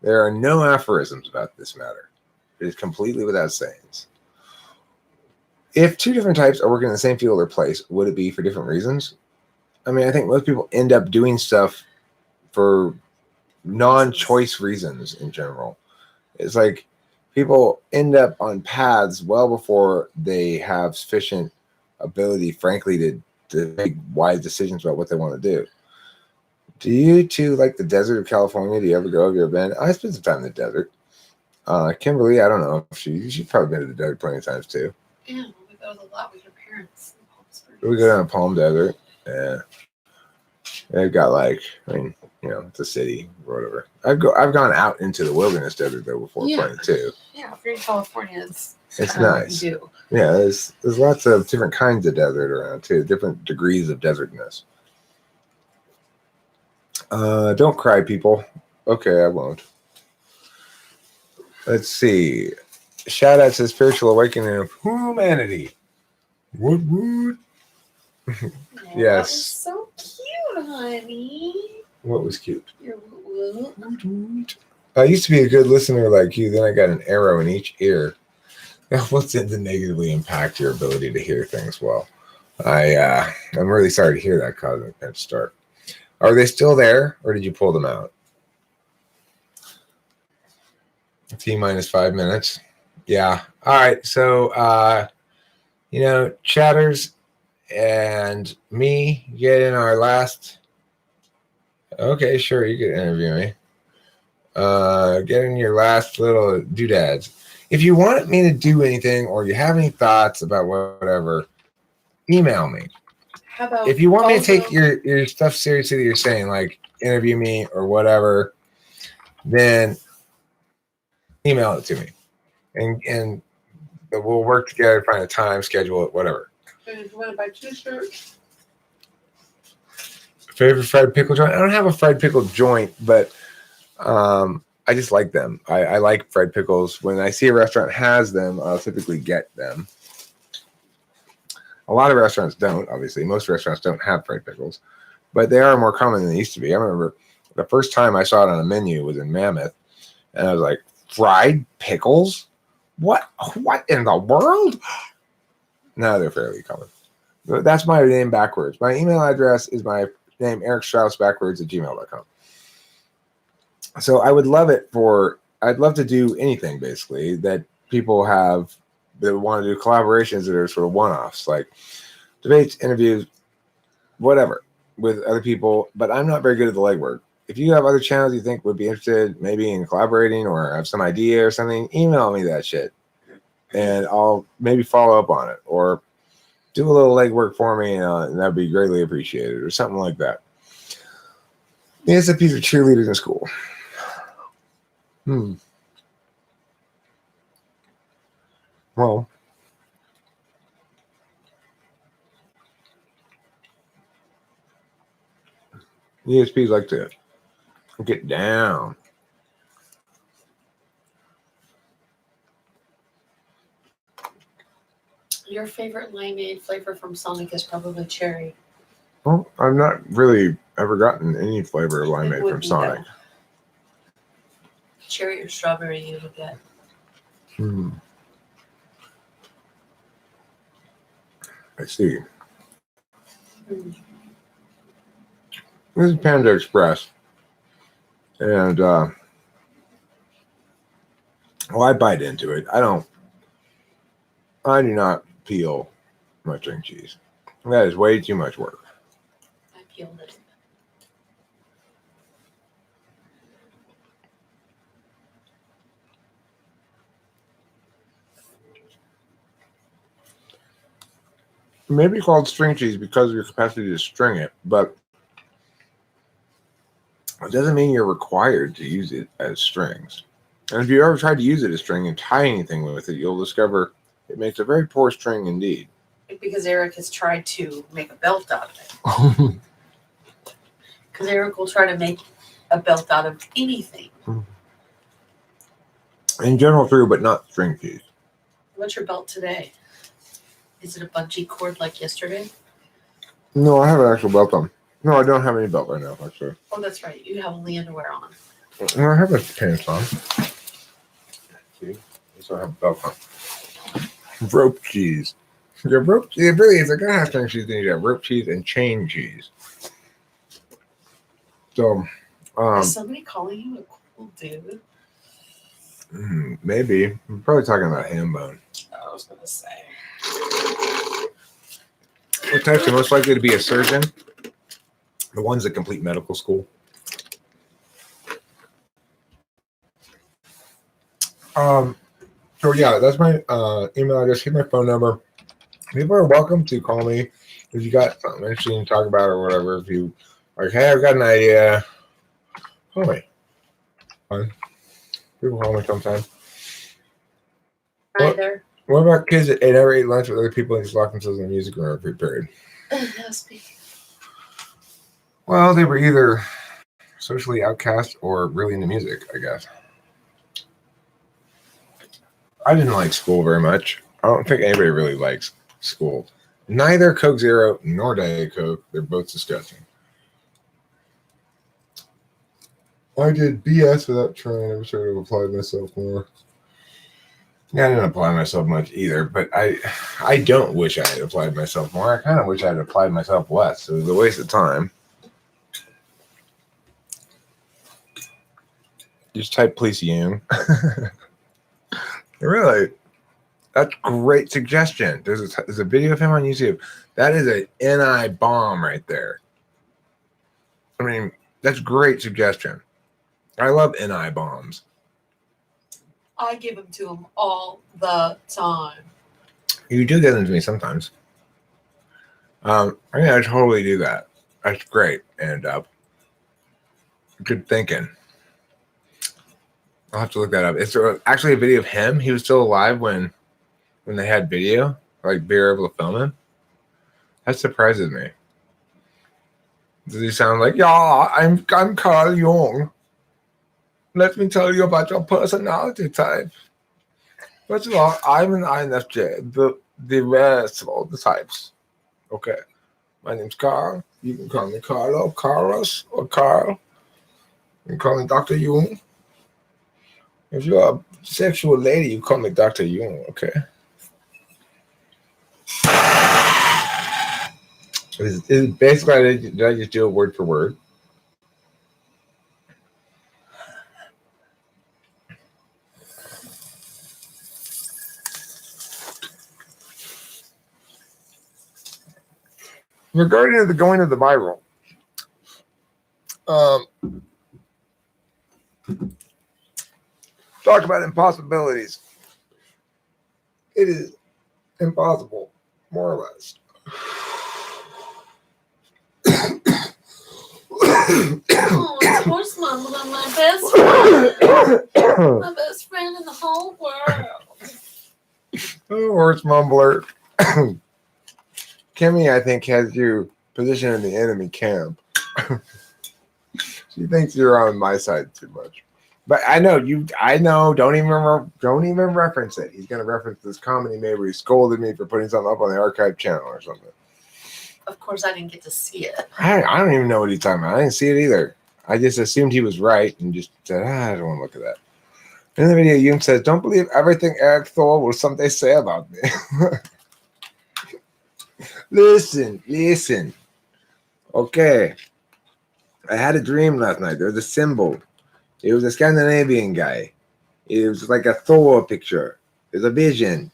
There are no aphorisms about this matter. It is completely without sayings. If two different types are working in the same field or place, would it be for different reasons? I mean, I think most people end up doing stuff for non-choice reasons in general. It's like people end up on paths well before they have sufficient ability, frankly, to make wise decisions about what they want to do. Do you two like the desert of California? Do you ever go? Have you ever been? I spent some time in the desert. Kimberly, I don't know if she's probably been to the desert plenty of times too. Yeah, we go a lot with your parents. We go down to Palm Desert. Yeah. They've got like, I mean, it's a city or whatever. I've gone out into the wilderness desert though before plenty too. Yeah, if you're in California, it's nice. You do. Yeah, there's lots of different kinds of desert around too, different degrees of desertness. Don't cry, people. Okay, I won't. Let's see. Shout out to the spiritual awakening of humanity. Woot woot. Yes. So cute, honey. What was cute? Your woot woot. I used to be a good listener like you, then I got an arrow in each ear. What's it to negatively impact your ability to hear things well? I'm really sorry to hear that, Cosmic Pinch Start. Are they still there, or did you pull them out? T-minus 5 minutes. Yeah. All right. So, chatters and me get in our last. Okay, sure. You can interview me. Get in your last little doodads. If you want me to do anything or you have any thoughts about whatever, email me. How about if you want me to take your stuff seriously that you're saying, like interview me or whatever, then email it to me. And we'll work together, find a time, schedule it, whatever. You want to buy t-shirts? Favorite fried pickle joint? I don't have a fried pickle joint, but I just like them. I like fried pickles. When I see a restaurant has them, I'll typically get them. A lot of restaurants don't, obviously. Most restaurants don't have fried pickles. but they are more common than they used to be. I remember the first time I saw it on a menu was in Mammoth, and I was like, fried pickles? What in the world? No, they're fairly common. That's my name backwards. My email address is my name, Eric Strauss, backwards at gmail.com. So I would love it I'd love to do anything basically that people have that want to do collaborations that are sort of one-offs, like debates, interviews, whatever, with other people. But I'm not very good at the legwork. If you have other channels you think would be interested maybe in collaborating or have some idea or something, email me that shit. And I'll maybe follow up on it or do a little legwork for me, and that'd be greatly appreciated or something like that. The SFPs are cheerleaders in school. Well, ESPs like to get down. Your favorite limeade flavor from Sonic is probably cherry. Well, I've not really ever gotten any flavor of It limeade would from be, Sonic. though. Cherry or strawberry you would get. I see. Mm. This is Panda Express. And well, I bite into it. I do not peel my string cheese. That is way too much work. I peeled it. It may be called string cheese because of your capacity to string it, but it doesn't mean you're required to use it as strings. And if you ever try to use it as string and tie anything with it, you'll discover it makes a very poor string indeed. Because Eric has tried to make a belt out of it. Because Eric will try to make a belt out of anything. In general, true, but not string cheese. What's your belt today? Is it a bungee cord like yesterday? No, I have an actual belt on. No, I don't have any belt right now, actually. Oh, that's right. You have only underwear on. No, I have my pants on. See? So I have a belt on. Rope cheese. Yeah, rope cheese. It really is. Like, I have string cheese, then you have rope cheese and chain cheese. So, Is somebody calling you a cool dude? maybe. I'm probably talking about ham bone. I was gonna say. What types are most likely to be a surgeon? The ones that complete medical school. So yeah, that's my email address. Here's my phone number. People are welcome to call me if you got something interesting to talk about or whatever. If you like, hey, I've got an idea. Call me. Fine. People call me sometimes. Right there. What about kids that never ate lunch with other people and just lock themselves in the music room every period? Well, they were either socially outcast or really into music, I guess. I didn't like school very much. I don't think anybody really likes school. Neither Coke Zero nor Diet Coke. They're both disgusting. I did BS without trying. I wish I would have applied myself more. Yeah, I didn't apply myself much either, but I don't wish I had applied myself more. I kind of wish I had applied myself less. It was a waste of time. Just type Police Young. Really? That's great suggestion. There's a video of him on YouTube. That is a NI bomb right there. I mean, that's great suggestion. I love NI bombs. I give them to him all the time. You do get them to me sometimes. I mean, I totally do that. That's great. And good thinking. I'll have to look that up. It's actually a video of him. He was still alive when they had video, like they were able to film him. That surprises me. Does he sound like, yeah, I'm Carl Jung. Let me tell you about your personality type. First of all, I'm an INFJ, the rarest of all the types. Okay. My name's Carl. You can call me Carlo, Carlos, or Carl. You can call me Dr. Jung. If you're a sexual lady, you call me Dr. Jung, okay? Is basically, did I just do it word for word? Regarding the going to the Bible, talk about impossibilities. It is impossible, more or less. Oh, of course, Mom, my best friend. My best friend in the whole world. Oh, horse mumbler. Kimmy, I think, has you positioned in the enemy camp. She thinks you're on my side too much. But I know you. I know. Don't even reference it. He's gonna reference this comment he made where he scolded me for putting something up on the archive channel or something. Of course, I didn't get to see it. I don't even know what he's talking about. I didn't see it either. I just assumed he was right and just said, I don't want to look at that. In the video, Jung says, "Don't believe everything Eric Thor will someday say about me." Listen. Okay. I had a dream last night. There was a symbol. It was a Scandinavian guy. It was like a Thor picture. There's a vision.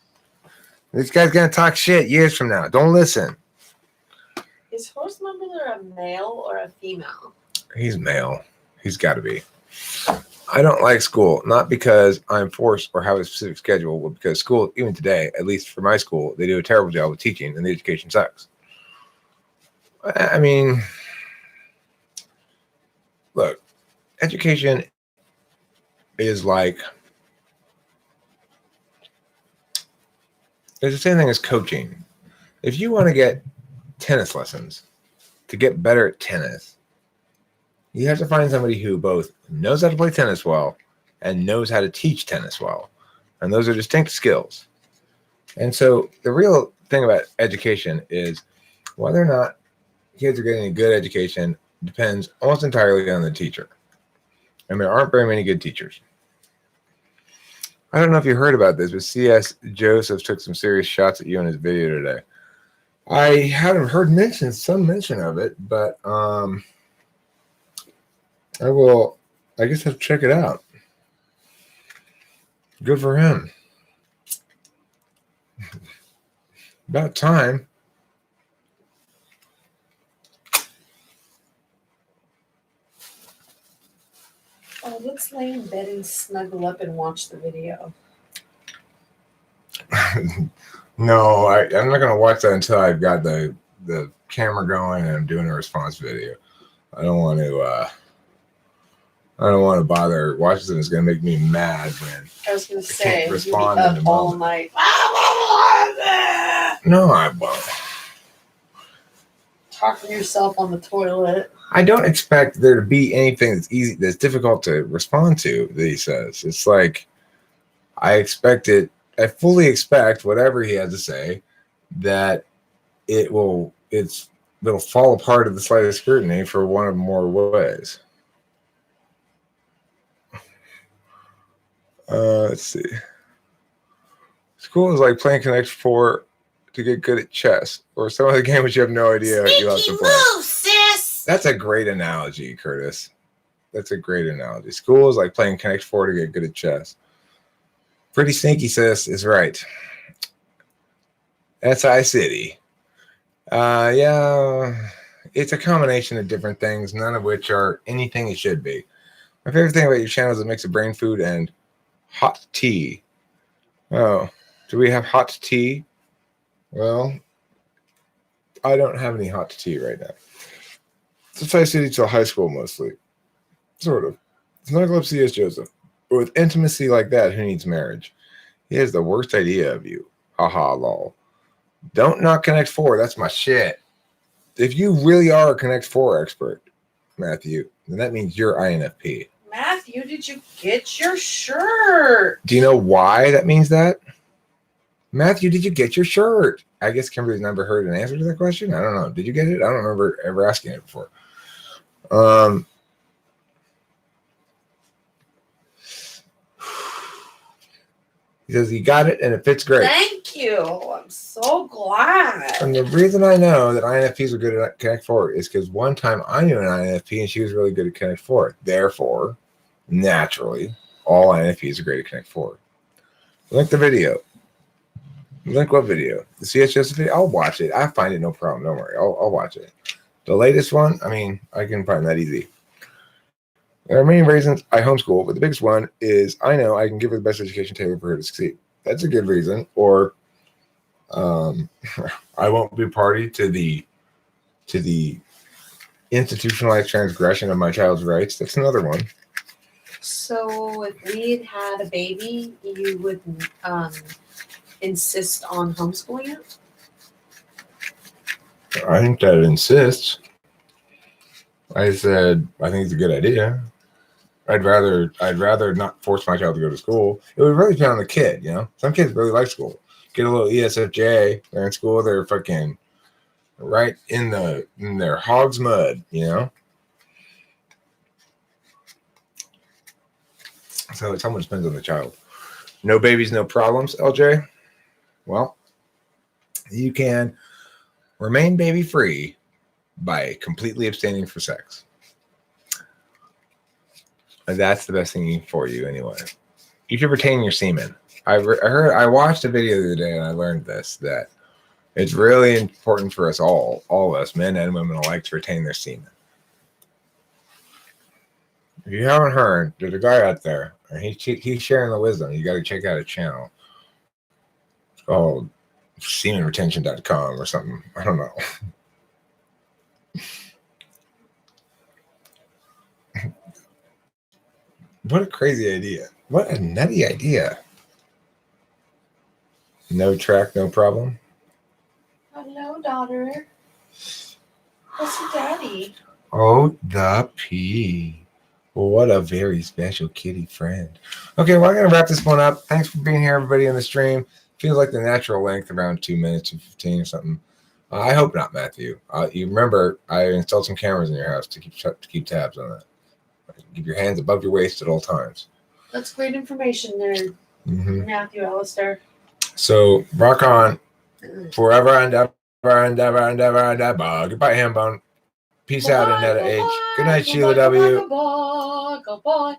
This guy's going to talk shit years from now. Don't listen. Is Horse Mumbler a male or a female? He's male. He's got to be. I don't like school, not because I'm forced or have a specific schedule, but because school, even today, at least for my school, they do a terrible job with teaching and the education sucks. I mean, look, education is like, it's the same thing as coaching. If you want to get tennis lessons to get better at tennis, you have to find somebody who both knows how to play tennis well and knows how to teach tennis well. And those are distinct skills. And so the real thing about education is whether or not kids are getting a good education depends almost entirely on the teacher. And there aren't very many good teachers. I don't know if you heard about this, but C.S. Joseph took some serious shots at you in his video today. I haven't heard some mention of it, but I guess I'll check it out. Good for him. About time. Oh, let's lay in bed and snuggle up and watch the video. No, I'm not going to watch that until I've got the camera going and I'm doing a response video. I don't want to bother watching it. It's going to make me mad when I was going to say, you'll be respond in up a all moment. night. No, I won't. Talking to yourself on the toilet. I don't expect there to be anything that's difficult to respond to that he says. It's like I fully expect whatever he has to say that it'll fall apart at the slightest scrutiny for one of more ways. Let's see. School is like playing Connect 4 to get good at chess, or some other game which you have no idea you have to play. Move, sis! That's a great analogy, Curtis. That's a great analogy. School is like playing Connect 4 to get good at chess. Pretty sneaky, sis, is right. SI City. Yeah, it's a combination of different things, none of which are anything it should be. My favorite thing about your channel is a mix of brain food and hot tea. Oh, do we have hot tea? Well, I don't have any hot tea right now. SI City till high school mostly. Sort of. Snuggle up C.S. Joseph. But with intimacy like that, who needs marriage? He has the worst idea of you. Haha, lol. Don't not Connect 4. That's my shit. If you really are a Connect 4 expert, Matthew, then that means you're INFP. Matthew, did you get your shirt? Do you know why that means that? Matthew, did you get your shirt? I guess Kimberly's never heard an answer to that question. I don't know. Did you get it? I don't remember ever asking it before. He says he got it and it fits great. Thank you. I'm so glad. And the reason I know that INFPs are good at Connect Four is because one time I knew an INFP and she was really good at Connect Four. Therefore, naturally, all INFPs are great at Connect Four. Link the video. Link what video? The CHS video? I'll watch it. I find it no problem. Don't worry. I'll watch it. The latest one, I mean, I can find that easy. There are many reasons I homeschool, but the biggest one is I know I can give her the best education tailored for her to succeed. That's a good reason. Or I won't be party to the institutionalized transgression of my child's rights. That's another one. So if we had a baby, you would insist on homeschooling it? I think that it insists. I said I think it's a good idea. I'd rather not force my child to go to school. It would really depend on the kid, you know. Some kids really like school. Get a little ESFJ. They're in school. They're fucking right in their hog's mud, you know. So it somewhat depends on the child. No babies, no problems, LJ. Well, you can remain baby free by completely abstaining from sex. And that's the best thing for you anyway. You should retain your semen. I watched a video the other day and I learned this, that it's really important for us all of us, men and women alike, to retain their semen. If you haven't heard, there's a guy out there, and he's sharing the wisdom. You got to check out his channel. It's called semenretention.com or something. I don't know. What a crazy idea. What a nutty idea. No track, no problem. Hello, daughter. What's your daddy? Oh, the P. Well, what a very special kitty friend. Okay, well, I'm going to wrap this one up. Thanks for being here, everybody, in the stream. Feels like the natural length, around 2 minutes and 15 or something. I hope not, Matthew. You remember, I installed some cameras in your house to keep tabs on that. Keep your hands above your waist at all times. That's great information there, Matthew Alistair. So, rock on. Forever and ever and ever and ever and ever. Goodbye, Hambone. Peace out, Annetta H. Good night, Sheila W. Goodbye.